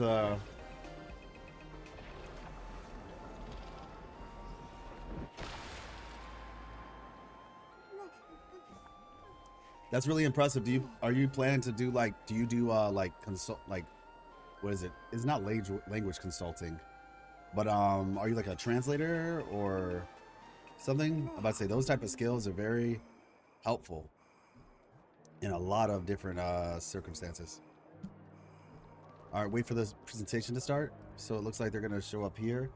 that's really impressive. Are you planning to do like like consult, like what is it? It's not language consulting, but are you like a translator or something? I'm about to say those type of skills are very helpful in a lot of different circumstances. All right, wait for this presentation to start. So it looks like they're gonna show up here.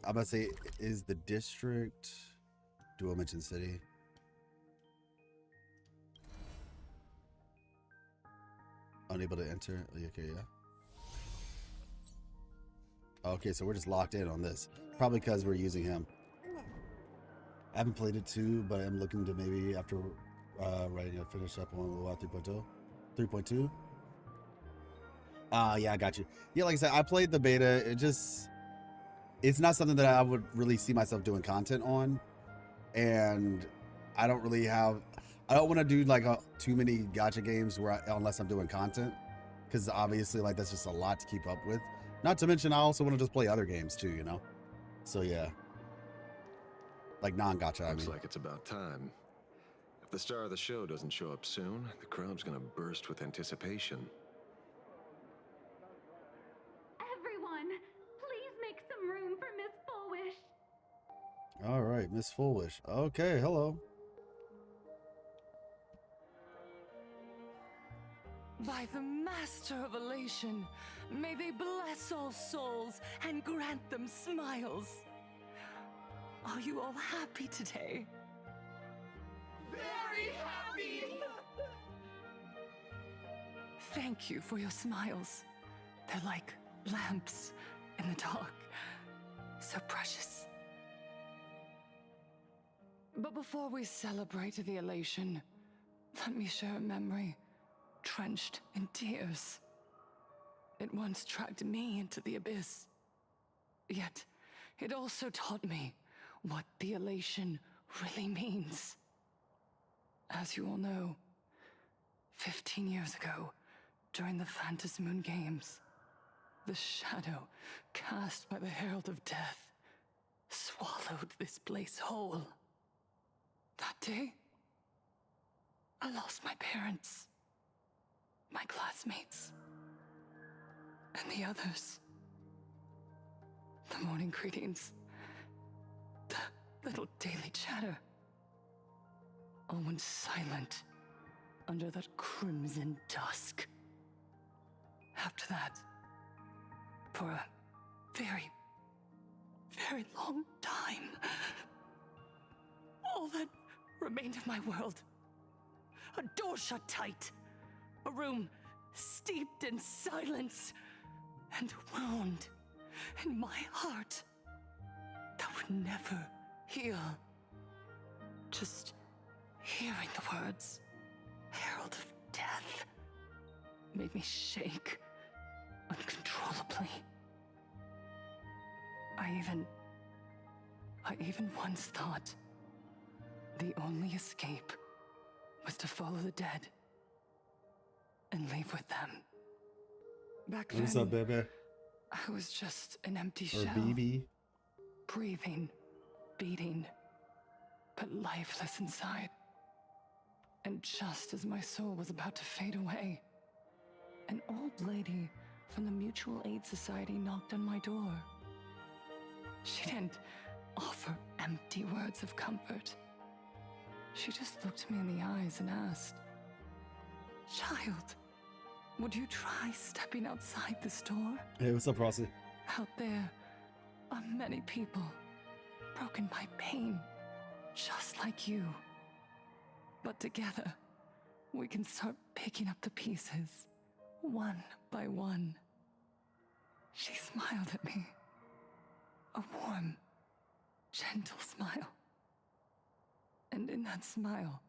I'm about to say, is the district dual mention city? Unable to enter. Okay, yeah. Okay, so we're just locked in on this. Probably because we're using him. I haven't played it too, but I'm looking to maybe after writing a finish up on Luau 3.0. 3.2. Yeah, I got you. Yeah, like I said, I played the beta. It's not something that I would really see myself doing content on. And I don't want to do like too many gacha games unless I'm doing content. Because obviously like that's just a lot to keep up with. Not to mention I also want to just play other games too, you know? So yeah. Like non-gacha, I mean. Looks like it's about time. If the star of the show doesn't show up soon, the crowd's gonna burst with anticipation. Everyone, please make some room for Miss Fullwish. All right, Miss Fullwish. Okay, hello. By the Master of Elation, may they bless all souls and grant them smiles. Are you all happy today? Very happy! Thank you for your smiles. They're like lamps in the dark. So precious. But before we celebrate the elation, let me share a memory drenched in tears. It once dragged me into the abyss. Yet, it also taught me what the elation really means. As you all know, 15 years ago, during the Phantasmoon Games, the shadow cast by the Herald of Death swallowed this place whole. That day, I lost my parents, my classmates, and the others. The morning greetings, the little daily chatter, all went silent under that crimson dusk. After that, for a very, very long time, all that remained of my world, a door shut tight, a room steeped in silence, and a wound in my heart that would never heal. Just hearing the words, Herald of Death, made me shake uncontrollably. I even once thought the only escape was to follow the dead and leave with them. Back then, What's up, baby? I was just an empty Or shell. BB? Breathing, beating, but lifeless inside. And just as my soul was about to fade away, an old lady from the Mutual Aid Society knocked on my door. She didn't offer empty words of comfort. She just looked me in the eyes and asked, "Child, would you try stepping outside this door? Hey, what's up, Frosty? Out there are many people broken by pain, just like you. But together, we can start picking up the pieces, one by one." She smiled at me. A warm, gentle smile. And in that smile,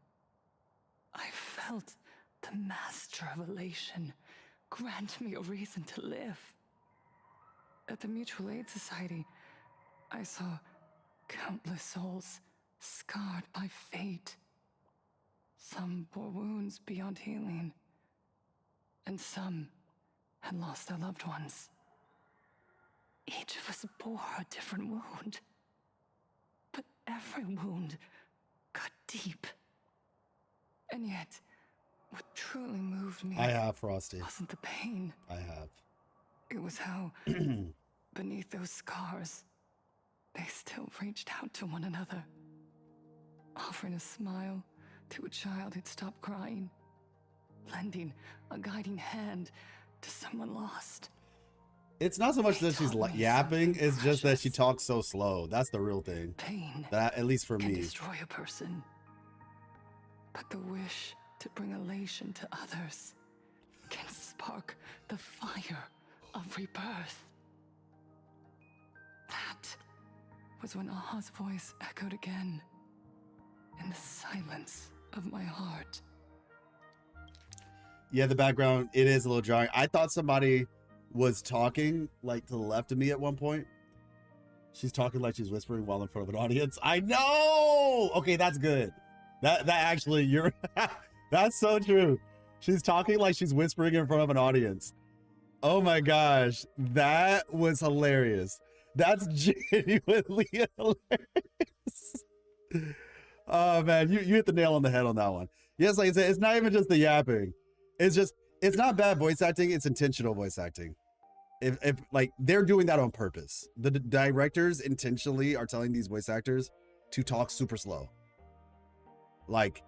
I felt the master of elation grant me a reason to live. At the Mutual Aid Society, I saw countless souls scarred by fate. Some bore wounds beyond healing, and some had lost their loved ones. Each of us bore a different wound, but every wound cut deep. And yet, what truly moved me I have, Frosty. wasn't the pain. I have. It was how, beneath those scars, they still reached out to one another, offering a smile to a child who'd stopped crying, lending a guiding hand to someone lost. It's not so much that she's yapping, it's just that she talks so slow. That's the real thing. Pain That, at least for can me. destroy a person, but the wish to bring elation to others can spark the fire of rebirth. That was when Aha's voice echoed again in the silence of my heart. Yeah, the background, it is a little jarring. I thought somebody was talking like to the left of me at one point. She's talking like she's whispering while in front of an audience. I know. Okay, that's good. That actually, you're that's so true. She's talking like she's whispering in front of an audience. Oh my gosh, that was hilarious. That's genuinely hilarious. Oh man, you hit the nail on the head on that one. Yes, like I said, it's not even just the yapping. It's not bad voice acting, it's intentional voice acting. If like they're doing that on purpose. The directors intentionally are telling these voice actors to talk super slow. Like,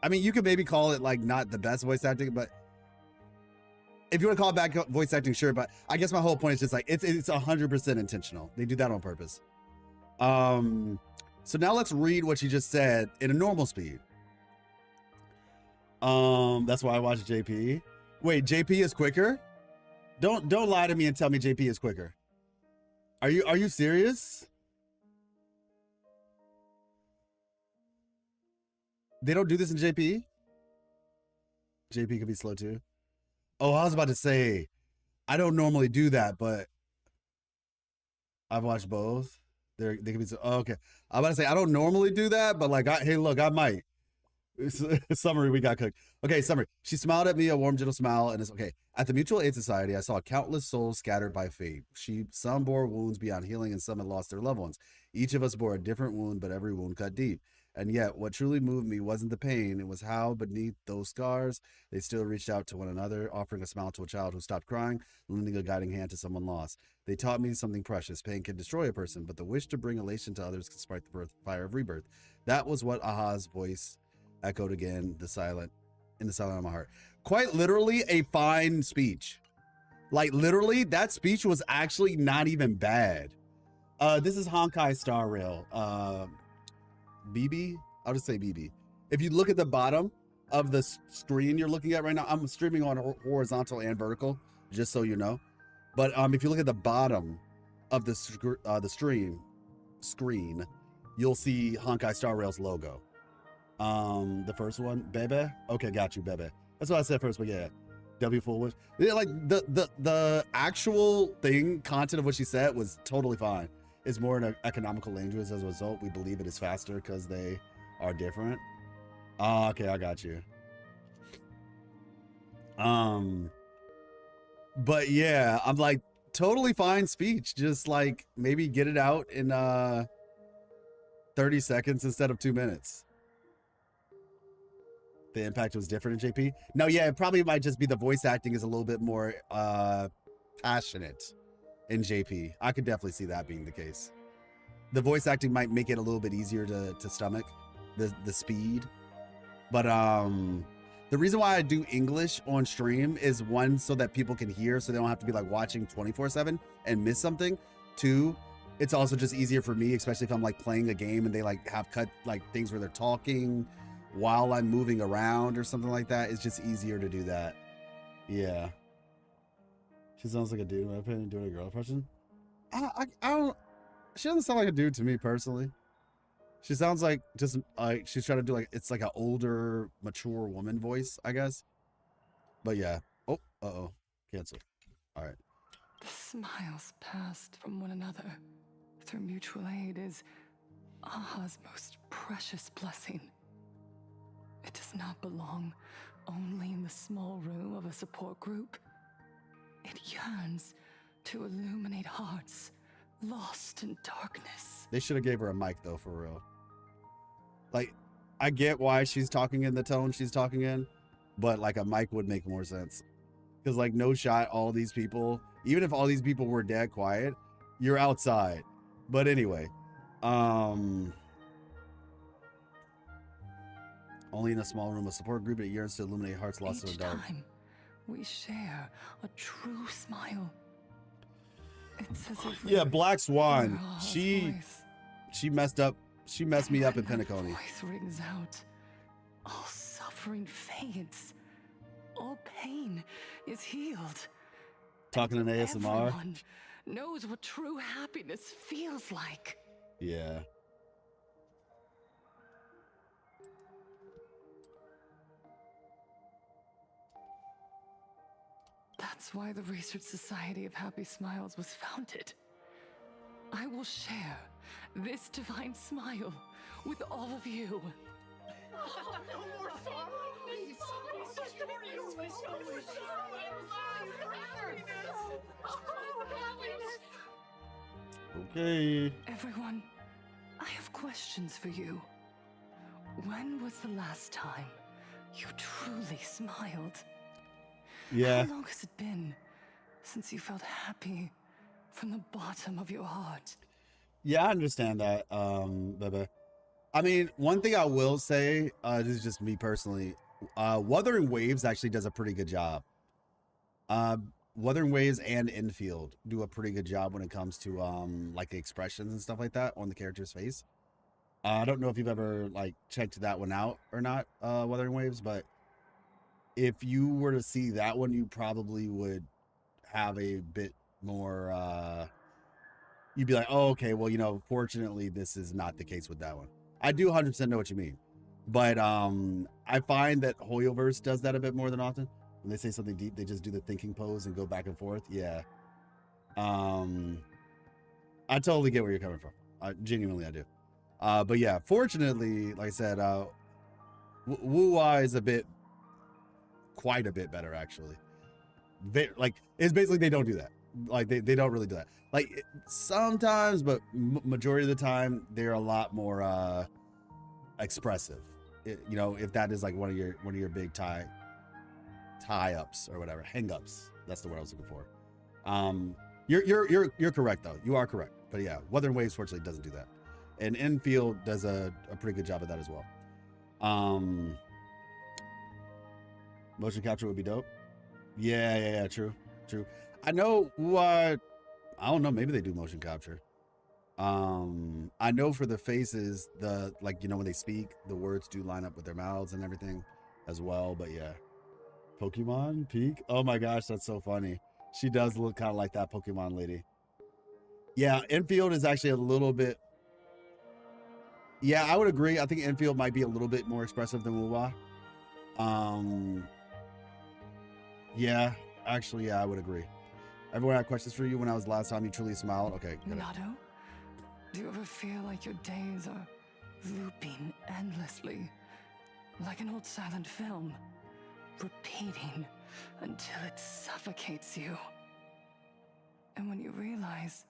I mean, you could maybe call it like not the best voice acting, but if you want to call it back voice acting, sure. But I guess my whole point is just like it's 100% intentional. They do that on purpose. So now let's read what you just said in a normal speed. That's why I watched JP. Wait, JP is quicker? Don't lie to me and tell me JP is quicker. Are you serious? They don't do this in JP? JP could be slow too. Oh, I was about to say, I don't normally do that, but I've watched both. They can be so, oh, okay. I'm about to say, I don't normally do that, but like, hey, look, I might. Summary, we got cooked. Okay, summary. She smiled at me, a warm, gentle smile, and it's okay. At the Mutual Aid Society, I saw countless souls scattered by fate. Some bore wounds beyond healing, and some had lost their loved ones. Each of us bore a different wound, but every wound cut deep. And yet, what truly moved me wasn't the pain. It was how, beneath those scars, they still reached out to one another, offering a smile to a child who stopped crying, lending a guiding hand to someone lost. They taught me something precious. Pain can destroy a person, but the wish to bring elation to others can spark the fire of rebirth. That was what Aha's voice echoed again, in the silence of my heart. Quite literally a fine speech. Like literally, that speech was actually not even bad. This is Honkai Star Rail. BB? I'll just say BB. If you look at the bottom of the screen you're looking at right now, I'm streaming on horizontal and vertical, just so you know. But if you look at the bottom of the screen, you'll see Honkai Star Rail's logo. The first one, Bebe. Okay, got you, Bebe. That's what I said first, but yeah, W full wish. Yeah, like the actual content of what she said was totally fine. It's more in an economical language. As a result, we believe it is faster because they are different. Okay, I got you. But yeah, I'm like totally fine speech. Just like maybe get it out in 30 seconds instead of 2 minutes. The impact was different in JP. No, yeah, it probably might just be the voice acting is a little bit more passionate in JP. I could definitely see that being the case. The voice acting might make it a little bit easier to stomach the speed. But the reason why I do English on stream is one, so that people can hear, so they don't have to be like watching 24/7 and miss something. Two, it's also just easier for me, especially if I'm like playing a game and they like have cut like things where they're talking while I'm moving around or something like that. It's just easier to do that. Yeah. She sounds like a dude. In my opinion, doing a girl impression. I don't. She doesn't sound like a dude to me personally. She sounds like just like she's trying to do like it's like an older, mature woman voice, I guess. But yeah. Oh, cancel. All right. The smiles passed from one another through mutual aid is Aha's most precious blessing. It does not belong only in the small room of a support group. It yearns to illuminate hearts lost in darkness. They should have gave her a mic though, for real. Like, I get why she's talking in the tone she's talking in, but like a mic would make more sense. Because like no shot, all these people, even if all these people were dead quiet, you're outside. But anyway, only in a small room, a support group that yearns to illuminate hearts lost in the dark. Time we share a true smile. It's as if Yeah, Black Swan. She messed up. She messed me up in Penacony. Voice rings out. All suffering fades. All pain is healed. Talking in ASMR. Everyone knows what true happiness feels like. Yeah. That's why the Research Society of Happy Smiles was founded. I will share this divine smile with all of you. No more sorrow! Okay. Everyone, I have questions for you. When was the last time you truly smiled? Yeah. How long has it been since you felt happy from the bottom of your heart? Yeah, I understand that, Bebe. I mean, one thing I will say, this is just me personally, Wuthering Waves actually does a pretty good job. Wuthering Waves and Infield do a pretty good job when it comes to like the expressions and stuff like that on the character's face. I don't know if you've ever like checked that one out or not, Wuthering Waves, but if you were to see that one, you probably would have a bit more, you'd be like, oh, okay, well, you know, fortunately, this is not the case with that one. I do 100% know what you mean. But I find that Hoyoverse does that a bit more than often. When they say something deep, they just do the thinking pose and go back and forth. Yeah. I totally get where you're coming from. Genuinely, I do. But yeah, fortunately, like I said, Wu-Wah is quite a bit better, actually. Like, it's basically they don't do that. Like, they don't really do that. Like, sometimes, but majority of the time, they're a lot more expressive. You know, if that is like one of your big tie-ups or whatever, hang-ups. That's the word I was looking for. You're correct though. You are correct. But yeah, Wuthering Waves fortunately doesn't do that, and Infield does a pretty good job of that as well. Motion capture would be dope. Yeah. True. I know. I don't know. Maybe they do motion capture. I know for the faces, like, you know, when they speak, the words do line up with their mouths and everything as well. But yeah, Pokemon Peak. Oh my gosh, that's so funny. She does look kind of like that Pokemon lady. Yeah, Infield is actually a little bit. Yeah, I would agree. I think Infield might be a little bit more expressive than Wu-Wah. Yeah, actually, yeah, I would agree. Everyone had questions for you. When I was last time you truly smiled? Okay, good. Nado, do you ever feel like your days are looping endlessly? Like an old silent film, repeating until it suffocates you. And when you realize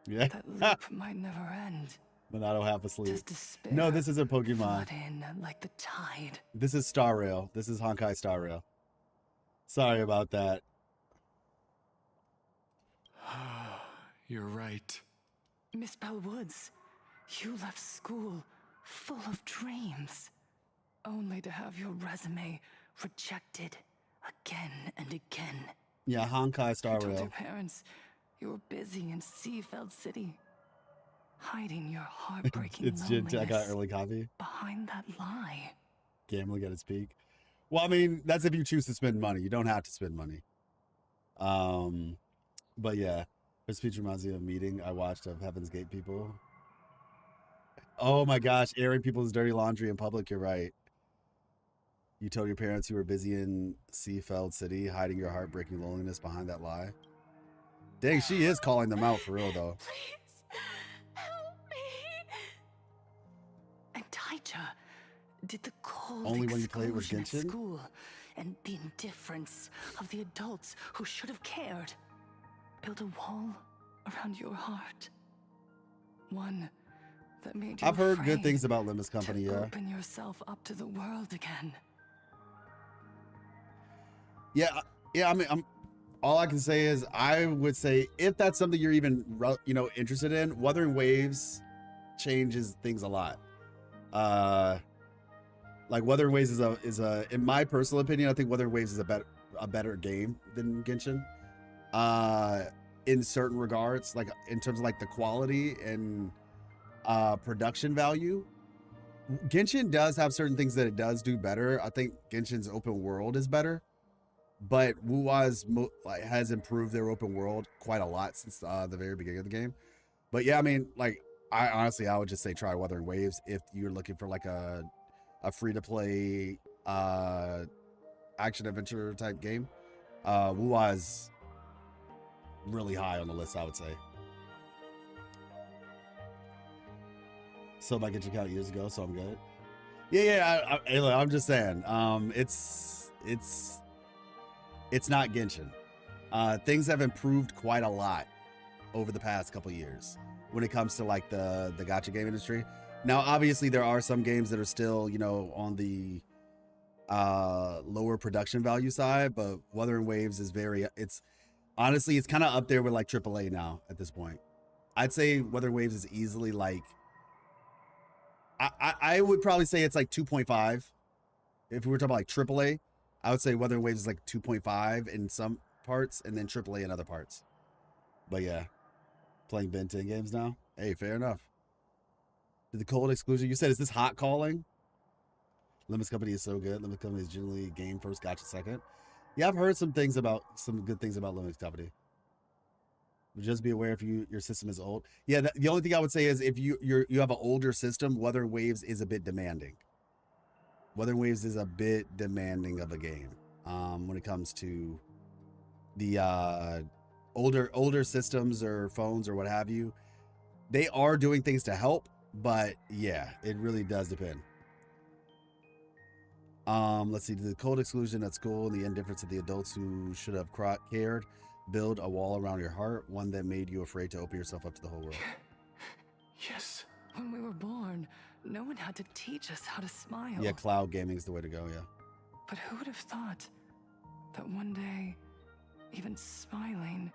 that loop might never end. Monado half asleep. Does despair No, this isn't Pokemon. flood in like the tide? This is Star Rail. This is Honkai Star Rail. Sorry about that. You're right. Miss Bellwoods, you left school full of dreams, only to have your resume rejected again and again. Yeah, Honkai Star You told your Rail. parents you were busy in Seafeld City, hiding your heartbreaking It's Jin. I got loneliness early copy. behind that lie. Gambling at its peak. Well, I mean, that's if you choose to spend money. You don't have to spend money. But yeah, this speech reminds me of a meeting I watched of Heaven's Gate people. Oh my gosh, airing people's dirty laundry in public. You're right. You told your parents you were busy in Seafeld City, hiding your heartbreaking loneliness behind that lie. Dang, she is calling them out for real, though. Please, help me. And Taija, did the cold Only when you played with exclusion at Genshin? school and the indifference of the adults who should have cared build a wall around your heart? One that made you I've heard good afraid things about Limits to Company, yeah. open yourself up to the world again. Yeah, I mean, all I can say is I would say if that's something you're even, interested in, Wuthering Waves changes things a lot. Like Wuthering Waves is a in my personal opinion, I think Wuthering Waves is a better game than Genshin. In certain regards, like in terms of like the quality and production value. Genshin does have certain things that it does do better. I think Genshin's open world is better, but Wuwa's has improved their open world quite a lot since the very beginning of the game. But yeah, I mean, like I would just say try Wuthering Waves if you're looking for like a free to play action adventure type game. Wuwa's really high on the list, I would say. So I get your account years ago, so I'm good. Yeah. I'm just saying. It's not Genshin. Things have improved quite a lot over the past couple years when it comes to like the gacha game industry. Now, obviously, there are some games that are still, on the lower production value side, but Wuthering Waves is honestly, it's kind of up there with like AAA now at this point. I'd say Wuthering Waves is easily like, I would probably say it's like 2.5. If we were talking about like AAA, I would say Wuthering Waves is like 2.5 in some parts and then AAA in other parts. But yeah, playing Ben 10 games now. Hey, fair enough. Did the cold exclusion, you said, is this hot calling? Limits Company is so good. Limits Company is generally game first, gotcha second. Yeah, I've heard some good things about Limits Company. But just be aware if your system is old. Yeah, the only thing I would say is if you have an older system, Wuthering Waves is a bit demanding. Wuthering Waves is a bit demanding of a game when it comes to the older systems or phones or what have you. They are doing things to help, but yeah, it really does depend. Let's see, the cold exclusion at school and the indifference of the adults who should have cared. Build a wall around your heart, one that made you afraid to open yourself up to the whole world. Yes. When we were born, no one had to teach us how to smile. Yeah, cloud gaming is the way to go, yeah. But who would have thought that one day, even smiling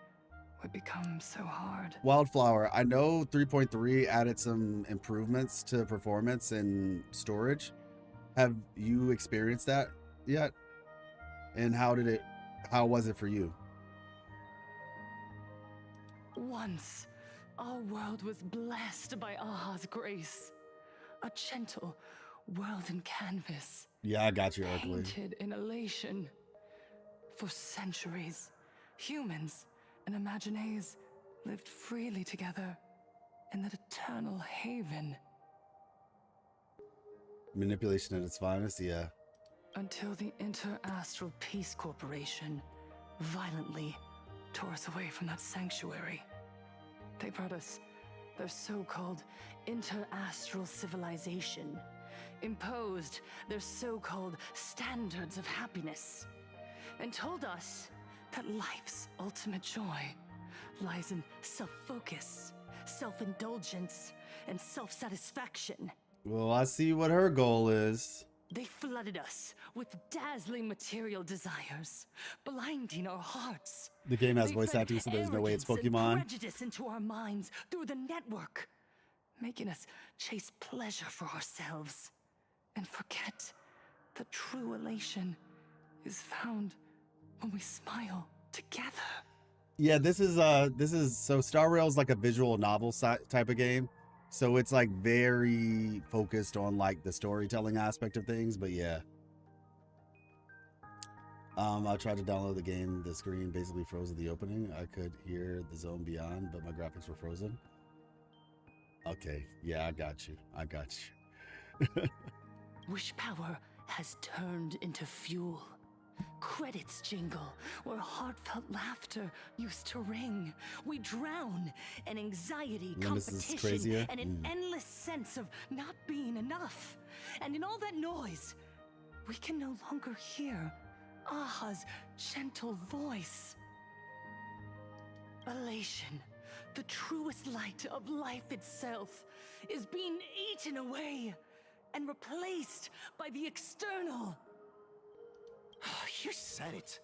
would become so hard? Wildflower, I know 3.3 added some improvements to performance and storage. Have you experienced that yet? And how was it for you? Once, our world was blessed by Aha's grace. A gentle world in canvas. Yeah, I got you, Oakley. Painted in elation. For centuries, humans and Imaginaes lived freely together in that eternal haven. Manipulation at its finest, yeah. Until the Inter-Astral Peace Corporation violently tore us away from that sanctuary. They brought us their so-called inter-astral civilization, imposed their so-called standards of happiness, and told us that life's ultimate joy lies in self-focus, self-indulgence, and self-satisfaction. Well, I see what her goal is. They flooded us with dazzling material desires, blinding our hearts. The game has They voice fed acting, so there's no way it's arrogance and Pokemon. prejudice into our minds through the network, making us chase pleasure for ourselves and forget that true elation is found when we smile together. Yeah, this is so Star Rail's like a visual novel type of game. So it's like very focused on like the storytelling aspect of things, but yeah. I tried to download the game. The screen basically froze at the opening. I could hear the zone beyond, but my graphics were frozen. Okay, yeah, I got you. Wish power has turned into fuel. Credits jingle where heartfelt laughter used to ring. We drown in anxiety, competition, and an endless sense of not being enough. And in all that noise, we can no longer hear Aha's gentle voice. Elation, the truest light of life itself, is being eaten away and replaced by the external. You said it.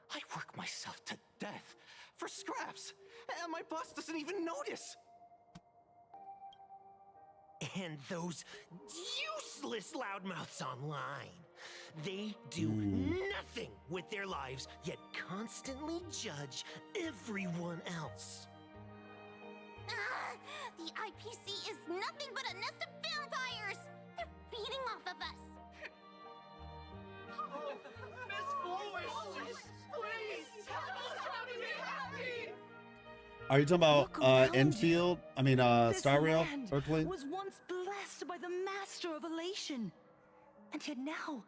I work myself to death for scraps, and my boss doesn't even notice. And those useless loudmouths online. They do nothing with their lives, yet constantly judge everyone else. The IPC is nothing but a nest of vampires! They're feeding off of us! Please, tell us how to be happy! Are you talking about Enfield? I mean Star Rail? Earthling? Was once blessed by the master of elation. And yet now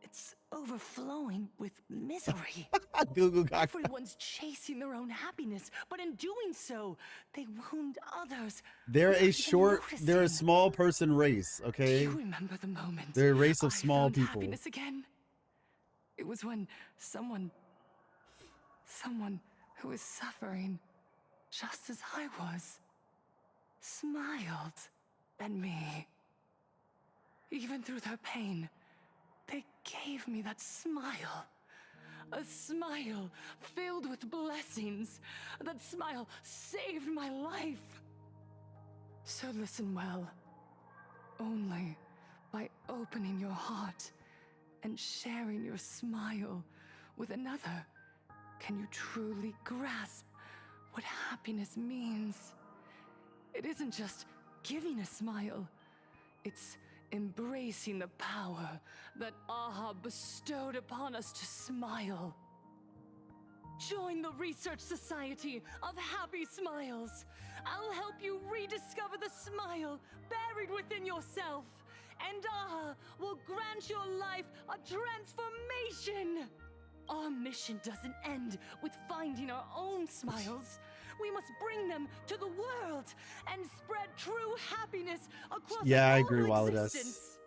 it's overflowing with misery. Everyone's chasing their own happiness, but in doing so, they wound others. They're a small person race, okay? Do you remember the moment They're a race of small people. Happiness again? It was when someone who was suffering just as I was smiled at me. Even through their pain, they gave me that smile. A smile filled with blessings. That smile saved my life. So listen well. Only by opening your heart and sharing your smile with another can you truly grasp what happiness means. It isn't just giving a smile. It's embracing the power that Aha bestowed upon us to smile. Join the Research Society of Happy Smiles. I'll help you rediscover the smile buried within yourself. And Aha will grant your life a transformation. Our mission doesn't end with finding our own smiles. We must bring them to the world and spread true happiness across Yeah, I all agree, existence.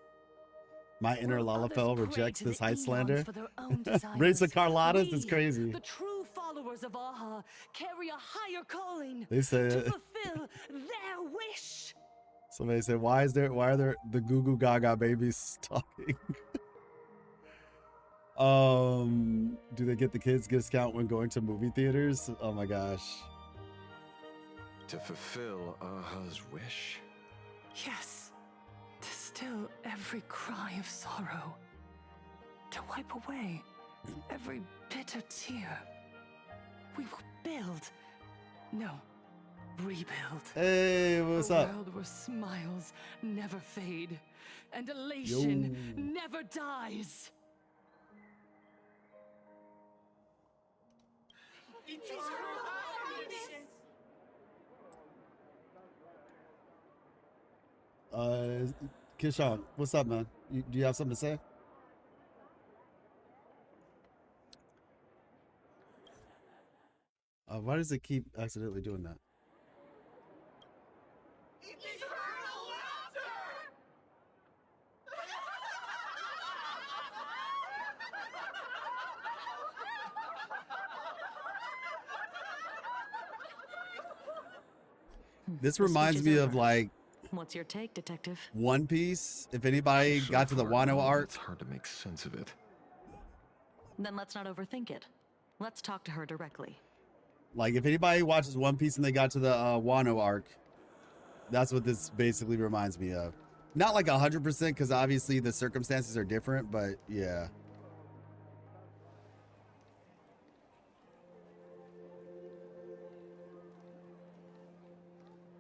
My inner Lalafell rejects this height slander. For their own desires, Race of Carlotta's is crazy. The true followers of Aha carry a higher calling They said to fulfill their wish. Somebody said, why are there the Goo Goo Gaga babies talking? Do they get the kids discount when going to movie theaters? Oh my gosh. To fulfill Aha's wish? Yes. To still every cry of sorrow. To wipe away every bitter tear. We will build. No. Rebuild. Hey, what's up? A world where smiles never fade and elation never dies. Kishan, what's up, man? Do you have something to say? Why does it keep accidentally doing that? This The reminds speech me is of over. like What's your take, Detective? One Piece. If anybody So got to the far, Wano arc, it's hard to make sense of it. Then let's not overthink it. Let's talk to her directly. like if anybody watches One Piece and they got to the Wano arc, that's what this basically reminds me of. Not like 100% because obviously the circumstances are different, but yeah.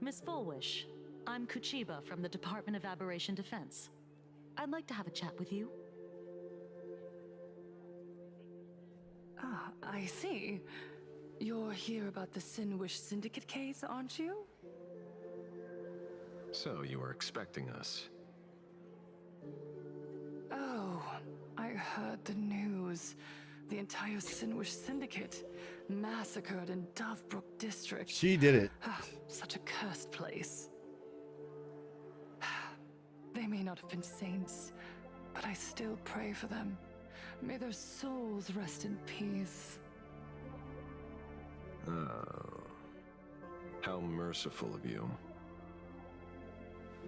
Miss Fullwish, I'm Kuchiba from the Department of Aberration Defense. I'd like to have a chat with you. Ah, I see. You're here about the Sinwish Syndicate case, aren't you? So you were expecting us. Oh, I heard the news. The entire Sinwish Syndicate massacred in Dovebrook District. She did it. Such a cursed place. They may not have been saints, but I still pray for them. May their souls rest in peace. Oh. How merciful of you.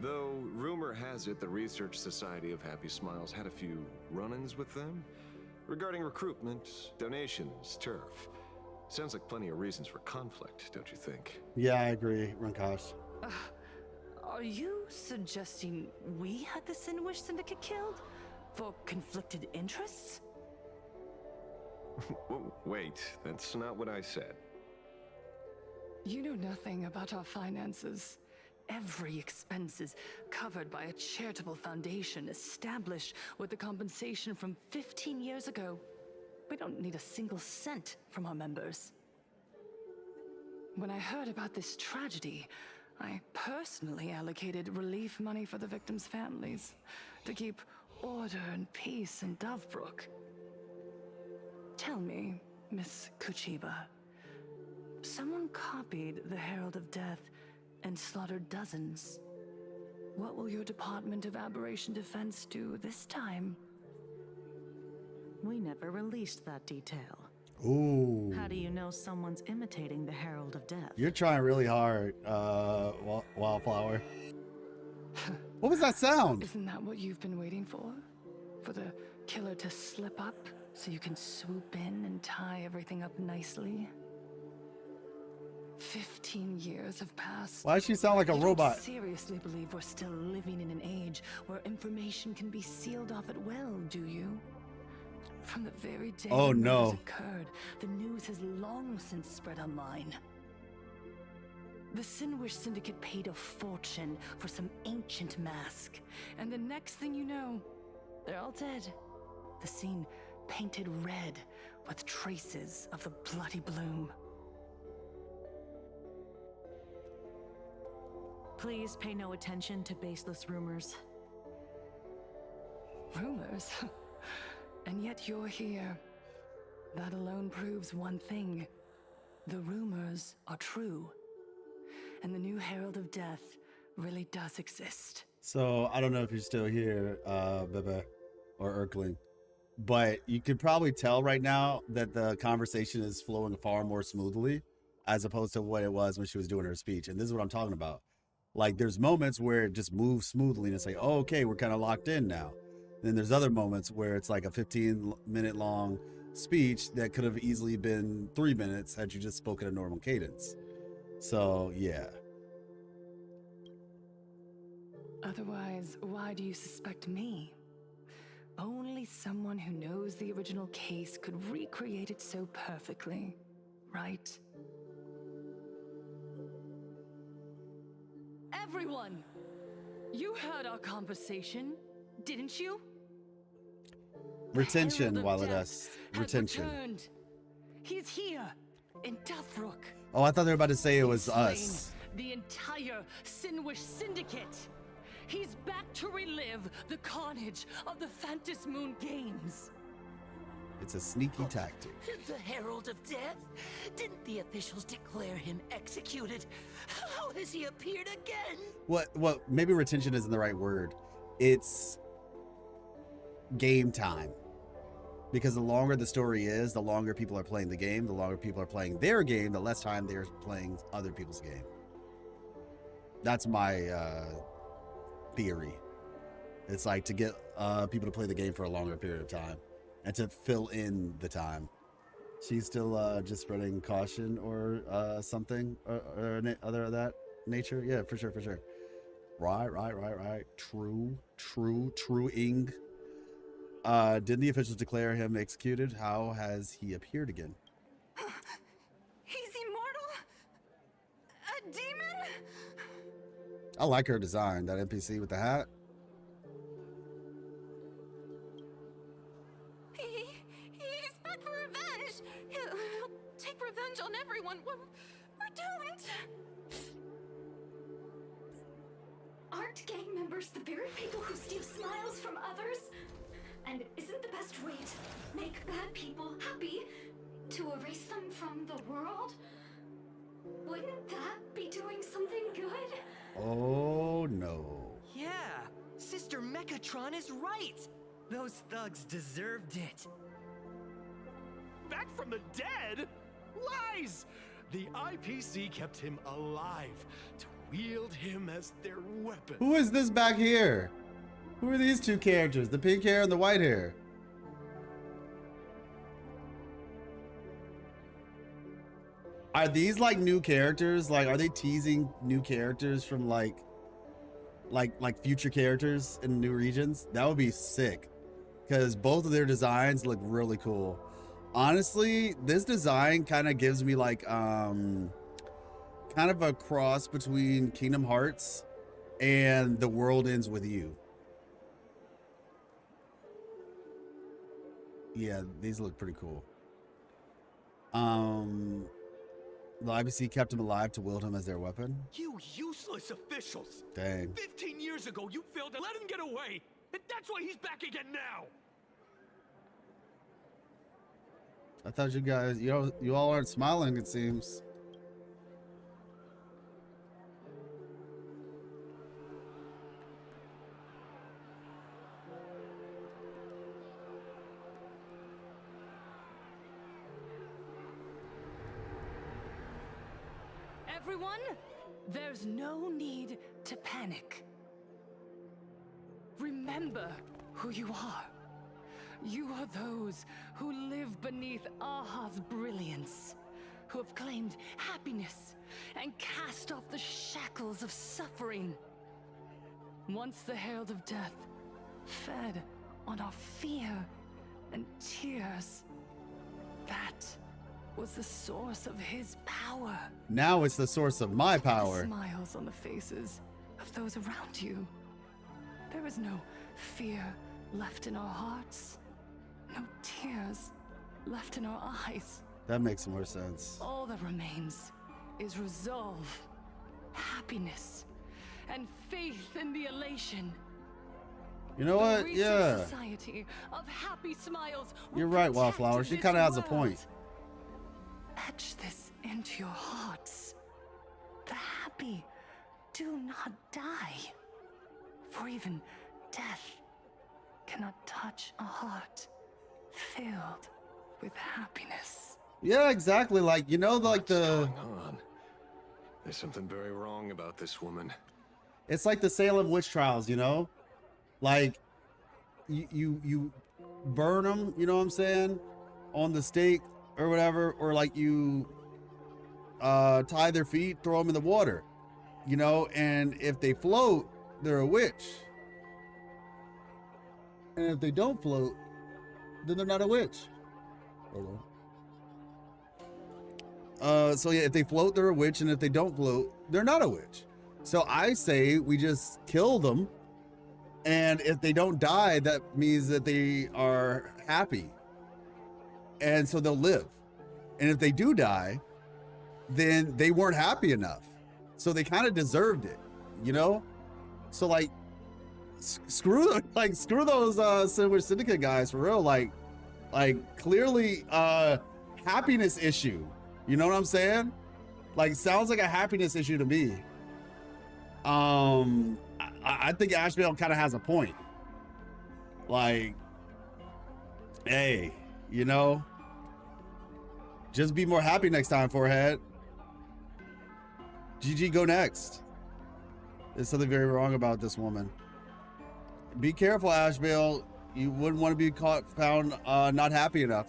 Though, rumor has it the Research Society of Happy Smiles had a few run-ins with them regarding recruitment, donations, turf. Sounds like plenty of reasons for conflict, don't you think? Yeah, I agree, Runkosh. Are you suggesting we had the Sinwish Syndicate killed? For conflicted interests? Wait, that's not what I said. You know nothing about our finances. Every expense is covered by a charitable foundation established with the compensation from 15 years ago. We don't need a single cent from our members. When I heard about this tragedy, I personally allocated relief money for the victims' families to keep order and peace in Dovebrook. Tell me, Miss Kuchiba, someone copied the Herald of Death and slaughtered dozens. What will your Department of Aberration Defense do this time? We never released that detail. Ooh. How do you know someone's imitating the Herald of Death? You're trying really hard, Wildflower. What was that sound? Isn't that what you've been waiting for? For the killer to slip up so you can swoop in and tie everything up nicely? 15 years have passed. Why does she sound like a You robot? don't seriously believe we're still living in an age where information can be sealed off at will, do you? From the very day Oh, the no. murders occurred, the news has long since spread online. The Sinwish Syndicate paid a fortune for some ancient mask, and the next thing you know, they're all dead. The scene painted red with traces of the bloody bloom. Please pay no attention to baseless rumors. Rumors? And yet you're here. That alone proves one thing. The rumors are true. And the new Herald of Death really does exist. So I don't know if you're still here, Bebe or Erkling, but you could probably tell right now that the conversation is flowing far more smoothly as opposed to what it was when she was doing her speech. And this is what I'm talking about. Like there's moments where it just moves smoothly and it's like, oh, okay, we're kind of locked in now. And then there's other moments where it's like a 15-minute long speech that could have easily been 3 minutes had you just spoken a normal cadence. So yeah. Otherwise, why do you suspect me? Only someone who knows the original case could recreate it so perfectly, right? Everyone! You heard our conversation, didn't you? Retention, Herald of Wildess. Death Retention. has returned. He's here, in Dovebrook. Oh, I thought they were about to say it was Slain us. the entire Sinwish Syndicate. He's back to relive the carnage of the Phantom Moon Games. It's a sneaky tactic. The Herald of Death? Didn't the officials declare him executed? How has he appeared again? What maybe retention isn't the right word. It's game time. Because the longer the story is, the longer people are playing the game, the longer people are playing their game, the less time they're playing other people's game. That's my theory. It's like to get people to play the game for a longer period of time and to fill in the time. She's still just spreading caution or something or other of that nature. Yeah, for sure. Right. True, Ing. Didn't the officials declare him executed? How has he appeared again? He's immortal? A demon? I like her design, that NPC with the hat. He's back for revenge. He'll take revenge on everyone. We're doomed. Aren't gang members the very people who steal smiles from others? And isn't the best way to make bad people happy to erase them from the world? Wouldn't that be doing something good? Oh no. Yeah, Sister Mechatron is right. Those thugs deserved it. Back from the dead? Lies! The IPC kept him alive to wield him as their weapon. Who is this back here? Who are these two characters? The pink hair and the white hair. Are these like new characters? Like, are they teasing new characters from like future characters in new regions? That would be sick. Because both of their designs look really cool. Honestly, this design kind of gives me like kind of a cross between Kingdom Hearts and The World Ends With You. Yeah, these look pretty cool. The IBC kept him alive to wield him as their weapon. You useless officials! Dang. 15 years ago, you failed to let him get away! And that's why he's back again now! I thought you guys, you all aren't smiling, it seems. Everyone, there's no need to panic. Remember who you are. You are those who live beneath Aha's brilliance, who have claimed happiness and cast off the shackles of suffering. Once the herald of death fed on our fear and tears, that was the source of his power. Now it's the source of my power. Smiles on the faces of those around you. There is no fear left in our hearts, no tears left in our eyes. That makes more sense. All that remains is resolve, happiness, and faith in the elation. You know what? The Yeah. Research Society of Happy Smiles. You're right, Wildflower. She kind of has a point. Etch this into your hearts. The happy do not die. For even death cannot touch a heart filled with happiness. Yeah, exactly. Like, you know, like What's going on? There's something very wrong about this woman. It's like the Salem witch trials, you know? Like, you burn them, you know what I'm saying? On the stake or whatever, or like you tie their feet, throw them in the water, you know? And if they float, they're a witch. And if they don't float, then they're not a witch. Hold on. So yeah, if they float, they're a witch, and if they don't float, they're not a witch. So I say we just kill them, and if they don't die, that means that they are happy, and so they'll live. And if they do die, then they weren't happy enough, so they kind of deserved it, you know? So like, screw those Sandwich Syndicate guys for real. Like clearly happiness issue. You know what I'm saying? Like, sounds like a happiness issue to me. I think Ashbel kind of has a point. Like, hey, you know, just be more happy next time, Forehead. GG, go next. There's something very wrong about this woman. Be careful, Ashbale. You wouldn't want to be found not happy enough.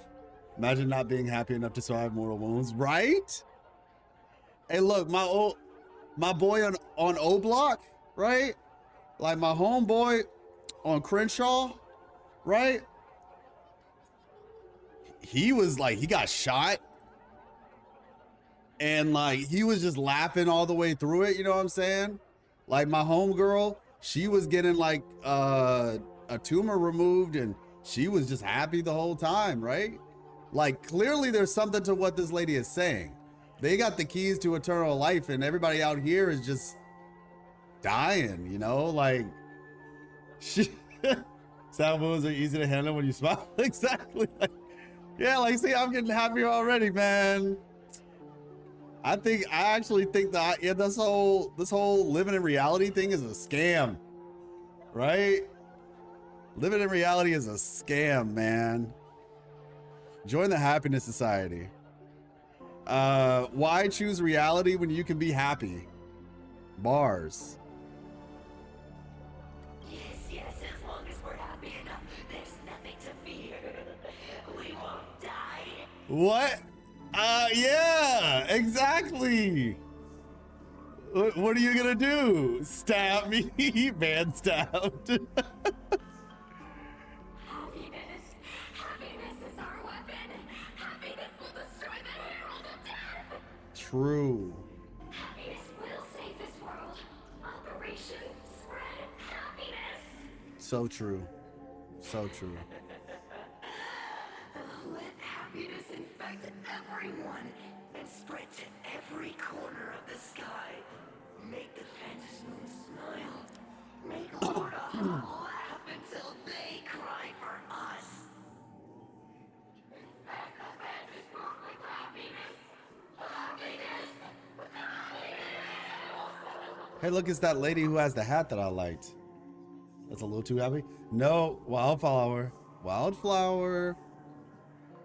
Imagine not being happy enough to survive mortal wounds, right? Hey, look, my boy on O Block, right? Like my homeboy on Crenshaw, right? He was like, he got shot. And like, he was just laughing all the way through it. You know what I'm saying? Like my homegirl, she was getting like a tumor removed and she was just happy the whole time, right? Like clearly there's something to what this lady is saying. They got the keys to eternal life and everybody out here is just dying, you know? Like, sad wounds are easy to handle when you smile. Exactly. Like, yeah, like, see, I'm getting happier already, man. I actually think that this whole living in reality thing is a scam, right? Living in reality is a scam, man. Join the happiness society. Why choose reality when you can be happy? Bars. Yes, as long as we're happy enough, there's nothing to fear. We won't die. What? Yeah, exactly. What are you gonna do? Stab me? Man stabbed. Happiness is our weapon. Happiness will destroy the Herald of Death. True. Happiness will save this world. Operation Spread Happiness. So true. So true. Let happiness infect everyone and spread to every corner of the sky. Make the Phantom Moon smile. Make Lord laugh until they cry for us. Infect the Phantom Moon with happiness. Hey, look, it's that lady who has the hat that I liked. That's a little too happy. No, Wildflower. Wildflower.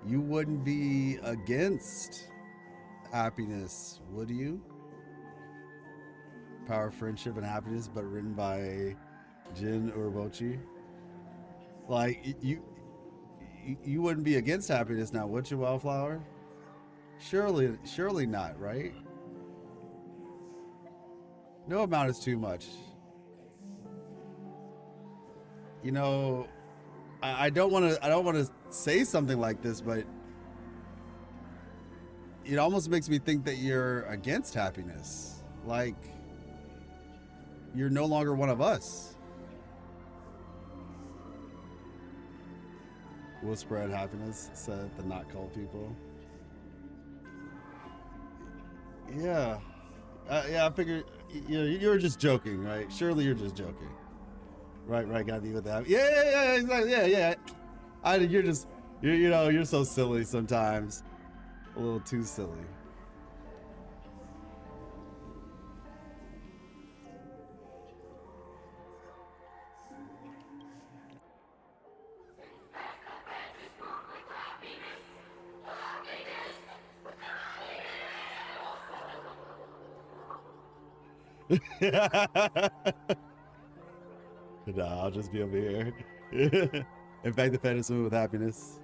You wouldn't be against happiness, would you? Power, Friendship, and Happiness, but written by Jin Uribochi. Like, you wouldn't be against happiness now, would you, Wildflower? Surely not, right? No amount is too much. You know, I don't want to say something like this, but it almost makes me think that you're against happiness. Like, you're no longer one of us. We'll spread happiness, said the not cold people. Yeah. Yeah, I figured you were just joking, right? Surely you're just joking. Right, gotta be with that. Yeah, exactly. Yeah. You're so silly sometimes. A little too silly. Nah, I'll just be over here. In fact, the fantasy with happiness.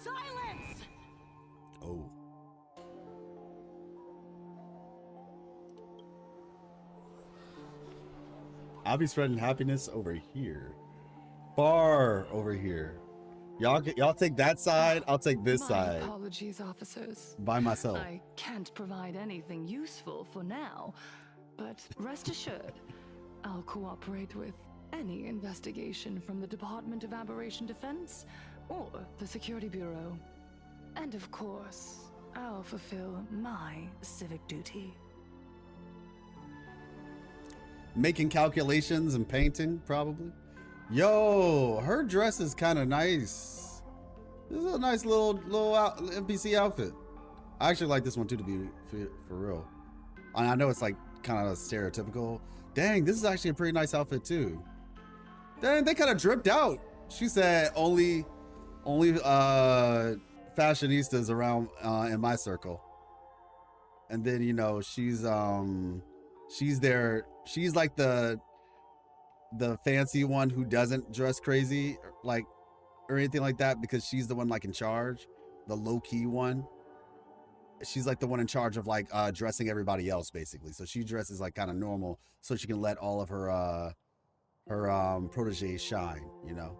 Silence! Oh. I'll be spreading happiness over here. Far over here. Y'all take that side, I'll take this side. Apologies, officers. By myself. I can't provide anything useful for now, but rest assured, I'll cooperate with any investigation from the Department of Aberration Defense or the Security Bureau. And of course, I'll fulfill my civic duty. Making calculations and painting, probably. Yo, her dress is kind of nice. This is a nice little NPC outfit. I actually like this one too, to be for real. I know it's like kind of stereotypical. Dang, this is actually a pretty nice outfit too. Dang, they kind of dripped out. She said only fashionistas around in my circle. And then, you know, she's She's there. She's like the fancy one who doesn't dress crazy, like, or anything like that, because she's the one like in charge, the low key one. She's like the one in charge of like dressing everybody else basically. So she dresses like kind of normal so she can let all of her proteges shine, you know.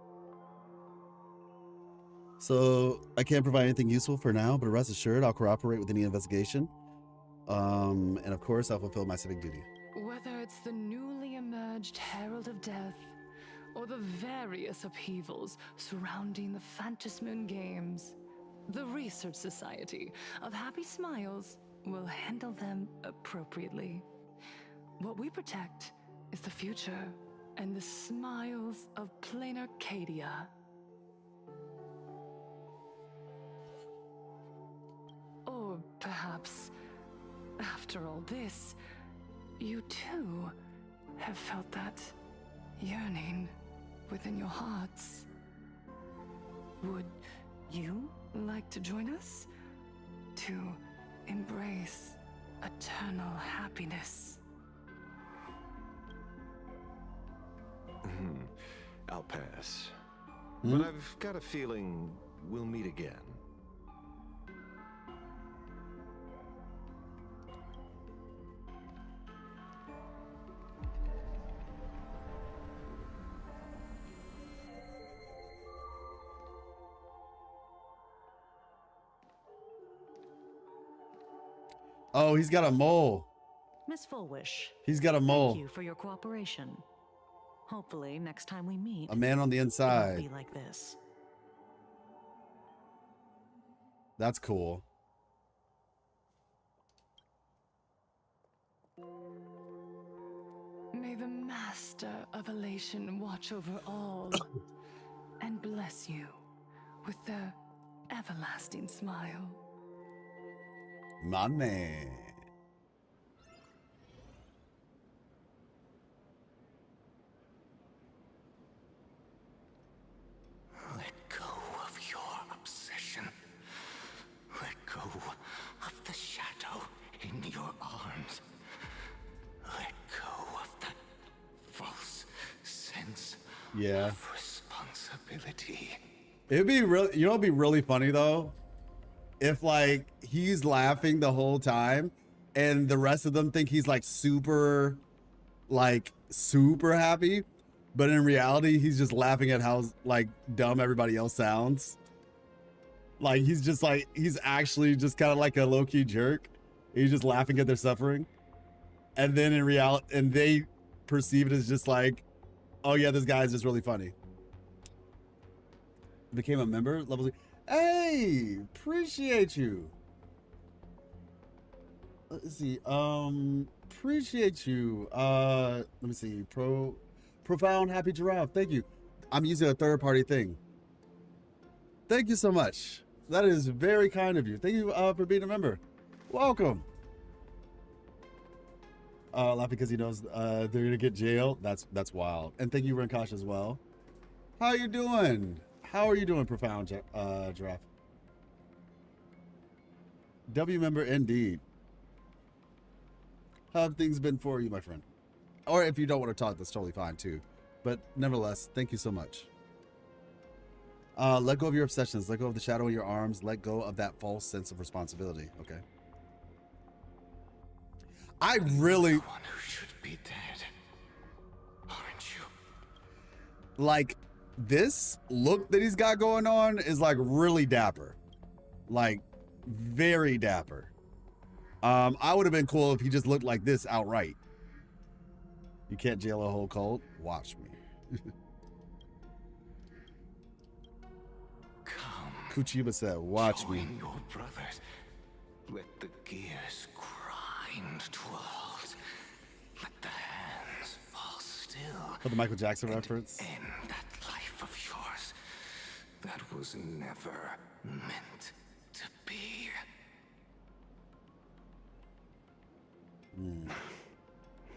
So I can't provide anything useful for now, but rest assured I'll cooperate with any investigation. And of course I'll fulfill my civic duty. Whether it's the newly emerged Herald of Death or the various upheavals surrounding the Phantasmoon Games, the Research Society of Happy Smiles will handle them appropriately. What we protect is the future and the smiles of plain Arcadia. Or perhaps, after all this, you too have felt that yearning within your hearts. Would you like to join us to embrace eternal happiness? I'll pass. But I've got a feeling we'll meet again. Oh, he's got a mole. Miss Fullwish. He's got a mole. Thank you for your cooperation. Hopefully, next time we meet, A man on the it inside. won't be like this. That's cool. May the Master of Elation watch over all and bless you with their everlasting smile. My man. Let go of your obsession. Let go of the shadow in your arms. Let go of that false sense of responsibility. It'd be really, you know, it'd be really funny though, if like he's laughing the whole time, and the rest of them think he's like super happy, but in reality he's just laughing at how like dumb everybody else sounds. Like he's just like, he's actually just kind of like a low-key jerk. He's just laughing at their suffering, and then in reality, and they perceive it as just like, oh yeah, this guy is just really funny. Became a member, level 6. Hey, appreciate you. Let's see. Appreciate you. Let me see. Profound Happy Giraffe. Thank you. I'm using a third-party thing. Thank you so much. That is very kind of you. Thank you for being a member. Welcome. Laughing because he knows they're gonna get jailed. That's wild. And thank you, Renkosh, as well. How you doing? How are you doing, Profound Giraffe? W member indeed. How have things been for you, my friend? Or if you don't want to talk, that's totally fine too. But nevertheless, thank you so much. Let go of your obsessions. Let go of the shadow in your arms. Let go of that false sense of responsibility. Okay. I really. The one who should be dead, aren't you? Like, this look that he's got going on is like really dapper. Like, very dapper. I would have been cool if he just looked like this outright. You can't jail a whole cult? Watch me. Come. Kuchiba said, watch me. Join your brothers. Let the gears grind to a halt. Let the hands fall still. For the Michael Jackson reference. End that life of yours that was never meant to be.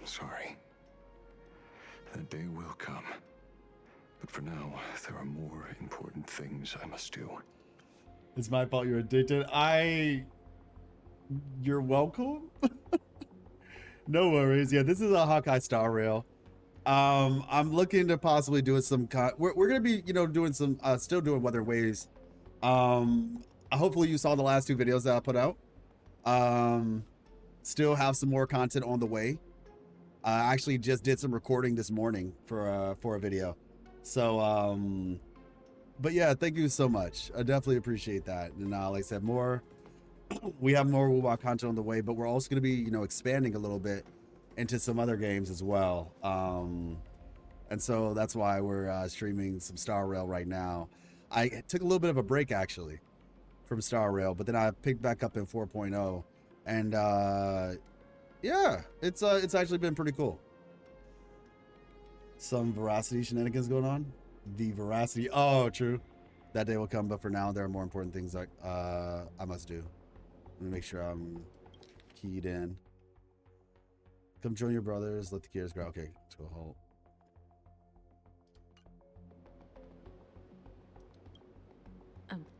Sorry. That day will come. But for now, there are more important things I must do. It's my fault you're addicted. You're welcome. No worries. Yeah, this is a Hawkeye Star Rail. I'm looking to possibly doing some. We're gonna be, you know, doing some. Still doing Weather Waves. Hopefully you saw the last 2 videos that I put out. Still have some more content on the way. I actually just did some recording this morning for a video. So, but yeah, thank you so much. I definitely appreciate that. And like I said, we have more Woo-Wah content on the way, but we're also going to be, you know, expanding a little bit into some other games as well. And so that's why we're streaming some Star Rail right now. I took a little bit of a break actually from Star Rail, but then I picked back up in 4.0, and yeah, it's actually been pretty cool. Some Veracity shenanigans going on. The Veracity, oh, true. That day will come, but for now, there are more important things that I must do. Let me make sure I'm keyed in. Come join your brothers. Let the gears grow. Okay, let's go halt.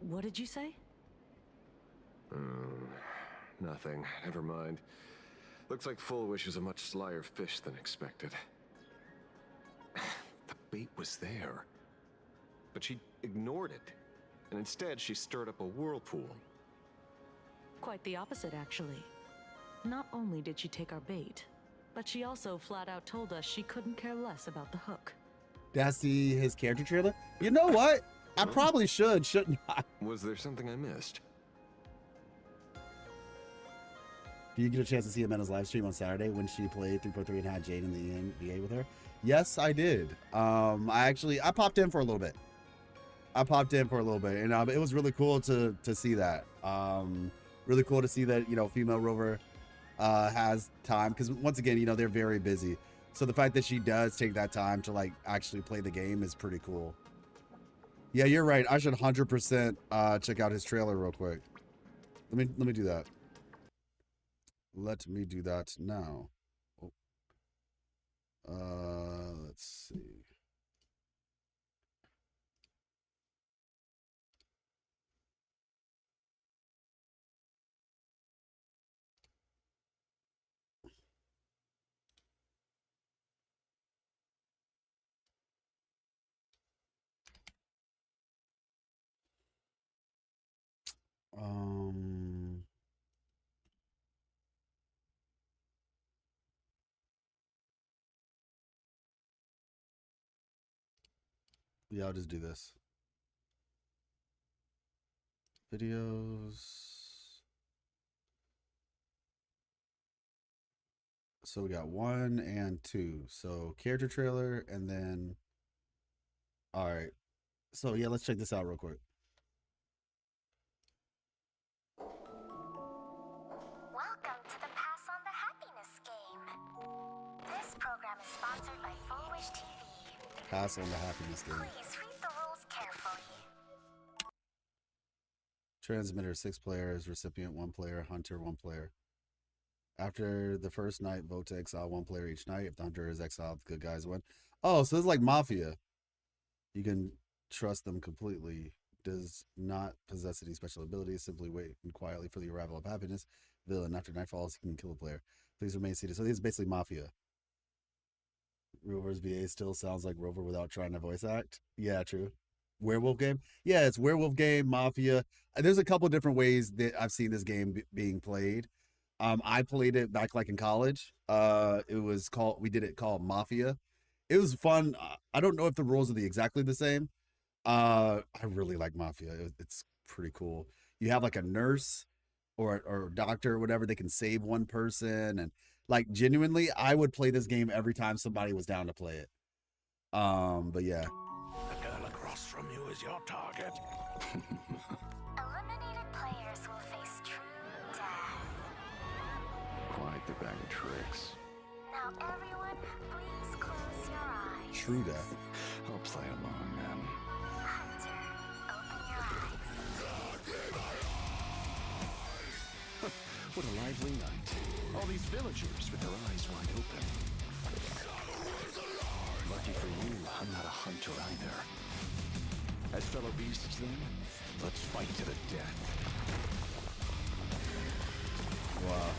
What did you say? Nothing. Never mind. Looks like Full Wish is a much slyer fish than expected. The bait was there, but she ignored it, and instead she stirred up a whirlpool. Quite the opposite, actually. Not only did she take our bait, but she also flat out told us she couldn't care less about the hook. Did I see his character trailer? You know what? I probably shouldn't I? Was there something I missed? Do you get a chance to see Amanda's live stream on Saturday when she played 3.3 and had Jade in the NBA with her? Yes, I did. I popped in for a little bit. And it was really cool to see that. Really cool to see that, you know, female rover has time, because once again, you know, they're very busy. So the fact that she does take that time to like actually play the game is pretty cool. Yeah, you're right. I should 100% check out his trailer real quick. Let me do that. Let me do that now. Oh. Let's see. Yeah, I'll just do this. Videos. So we got 1 and 2. So character trailer, and then, all right. So yeah, let's check this out real quick. Welcome to the Pass on the Happiness game. This program is sponsored by Full Wish TV. Pass on the Happiness game. Please read the rules carefully. Transmitter 6 players, recipient 1 player, hunter 1 player. After the first night, vote to exile 1 player each night. If the hunter is exiled, the good guys win. Oh, so it's like Mafia. You can trust them completely. Does not possess any special abilities. Simply wait quietly for the arrival of happiness. Villain. After night falls, he can kill a player. Please remain seated. So this is basically Mafia. Rover's VA still sounds like Rover without trying to voice act. Yeah, true. Werewolf game? Yeah, it's werewolf game, Mafia. There's a couple different ways that I've seen this game being played. I played it back like in college. We did it called Mafia. It was fun. I don't know if the rules are exactly the same. I really like Mafia. It's pretty cool. You have like a nurse or a doctor or whatever. They can save 1 person, and like genuinely, I would play this game every time somebody was down to play it. But yeah. The girl across from you is your target. Eliminated players will face true death. Quite the bag of tricks. Now everyone, please close your eyes. True death. I'll play along then. Hunter, open your eyes. What a lively night. All these villagers with their eyes wide open. Lucky for you, I'm not a hunter either. As fellow beasts then, let's fight to the death. Wow.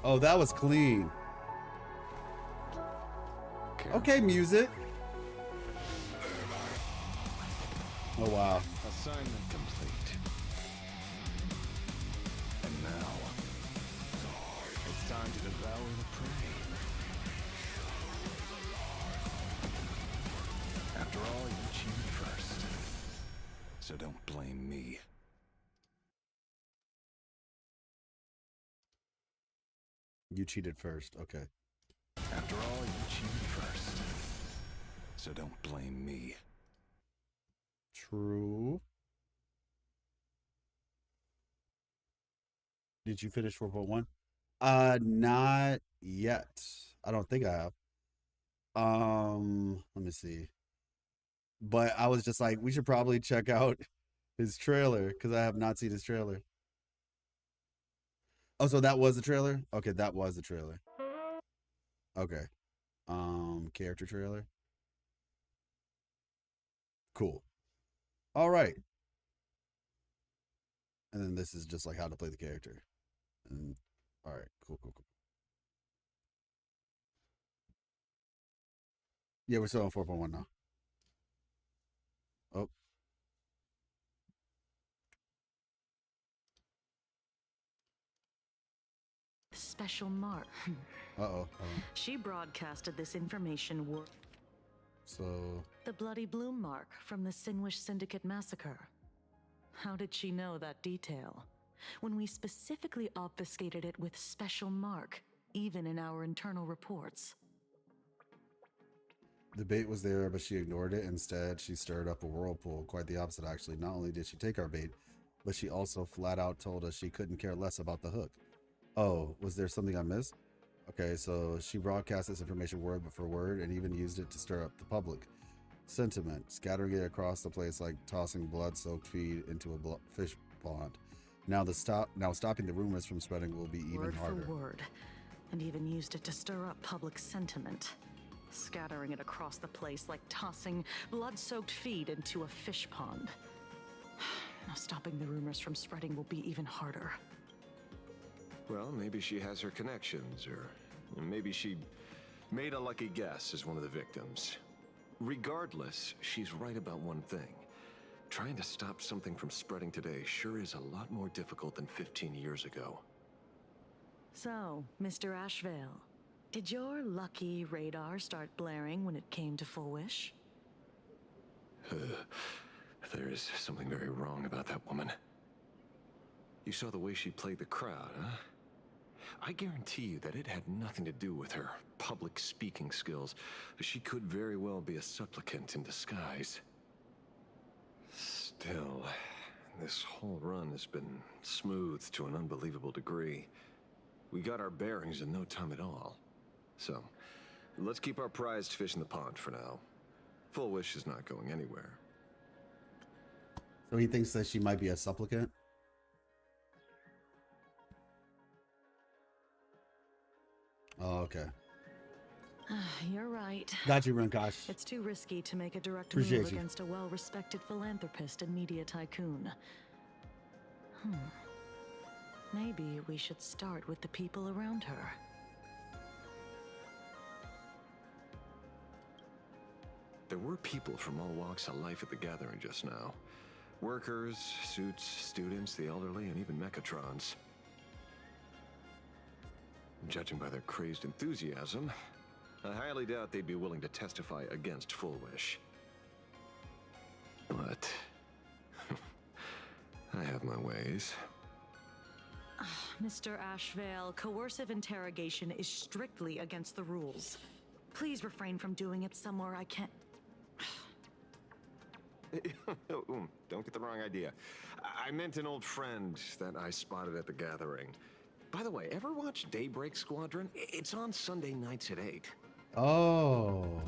Oh, that was clean. Okay, music. Oh, wow. Assignment complete. And now, it's time to devour the prey. After all, you cheated first. So don't blame me. You cheated first. Okay. After all, you cheated first. So don't blame me. True. Did you finish 4.1? Not yet. I don't think I have. Let me see. But I was just like, we should probably check out his trailer because I have not seen his trailer. Oh, so that was the trailer? Okay, that was the trailer. Okay. Character trailer. Cool. All right. And then this is just like how to play the character. And all right, cool. Yeah, we're still on 4.1 now. Oh. Special mark. Uh-oh. She broadcasted this information. So... The Bloody Bloom mark from the Sinwish Syndicate massacre. How did she know that detail? When we specifically obfuscated it with special mark, even in our internal reports. The bait was there, but she ignored it. Instead, she stirred up a whirlpool. Quite the opposite, actually. Not only did she take our bait, but she also flat out told us she couldn't care less about the hook. Oh, was there something I missed? Okay, so she broadcast this information word for word and even used it to stir up the public sentiment, scattering it across the place like tossing blood-soaked feed into a fish pond. Now stopping the rumors from spreading will be even harder. Word for word, and even used it to stir up public sentiment, scattering it across the place like tossing blood-soaked feed into a fish pond. Now stopping the rumors from spreading will be even harder. Well, maybe she has her connections, or maybe she made a lucky guess as one of the victims. Regardless, she's right about one thing. Trying to stop something from spreading today sure is a lot more difficult than 15 years ago. So, Mr. Ashvale, did your lucky radar start blaring when it came to Full Wish? There is something very wrong about that woman. You saw the way she played the crowd, huh? I guarantee you that it had nothing to do with her public speaking skills. She could very well be a supplicant in disguise. Still, this whole run has been smooth to an unbelievable degree. We got our bearings in no time at all. So, let's keep our prized fish in the pond for now. Full Wish is not going anywhere. So he thinks that she might be a supplicant? Oh, okay. You're right. Got you, Runkosh. It's too risky to make a direct Appreciate move you. against a well-respected philanthropist and media tycoon. Maybe we should start with the people around her. There were people from all walks of life at the gathering just now. Workers, suits, students, the elderly, and even Mechatrons. Judging by their crazed enthusiasm, I highly doubt they'd be willing to testify against Full Wish. But I have my ways. Mr. Ashvale, coercive interrogation is strictly against the rules. Please refrain from doing it somewhere I can't... Don't get the wrong idea. I meant an old friend that I spotted at the gathering. By the way, ever watch Daybreak Squadron? It's on Sunday nights at 8. Oh.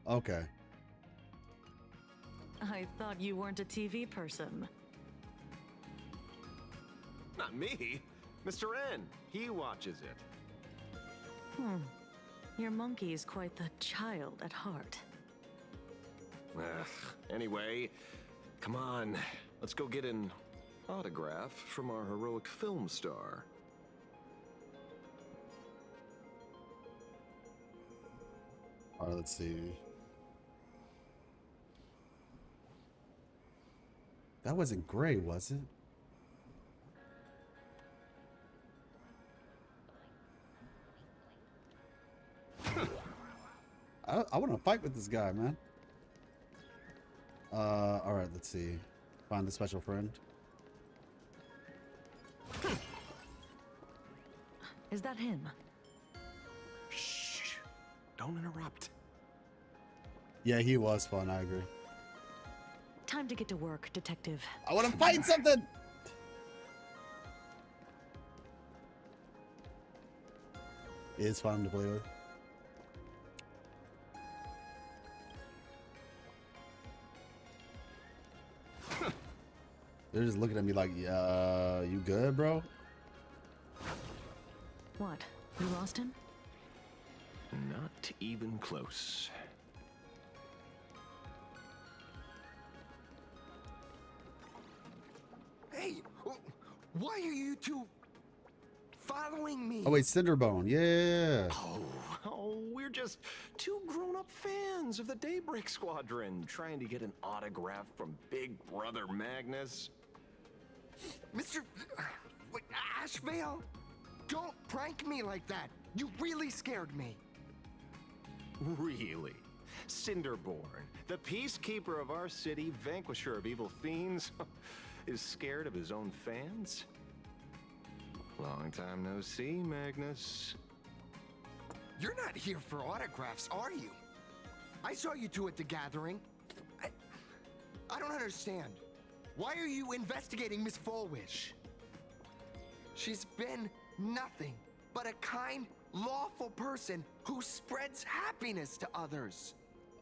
Okay. I thought you weren't a TV person. Not me. Mr. N. He watches it. Your monkey is quite the child at heart. Anyway, come on. Let's go get an autograph from our heroic film star. All right, let's see. That wasn't gray, was it? I want to fight with this guy, man. All right, let's see. Find the special friend. Is that him? Shh! Don't interrupt. Yeah, he was fun. I agree. Time to get to work, detective. I want to find something. It is fun to play with. They're just looking at me like, you good, bro? What? You lost him? Not even close. Hey, why are you two following me? Oh wait, Cinderbone, yeah. Oh, we're just two grown-up fans of the Daybreak Squadron trying to get an autograph from Big Brother Magnus. Mr. Ashvale, don't prank me like that. You really scared me. Really? Cinderborn, the peacekeeper of our city, vanquisher of evil fiends, is scared of his own fans? Long time no see, Magnus. You're not here for autographs, are you? I saw you two at the gathering. I don't understand. Why are you investigating Miss Fullwish? She's been nothing but a kind, lawful person who spreads happiness to others.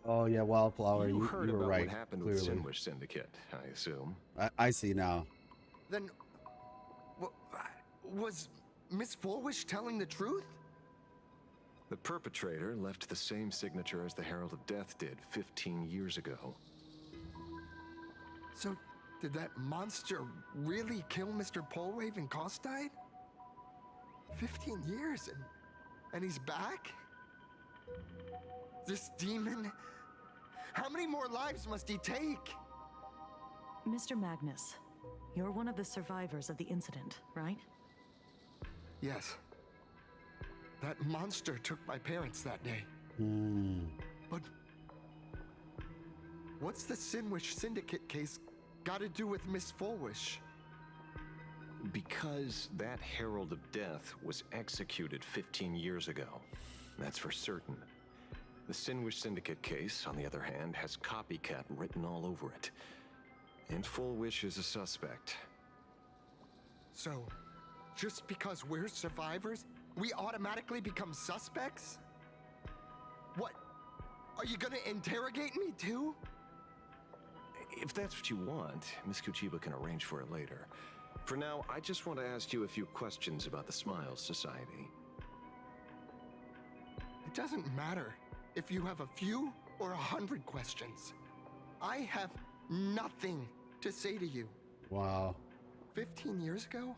Oh yeah, Wildflower, You you heard were about right. what happened Clearly. with Sinwish Syndicate, I assume. I see now. Then, was Miss Fullwish telling the truth? The perpetrator left the same signature as the Herald of Death did 15 years ago. So, did that monster really kill Mr. Polwave and Costide? 15 years and he's back? This demon? How many more lives must he take? Mr. Magnus, you're one of the survivors of the incident, right? Yes. That monster took my parents that day. But what's the Sinwish Syndicate case got to do with Miss Fullwish? Because that Herald of Death was executed 15 years ago. That's for certain. The Sinwish Syndicate case, on the other hand, has copycat written all over it. And Fullwish is a suspect. So, just because we're survivors, we automatically become suspects? What? Are you gonna interrogate me too? If that's what you want, Miss Kuchiba can arrange for it later. For now, I just want to ask you a few questions about the Smiles Society. It doesn't matter if you have a few or 100 questions. I have nothing to say to you. Wow. 15 years ago?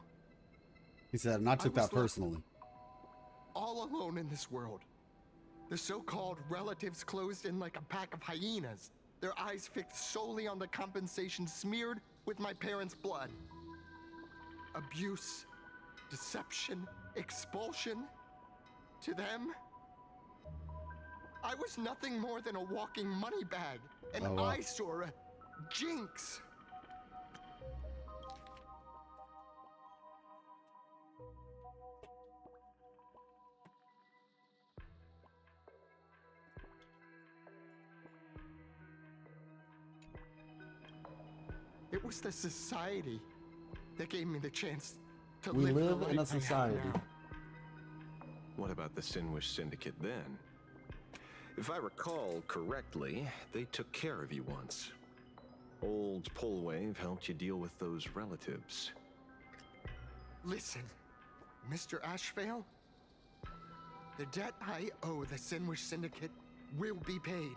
He said, and I took that personally. All alone in this world. The so-called relatives closed in like a pack of hyenas, their eyes fixed solely on the compensation smeared with my parents' blood. Abuse, deception, expulsion. To them, I was nothing more than a walking money bag, an eyesore, a jinx. It was the society that gave me the chance to We live the live in a life I have society. now. What about the Sinwish Syndicate then? If I recall correctly, they took care of you once. Old Polwave helped you deal with those relatives. Listen, Mr. Ashvale, The debt I owe the Sinwish Syndicate will be paid.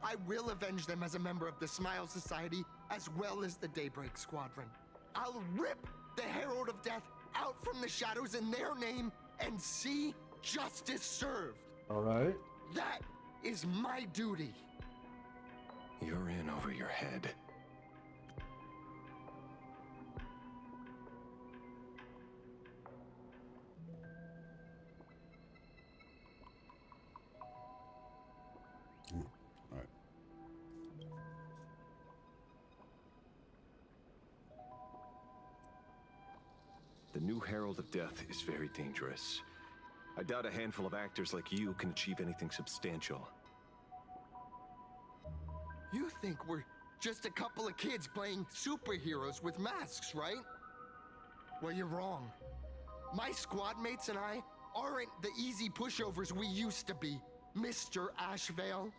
I will avenge them as a member of the Smile Society, as well as the Daybreak Squadron. I'll rip the Herald of Death out from the shadows in their name and see justice served. All right. That is my duty. You're in over your head. All right. The new Herald of Death is very dangerous. I doubt a handful of actors like you can achieve anything substantial. You think we're just a couple of kids playing superheroes with masks, right? Well, you're wrong. My squad mates and I aren't the easy pushovers we used to be, Mr. Ashvale.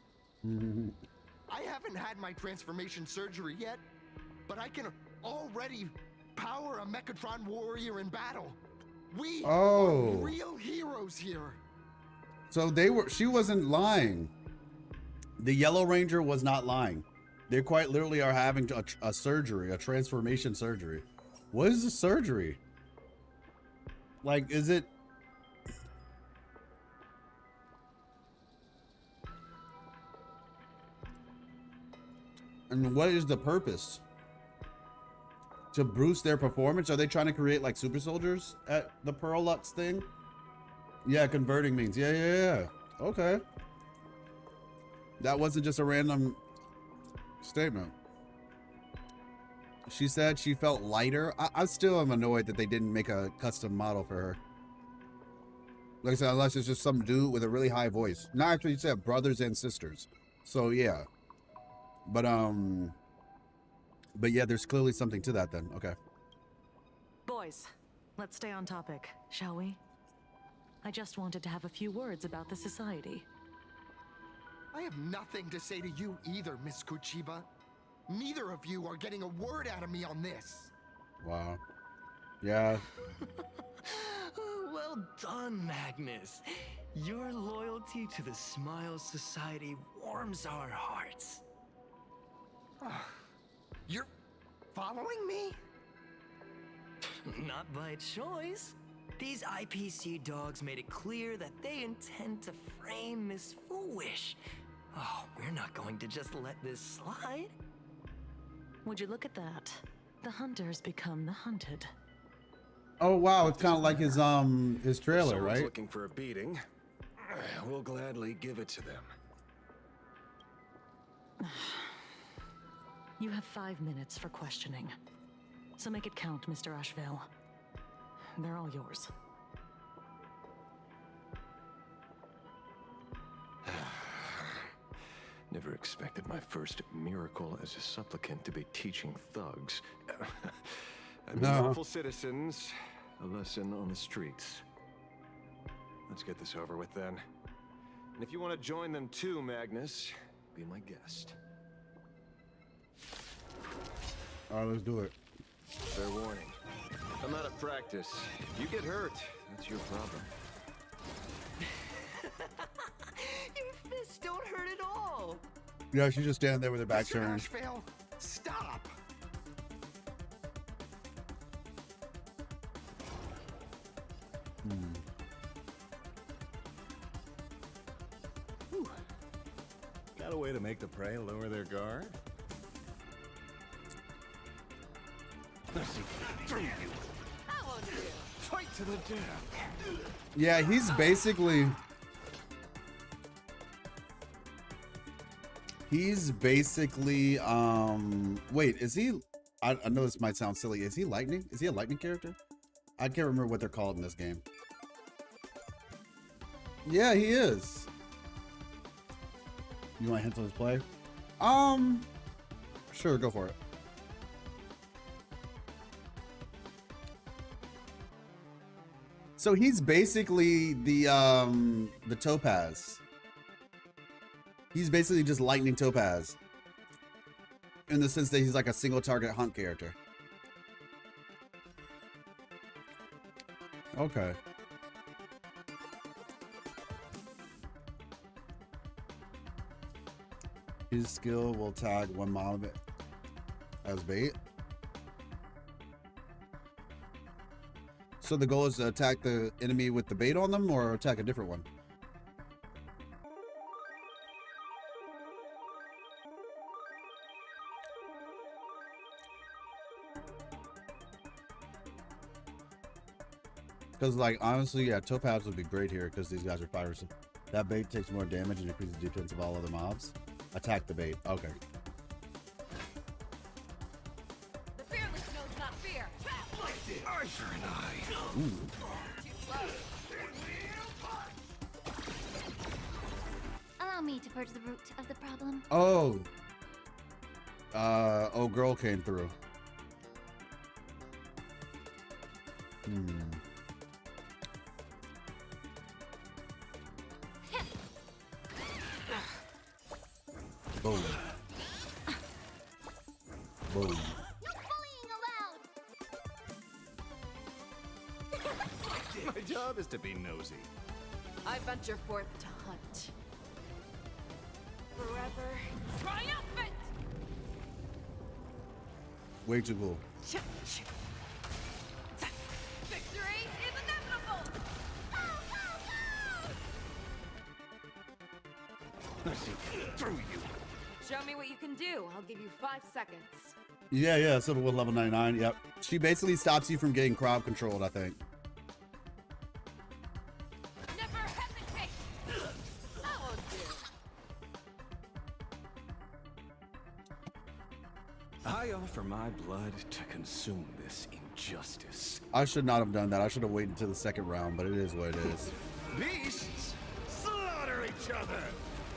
I haven't had my transformation surgery yet, but I can already power a Mechatron warrior in battle. We are real heroes here. So she wasn't lying. The Yellow Ranger was not lying. They quite literally are having a surgery, a transformation surgery. What is the surgery? Like, is it? And what is the purpose? To boost their performance? Are they trying to create like super soldiers at the Pearl Lux thing? Yeah, converting means. Yeah. Okay. That wasn't just a random statement. She said she felt lighter. I still am annoyed that they didn't make a custom model for her. Like I said, unless it's just some dude with a really high voice. No, actually, you said brothers and sisters. So yeah. But yeah, there's clearly something to that then. Okay. Boys, let's stay on topic, shall we? I just wanted to have a few words about the society. I have nothing to say to you either, Miss Kuchiba. Neither of you are getting a word out of me on this. Wow. Yeah. Well done, Magnus. Your loyalty to the Smile Society warms our hearts. You're following me? Not by choice. These IPC dogs made it clear that they intend to frame Miss Foolish. Oh, we're not going to just let this slide. Would you look at that? The hunters become the hunted. Oh wow, it's kind of like his trailer, Someone's right? looking for a beating. We'll gladly give it to them. You have 5 minutes for questioning. So make it count, Mr. Ashvale. They're all yours. Never expected my first miracle as a supplicant to be teaching thugs. I mean, helpful citizens, a lesson on the streets. Let's get this over with then. And if you want to join them too, Magnus, be my guest. All right, let's do it. Fair warning. I'm out of practice. If you get hurt, that's your problem. Your fists don't hurt at all. Yeah, she's just standing there with her back Mr. turned. Ashvale, stop! Got a way to make the prey lower their guard? Fight to the death. Yeah, he's basically. Wait, is he? I know this might sound silly. Is he lightning? Is he a lightning character? I can't remember what they're called in this game. Yeah, he is. You want hints on his play? Sure, go for it. So he's basically the Topaz. He's basically just Lightning Topaz. In the sense that he's like a single target hunt character. Okay. His skill will tag one mob as bait. So the goal is to attack the enemy with the bait on them or attack a different one? Because, like, honestly, yeah, topaz would be great here because these guys are fighters. That bait takes more damage and increases the defense of all other mobs. Attack the bait. Okay. The fearless knows not fear. Arthur and I. Ooh. Allow me to purge the root of the problem. Oh. Oh, girl came through. Boom. Boom. My job is to be nosy. I venture forth to hunt. Forever triumphant! Way too cool. Victory is inevitable! I see through you. Show me what you can do. I'll give you 5 seconds. Yeah, Silver with level 99. Yep. She basically stops you from getting crowd controlled, I think. Never hesitate! Oh, dear. I offer my blood to consume this injustice. I should not have done that. I should have waited until the second round, but it is what it is. Beasts, slaughter each other!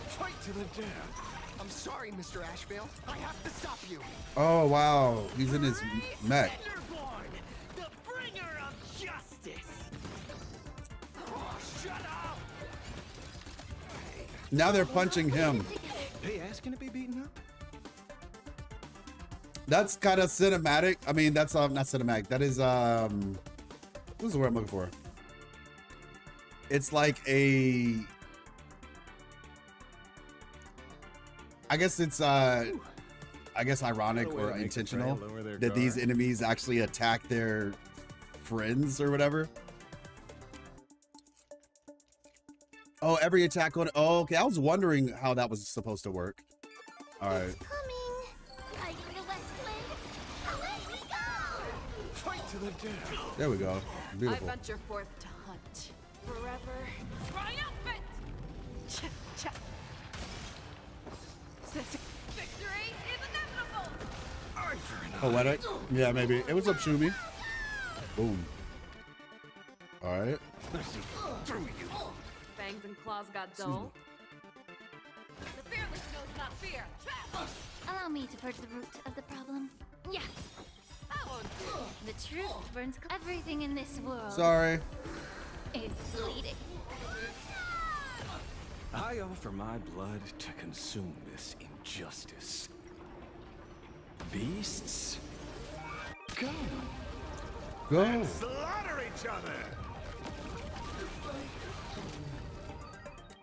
Fight to the death! I'm sorry, Mr. Ashvale. I have to stop you. Oh, wow. He's in his mech. The bringer of justice. Oh, shut up! Now they're punching him. They asking to be beaten up? That's kind of cinematic. I mean, that's not cinematic. That is what's the word I'm looking for? It's like a, I guess it's I guess ironic or intentional that these enemies actually attack their friends or whatever. Oh, every attack on, oh, okay. I was wondering how that was supposed to work. All right. Fight to the death! There we go. Beautiful. I venture forth to hunt. Forever triumphant! Victory is inevitable! Poetic? Yeah, maybe. It was up Shumi. Boom. All right. Through you. Fangs and claws got dull. The fearless knows not fear. Allow me to purge the root of the problem. Yeah. Oh, dear. The truth burns everything in this world. Sorry. Is bleeding. I offer my blood to consume this injustice. Beasts, go. Go. Slaughter each other!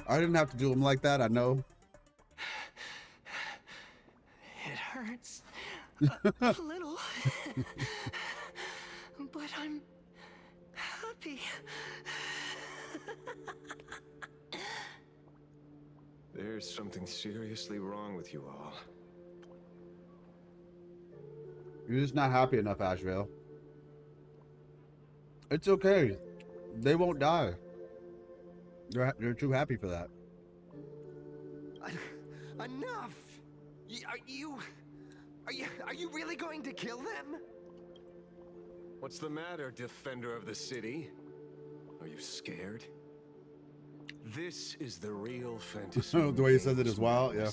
I didn't have to do them like that, I know. It hurts a little, but I'm happy. There's something seriously wrong with you all. You're just not happy enough, Ashvale. It's okay. They won't die. They're too happy for that. Enough! Are you really going to kill them? What's the matter, defender of the city? Are you scared? This is the real fantasy. The way he says it is wild, yeah.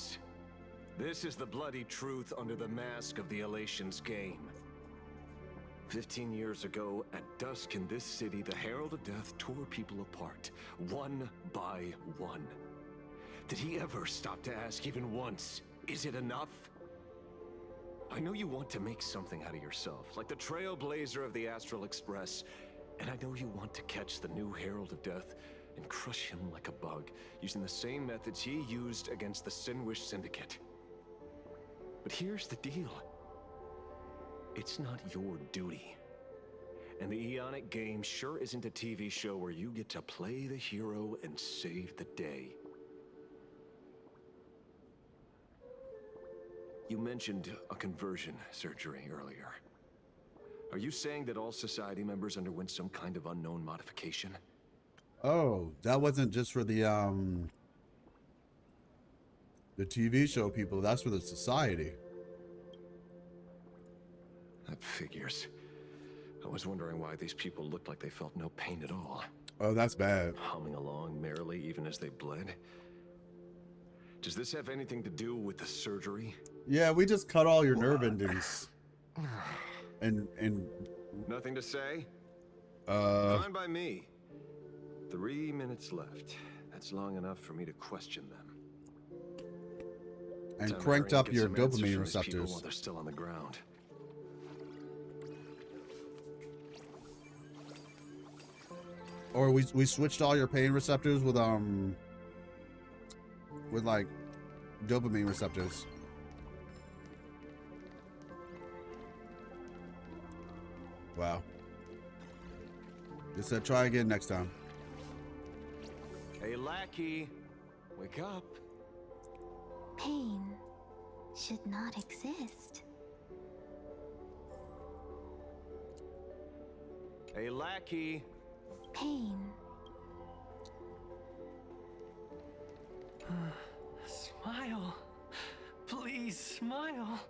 This is the bloody truth under the mask of the Elations game. 15 years ago, at dusk in this city, the Herald of Death tore people apart, one by one. Did he ever stop to ask even once, is it enough? I know you want to make something out of yourself, like the trailblazer of the Astral Express, and I know you want to catch the new Herald of Death and crush him like a bug, using the same methods he used against the Sinwish Syndicate. But here's the deal. It's not your duty. And the Eonic game sure isn't a TV show where you get to play the hero and save the day. You mentioned a conversion surgery earlier. Are you saying that all society members underwent some kind of unknown modification? Oh, that wasn't just for the TV show people. That's for the society. That figures. I was wondering why these people looked like they felt no pain at all. Oh, that's bad. Humming along merrily even as they bled. Does this have anything to do with the surgery? Yeah, we just cut all your nerve endings. And Nothing to say? Fine by me. 3 minutes left. That's long enough for me to question them. And Time cranked to up get your some answers dopamine from these people receptors. while they're still on the ground. Or we switched all your pain receptors with like dopamine receptors. Wow. They said try again next time. Hey, lackey, wake up. Pain should not exist. Hey, lackey. Pain. Smile. Please smile.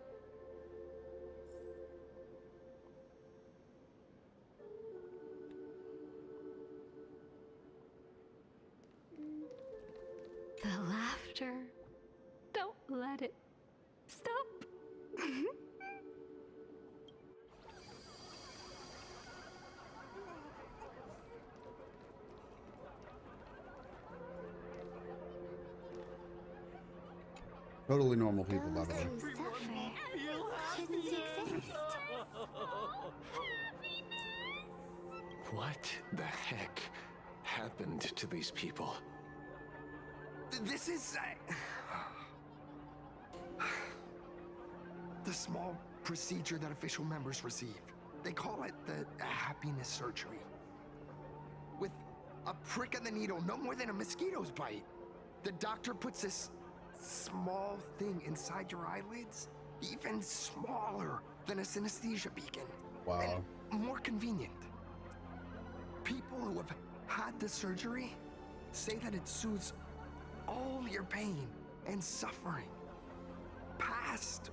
The laughter. Don't let it stop. Totally normal people, by the way. Those who suffer shouldn't exist. What the heck happened to these people? This is... the small procedure that official members receive. They call it the happiness surgery. With a prick of the needle, no more than a mosquito's bite. The doctor puts this small thing inside your eyelids, even smaller than a synesthesia beacon. Wow. And more convenient. People who have had the surgery say that it soothes all your pain and suffering, past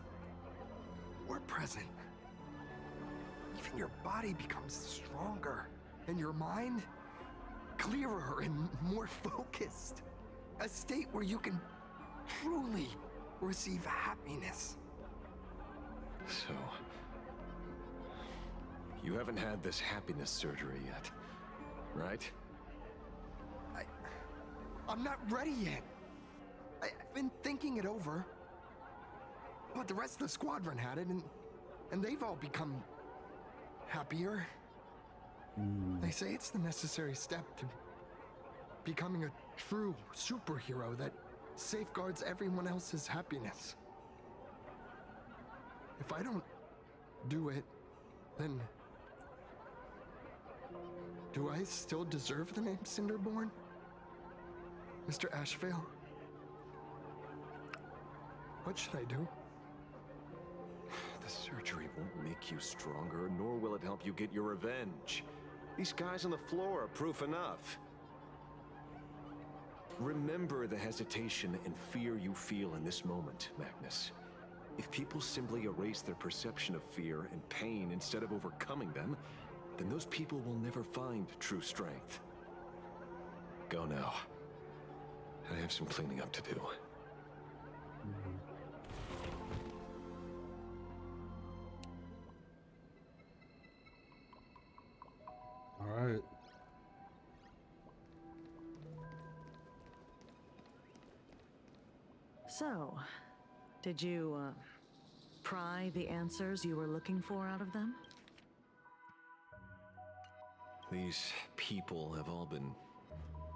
or present. Even your body becomes stronger, and your mind clearer and more focused. A state where you can truly receive happiness. So, you haven't had this happiness surgery yet, right? I'm not ready yet. I've been thinking it over. But the rest of the squadron had it, and they've all become happier. They say it's the necessary step to becoming a true superhero that safeguards everyone else's happiness. If I don't do it, then do I still deserve the name Cinderborn? Mr. Ashvale? What should I do? The surgery won't make you stronger, nor will it help you get your revenge. These guys on the floor are proof enough. Remember the hesitation and fear you feel in this moment, Magnus. If people simply erase their perception of fear and pain instead of overcoming them, then those people will never find true strength. Go now. I have some cleaning up to do. All right. So, did you, pry the answers you were looking for out of them? These people have all been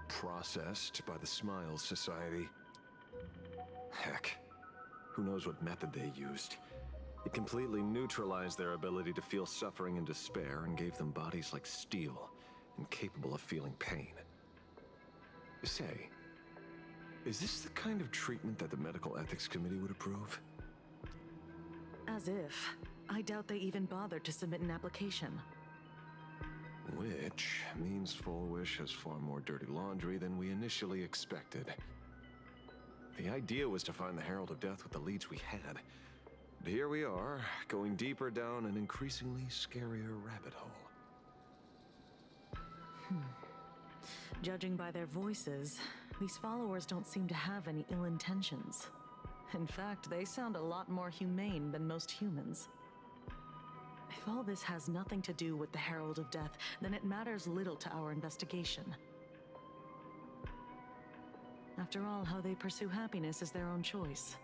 processed by the Smiles Society. Heck, Who knows what method they used? It completely neutralized their ability to feel suffering and despair and gave them bodies like steel, incapable of feeling pain. Say, is this the kind of treatment that the Medical Ethics Committee would approve? As if. I doubt they even bothered to submit an application. Which means Fullwish has far more dirty laundry than we initially expected. The idea was to find the Herald of Death with the leads we had. But here we are, going deeper down an increasingly scarier rabbit hole. Judging by their voices, these followers don't seem to have any ill intentions. In fact, they sound a lot more humane than most humans. If all this has nothing to do with the Herald of Death, then it matters little to our investigation. After all, how they pursue happiness is their own choice.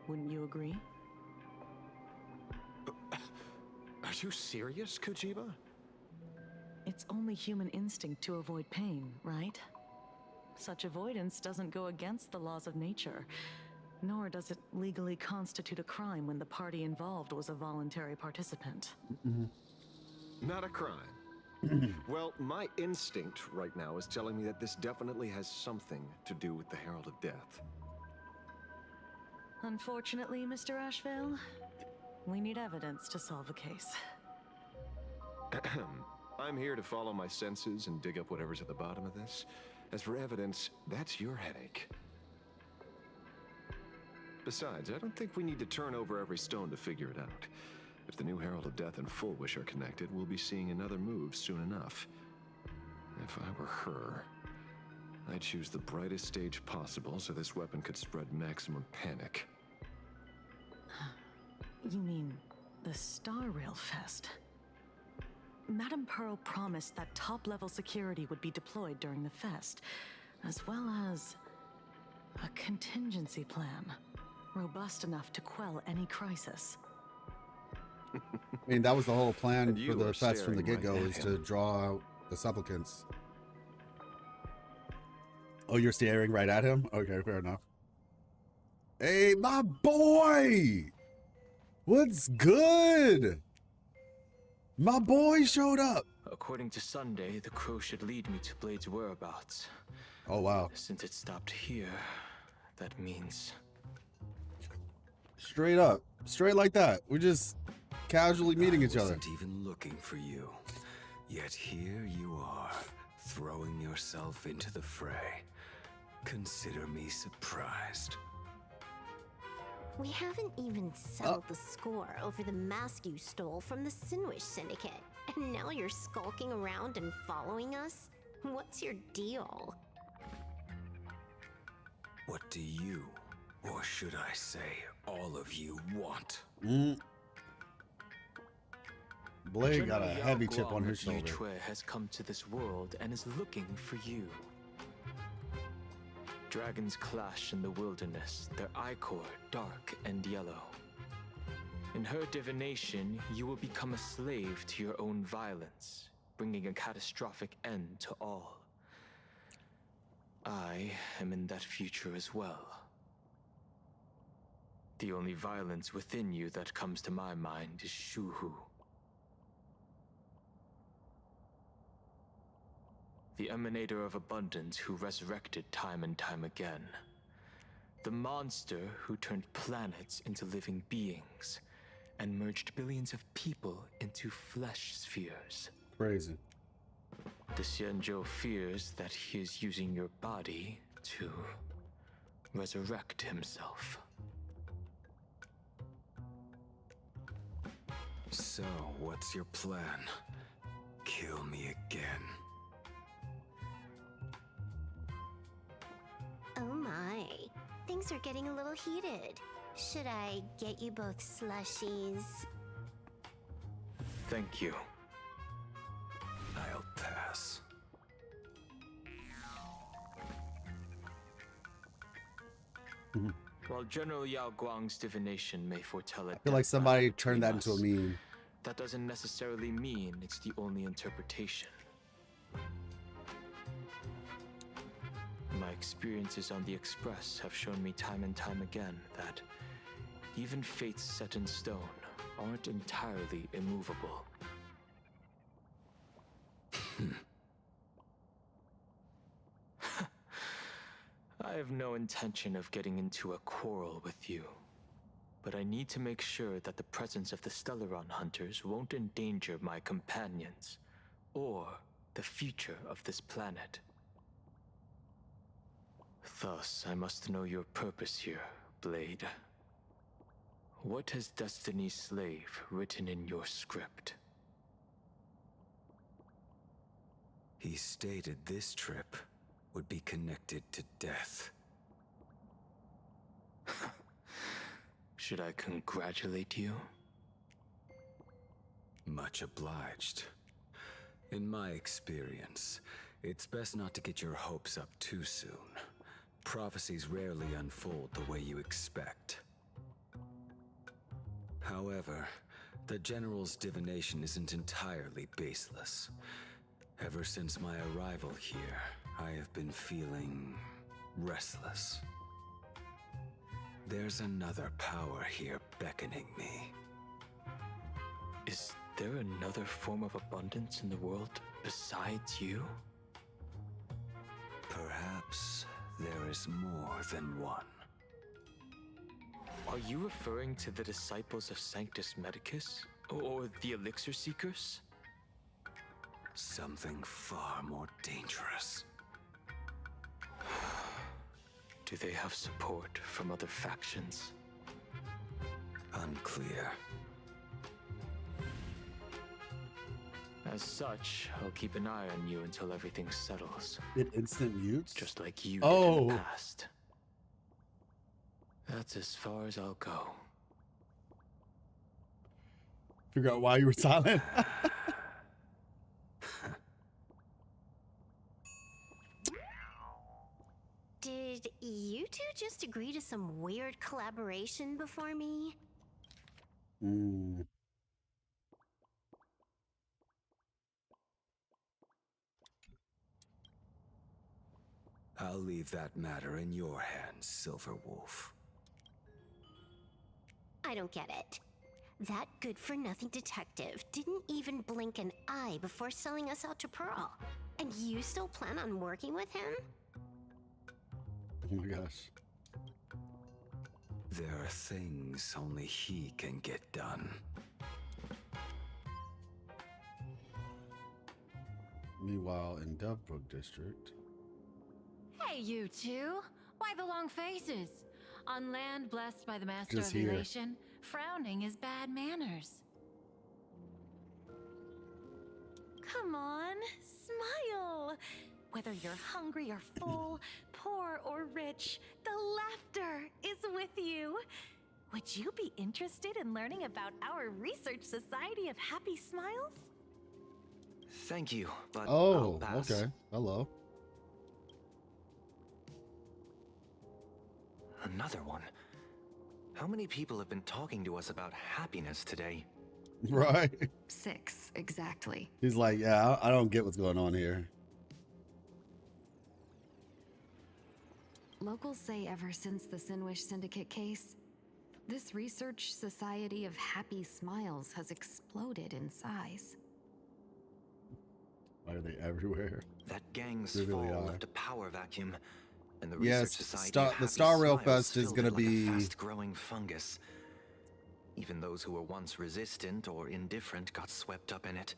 Wouldn't you agree? Are you serious, Kojiba? It's only human instinct to avoid pain, right? Such avoidance doesn't go against the laws of nature, nor does it legally constitute a crime when the party involved was a voluntary participant. Not a crime. Well, my instinct right now is telling me that this definitely has something to do with the Herald of Death. Unfortunately, Mr. Ashvale, we need evidence to solve a case. I'm here to follow my senses and dig up whatever's at the bottom of this. As for evidence, that's your headache. Besides, I don't think we need to turn over every stone to figure it out. If the new Herald of Death and Fullwish are connected, we'll be seeing another move soon enough. If I were her, I'd choose the brightest stage possible so this weapon could spread maximum panic. You mean the Star Rail Fest? Madame Pearl promised that top-level security would be deployed during the fest, as well as a contingency plan, robust enough to quell any crisis. I mean, that was the whole plan And for you the are fest from the staring get-go, right at is to him. draw out the supplicants. Oh, you're staring right at him? Okay, fair enough. Hey, my boy! What's good? My boy showed up. According to Sunday, the crow should lead me to Blade's whereabouts. Oh, wow. Since it stopped here, that means... Straight up. Straight like that. We're just casually meeting each other. I wasn't even looking for you. Yet here you are, throwing yourself into the fray. Consider me surprised. We haven't even settled the score over the mask you stole from the Sinwish Syndicate. And now you're skulking around and following us? What's your deal? What do you, or should I say, all of you want? Blade got a General heavy Yao chip on Guang his of shoulder. Yutue has come to this world and is looking for you. Dragons clash in the wilderness, their ichor dark and yellow. In her divination, you will become a slave to your own violence, bringing a catastrophic end to all. I am in that future as well. The only violence within you that comes to my mind is Shuhu. The emanator of abundance who resurrected time and time again. The monster who turned planets into living beings and merged billions of people into flesh spheres. Crazy. The Xianzhou fears that he is using your body to resurrect himself. So, what's your plan? Kill me again. Oh my. Things are getting a little heated. Should I get you both slushies? Thank you. I'll pass. While General Yao Guang's divination may foretell it, I feel like somebody turned that into a meme. that doesn't necessarily mean it's the only interpretation. My experiences on the Express have shown me time and time again that Even fates set in stone aren't entirely immovable. I have no intention of getting into a quarrel with you, but I need to make sure that the presence of the Stellaron hunters won't endanger my companions, or the future of this planet. Thus, I must know your purpose here, Blade. What has Destiny's Slave written in your script? He stated this trip would be connected to death. Should I congratulate you? Much obliged. In my experience, it's best not to get your hopes up too soon. Prophecies rarely unfold the way you expect. However, the General's divination isn't entirely baseless. Ever since my arrival here, I have been feeling restless. There's another power here beckoning me. Is there another form of abundance in the world besides you? Perhaps there is more than one. Are you referring to the disciples of Sanctus Medicus? Or the Elixir Seekers? Something far more dangerous. Do they have support from other factions? Unclear. As such, I'll keep an eye on you until everything settles. It instant mutes? Just like you did in the past. That's as far as I'll go. Figure out why you were silent. Did you two just agree to some weird collaboration before me? I'll leave that matter in your hands, Silver Wolf. I don't get it. That good-for-nothing detective didn't even blink an eye before selling us out to Pearl. And you still plan on working with him? Oh my gosh. There are things only he can get done. Meanwhile, in Dovebrook District. Hey, you two! Why the long faces? On land blessed by the master Just of here. relation, frowning is bad manners. Come on, smile! Whether you're hungry or full, poor or rich, the laughter is with you. Would you be interested in learning about our Research Society of Happy Smiles? Thank you, but Oh, I'll pass. okay. Hello. Another one. How many people have been talking to us about happiness today? Right. 6, exactly. He's like, yeah, I don't get what's going on here. Locals say ever since the Sinwish Syndicate case, this Research Society of Happy Smiles has exploded in size. Why are they everywhere? That gang's They really fall are. left a power vacuum, and the Yes, Research Society Star- of the Happy Star Rail Smiles Fest is filled gonna it like a be- fast-growing fungus. Even those who were once resistant or indifferent got swept up in it.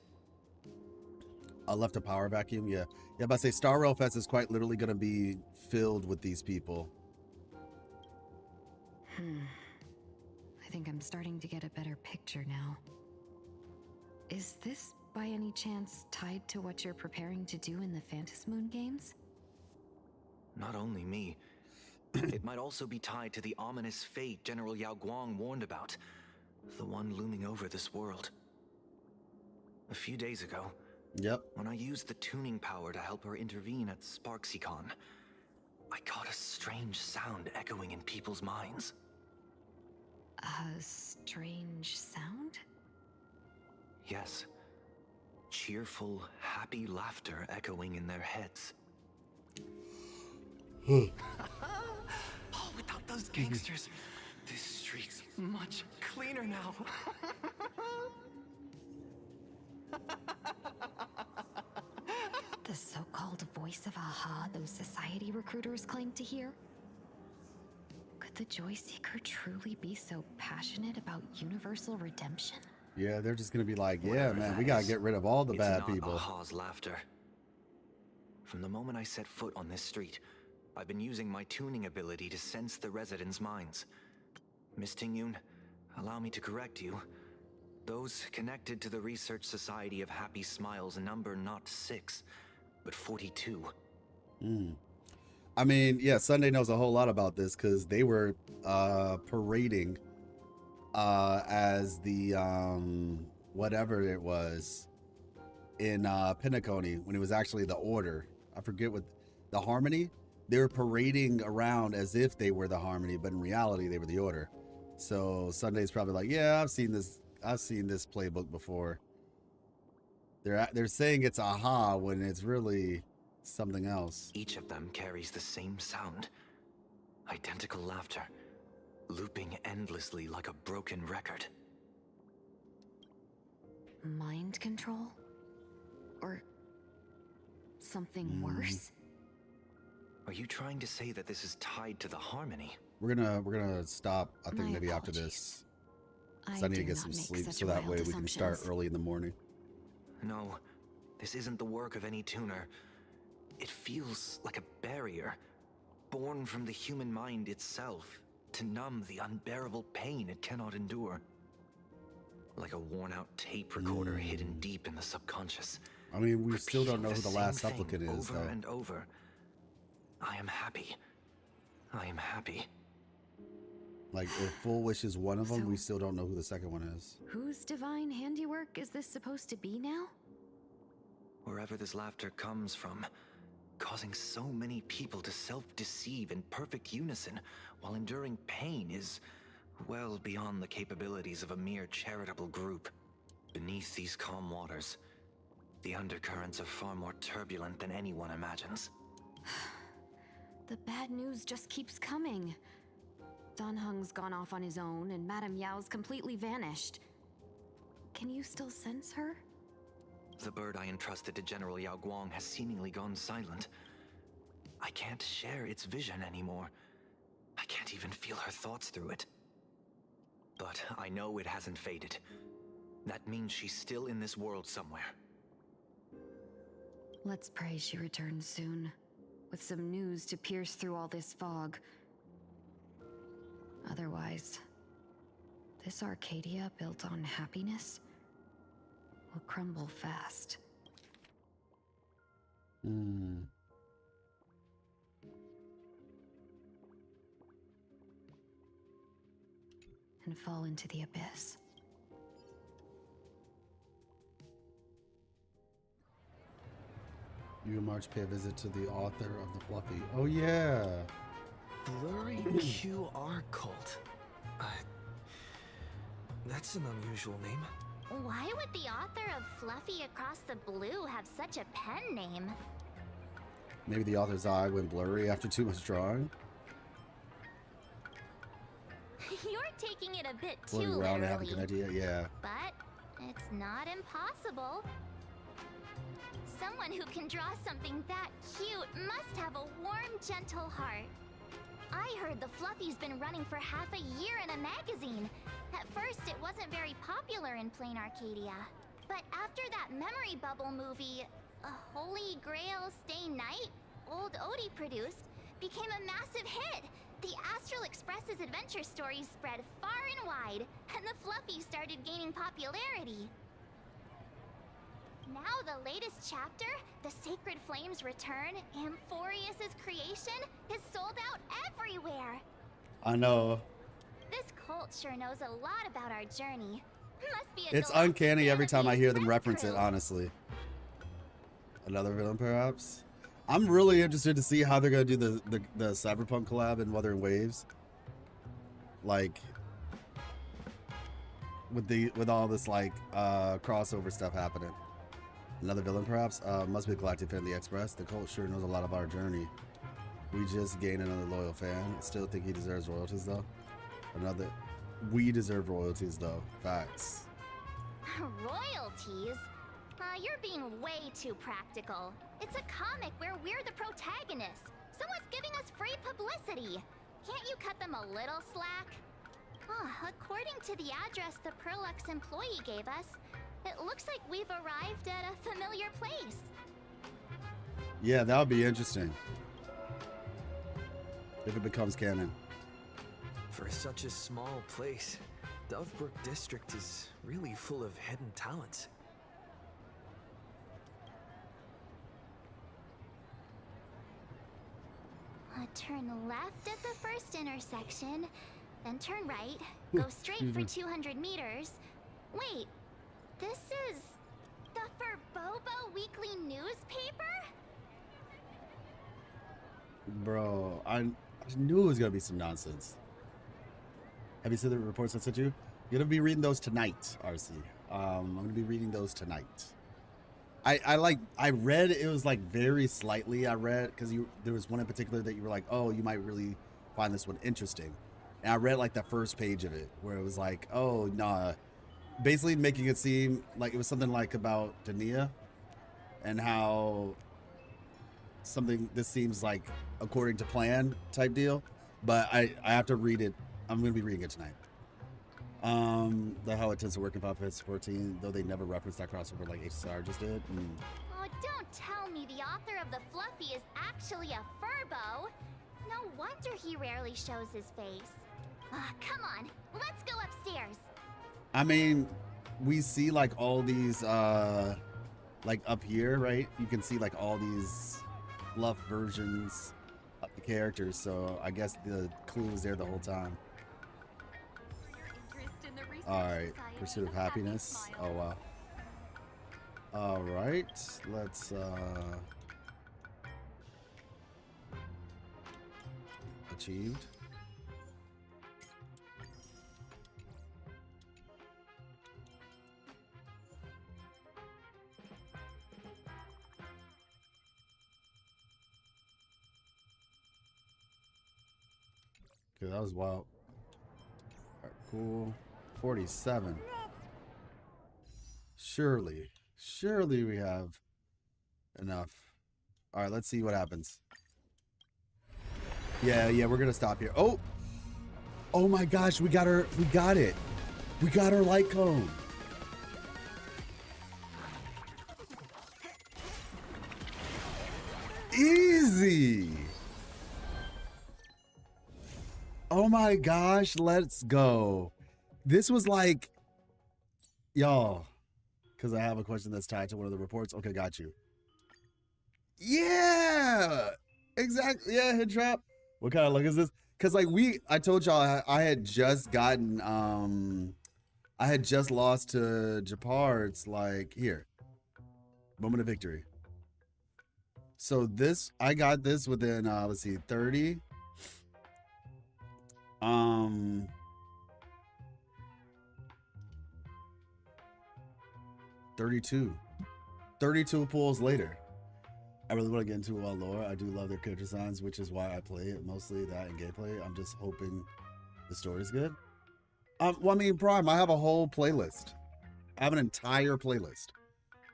I left a power vacuum. Yeah. Yeah, but I say Star Rail Fest is quite literally going to be filled with these people. I think I'm starting to get a better picture now. Is this, by any chance, tied to what you're preparing to do in the Phantasmoon games? Not only me. It might also be tied to the ominous fate General Yao Guang warned about. The one looming over this world. A few days ago, when I used the tuning power to help her intervene at SparksyCon, I caught a strange sound echoing in people's minds. A strange sound? Yes. Cheerful, happy laughter echoing in their heads. Oh, without those gangsters, this streaks much cleaner now. The so-called voice of Aha those society recruiters claim to hear? Could the Joy Seeker truly be so passionate about universal redemption? Yeah, they're just gonna be like, yeah, Whatever man, that we gotta is, get rid of all the it's bad not people. Aha's laughter. From the moment I set foot on this street, I've been using my tuning ability to sense the residents' minds. Miss Tingyun, allow me to correct you. Those connected to the Research Society of Happy Smiles number not 6, but 42. I mean, yeah, Sunday knows a whole lot about this because they were parading as the whatever it was in Pinnaconny when it was actually the Order. I forget what the Harmony. They were parading around as if they were the Harmony, but in reality they were the Order. So Sunday's probably like, yeah, I've seen this playbook before. They're saying it's Aha when it's really something else. Each of them carries the same sound. Identical laughter, looping endlessly like a broken record. Mind control? Or something worse? Are you trying to say that this is tied to the Harmony? We're gonna stop, I think, My maybe after apologies. this. So I need to get some sleep so that way we can start early in the morning. No, this isn't the work of any tuner. It feels like a barrier, born from the human mind itself, to numb the unbearable pain it cannot endure. Like a worn-out tape recorder hidden deep in the subconscious. I mean, we still don't know who the Repeating last same supplicant thing is, over though. and over. I am happy. I am happy. Like, if Full Wish is one of them, we still don't know who the second one is. Whose divine handiwork is this supposed to be now? Wherever this laughter comes from, causing so many people to self-deceive in perfect unison while enduring pain is well beyond the capabilities of a mere charitable group. Beneath these calm waters, the undercurrents are far more turbulent than anyone imagines. The bad news just keeps coming. Dan Heng's gone off on his own, and Madame Yao's completely vanished. Can you still sense her? The bird I entrusted to General Yao Guang has seemingly gone silent. I can't share its vision anymore. I can't even feel her thoughts through it. But I know it hasn't faded. That means she's still in this world somewhere. Let's pray she returns soon, with some news to pierce through all this fog. Otherwise, this Arcadia built on happiness will crumble fast. Hmm. And fall into the abyss. You and March pay a visit to the author of the Fluffy. Oh, yeah. Blurry QR cult. That's an unusual name. Why would the author of Fluffy Across the Blue have such a pen name? Maybe the author's eye went blurry after too much drawing. You're taking it a bit too Floating around and having literally. an idea, yeah. But it's not impossible. Someone who can draw something that cute must have a warm, gentle heart. I heard the Fluffy's been running for half a year in a magazine. At first, it wasn't very popular in plain Arcadia. But after that memory bubble movie, A Holy Grail Stay Night, Old Odie produced, became a massive hit. The Astral Express's adventure stories spread far and wide, and the Fluffy started gaining popularity. Now the latest chapter, The Sacred Flames Return, Amphorius's creation, is sold out everywhere. I know. This cult sure knows a lot about our journey. Must be a It's galactic uncanny every time I hear them friend reference it, crew. honestly. Another villain, perhaps? I'm really interested to see how they're going to do the Cyberpunk collab in Wuthering Waves. Like, with all this, like, crossover stuff happening. Another villain, perhaps? Must be Galactic Fan of the Express. The cult sure knows a lot about our journey. We just gained another loyal fan. Still think he deserves royalties, though. We deserve royalties, though. Facts. Royalties? You're being way too practical. It's a comic where we're the protagonists. Someone's giving us free publicity. Can't you cut them a little slack? According to the address the Perlux employee gave us, it looks like we've arrived at a familiar place. Yeah, that would be interesting. If it becomes canon. For such a small place, Dovebrook District is really full of hidden talents. Turn left at the first intersection, then turn right, go straight for 200 meters. Wait, this is the Furbobo Weekly newspaper? Bro, I knew it was gonna be some nonsense. Have you seen the reports I sent you? You're gonna be reading those tonight, RC. I'm gonna be reading those tonight. I read it was like very slightly. I read because there was one in particular that you were like, oh, you might really find this one interesting. And I read like the first page of it where it was like, oh nah, basically making it seem like it was something like about Dania and how this seems like according to plan type deal. But I have to read it. I'm gonna be reading it tonight. How it tends to work in Final Fantasy 14, though they never referenced that crossover like HSR just did. Oh, don't tell me the author of the Fluffy is actually a Furbo. No wonder he rarely shows his face. Come on, let's go upstairs. I mean, we see like all these, like up here, right? You can see like all these fluff versions of the characters. So I guess the clue was there the whole time. All right, Pursuit of Happiness. Oh wow. All right, let's achieved. Okay, that was wild. All right, cool. 47. Surely we have enough. All right, let's see what happens. Yeah, we're gonna stop here. Oh my gosh, we got it. We got our light cone. Easy. Oh my gosh, let's go. This was like, y'all, because I have a question that's tied to one of the reports. Okay, got you. Yeah, exactly. Yeah, head drop. What kind of look is this? Because like I told y'all I had just gotten, I had just lost to Japards, like here, moment of victory. So I got this within, let's see, 30. 32 pulls later. I really want to get into lore. I do love their character designs, which is why I play it, mostly that and gameplay. I'm just hoping the story's good. Well, I mean, Prime, I have a whole playlist. I have an entire playlist.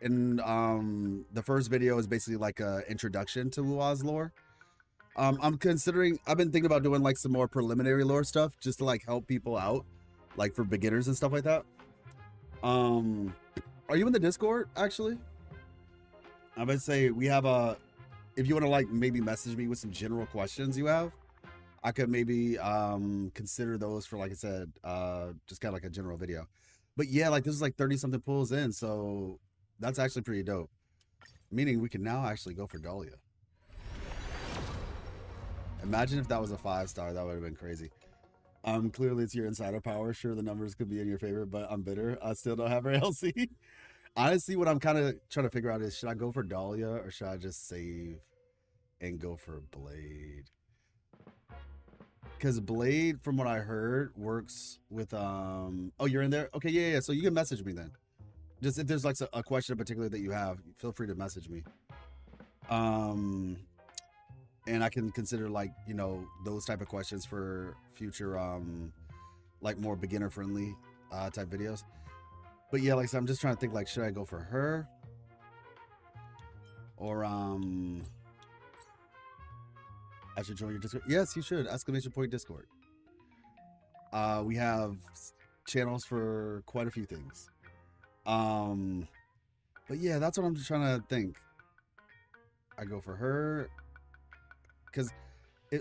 And the first video is basically like a introduction to Wua's lore. I've been thinking about doing like some more preliminary lore stuff just to like help people out, like for beginners and stuff like that. Are you in the Discord actually? I would say we have if you want to like maybe message me with some general questions you have, I could maybe consider those for, like I said, just kind of like a general video. But yeah, like this is like 30 something pulls in, so that's actually pretty dope. Meaning we can now actually go for Dahlia. Imagine if that was a 5-star, that would have been crazy. Clearly it's your insider power. Sure, the numbers could be in your favor, but I'm bitter. I still don't have her LC. Honestly, what I'm kind of trying to figure out is, should I go for Dahlia or should I just save and go for Blade? Because Blade, from what I heard, works with oh, you're in there? Okay, yeah. So you can message me then. Just if there's like a question in particular that you have, feel free to message me. And I can consider, like, you know, those type of questions for future like more beginner friendly type videos. But yeah, like I said, I'm just trying to think, like, should I go for her? Or I should join your Discord. Yes, you should. Exclamation point Discord. We have channels for quite a few things. But yeah, that's what I'm just trying to think. I go for her because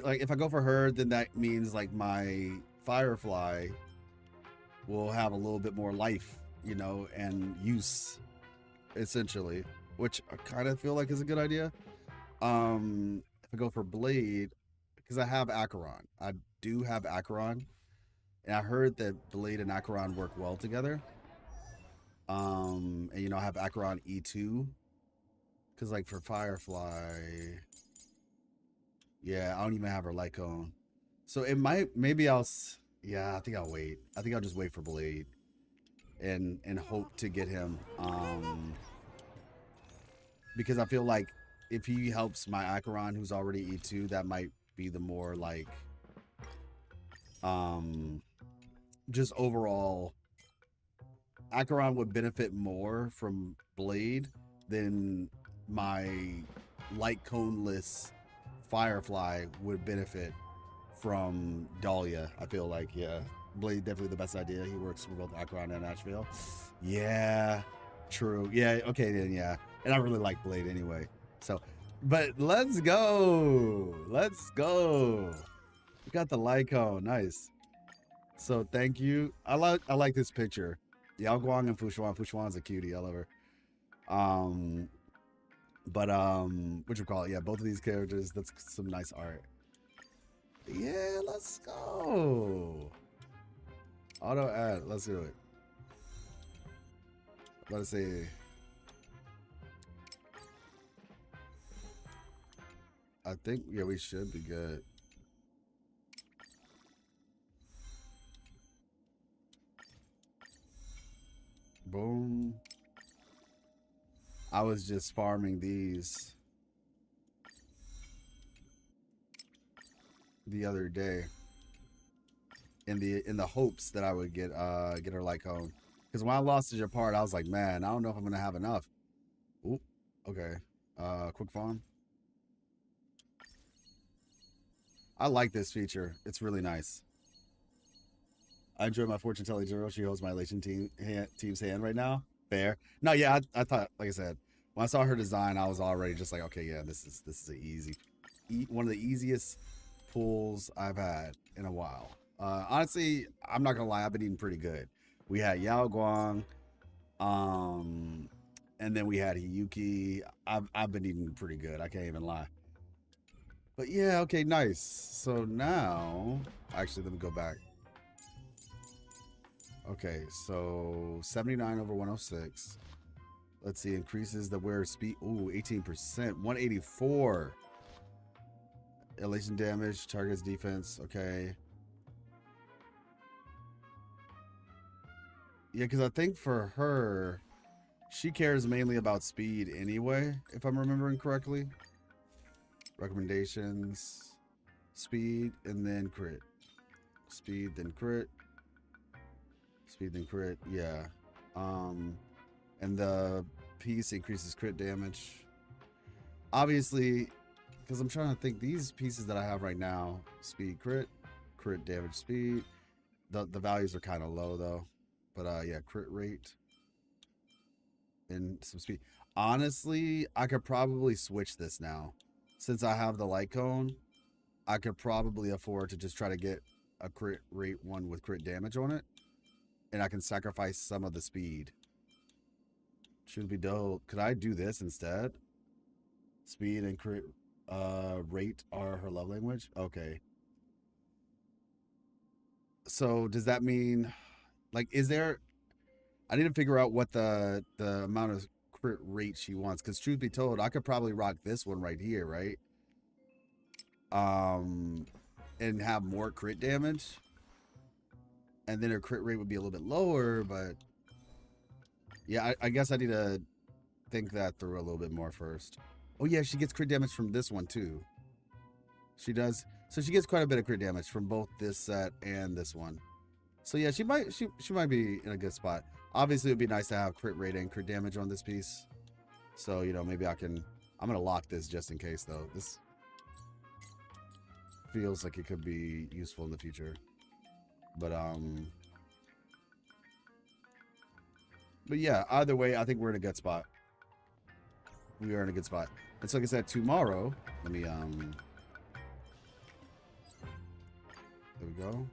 like if I go for her, then that means like my Firefly will have a little bit more life, you know, and use essentially, which I kind of feel like is a good idea. If I go for Blade, because I have Acheron, I do have Acheron, and I heard that Blade and Acheron work well together. And you know, I have Acheron E2, because like for Firefly, yeah, I don't even have her light cone, so it might, maybe yeah, I think I'll wait. I think I'll just wait for Blade and hope to get him, because I feel like if he helps my Acheron, who's already E2, that might be the more like just overall Acheron would benefit more from Blade than my light coneless Firefly would benefit from Dahlia. I feel like, yeah, Blade definitely the best idea. He works for both Acheron and Ashvale. Yeah, true. Yeah, okay then, yeah. And I really like Blade anyway. So, but let's go. Let's go. We got the Lyco. Nice. So thank you. I like this picture. Yao Guang and Fushuan. Fushuan's a cutie. I love her. But what you call it? Yeah, both of these characters. That's some nice art. Yeah, let's go. Auto add. Let's do it. Let's see. I think, yeah, we should be good. Boom. I was just farming these the other day in the hopes that I would get her light cone. Because when I lost your part, I was like, man, I don't know if I'm gonna have enough. Oop. Okay. Quick farm. I like this feature. It's really nice. I enjoy my fortune telling Zero. She holds my elation team's hand right now. Fair. No, yeah, I thought, like I said, when I saw her design, I was already just like, okay, yeah, this is an easy, one of the easiest pulls I've had in a while. Honestly, I'm not gonna lie, I've been eating pretty good. We had Yao Guang, and then we had Hiyuki. I've been eating pretty good. I can't even lie. But yeah, okay, nice. So now, actually, let me go back. Okay, so 79 over 106. Let's see, increases the wearer speed. Ooh, 18%. 184. Elation damage, targets defense. Okay. Yeah, because I think for her, she cares mainly about speed anyway, if I'm remembering correctly. Recommendations. Speed, and then crit. Speed, then crit. Speed, then crit. Yeah. And the piece increases crit damage. Obviously, because I'm trying to think, these pieces that I have right now, speed, crit damage, speed. The values are kind of low though. But yeah, crit rate and some speed. Honestly, I could probably switch this now. Since I have the light cone, I could probably afford to just try to get a crit rate one with crit damage on it. And I can sacrifice some of the speed. Should be dope. Could I do this instead? Speed and crit rate are her love language? Okay. So does that mean, like, is there, I need to figure out what the amount of crit rate she wants, because truth be told, I could probably rock this one right here, right? And have more crit damage, and then her crit rate would be a little bit lower. But yeah, I guess I need to think that through a little bit more first. Oh yeah, she gets crit damage from this one too. She does. So she gets quite a bit of crit damage from both this set and this one. So yeah, she might be in a good spot. Obviously, it would be nice to have crit rate and crit damage on this piece. So, you know, maybe I'm gonna lock this just in case though. This feels like it could be useful in the future. But yeah, either way, I think we're in a good spot. We are in a good spot. And so like I said, tomorrow, let me there we go.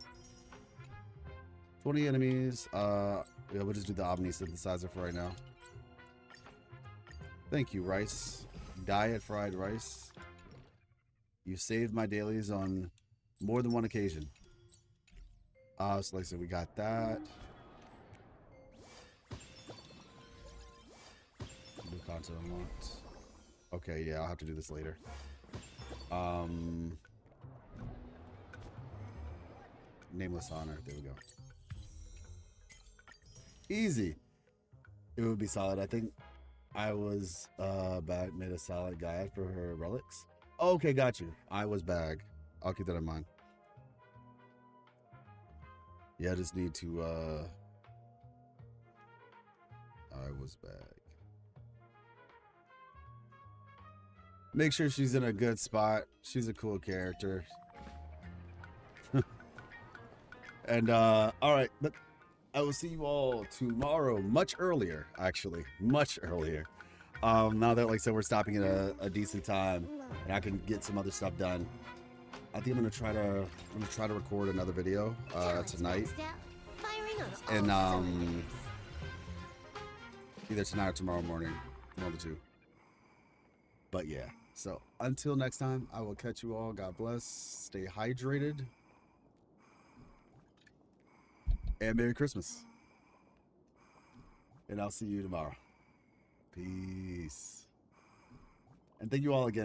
20 enemies. Yeah, we'll just do the Omni synthesizer for right now. Thank you, Rice. Diet fried rice. You saved my dailies on more than one occasion. So like I said, we got that. New content unlocked. Okay, yeah, I'll have to do this later. Nameless honor. There we go. Easy. It would be solid. I think I was bag made a solid guide for her relics. Okay, got you. I was bag. I'll keep that in mind. Yeah, I just need to I was bag. Make sure she's in a good spot. She's a cool character. And all right, but I will see you all tomorrow, much earlier, actually, much earlier. Now that, like I said, we're stopping at a decent time, and I can get some other stuff done. I think I'm gonna try to record another video tonight, and either tonight or tomorrow morning, one of the two. But yeah, so until next time, I will catch you all. God bless. Stay hydrated. And Merry Christmas. And I'll see you tomorrow. Peace. And thank you all again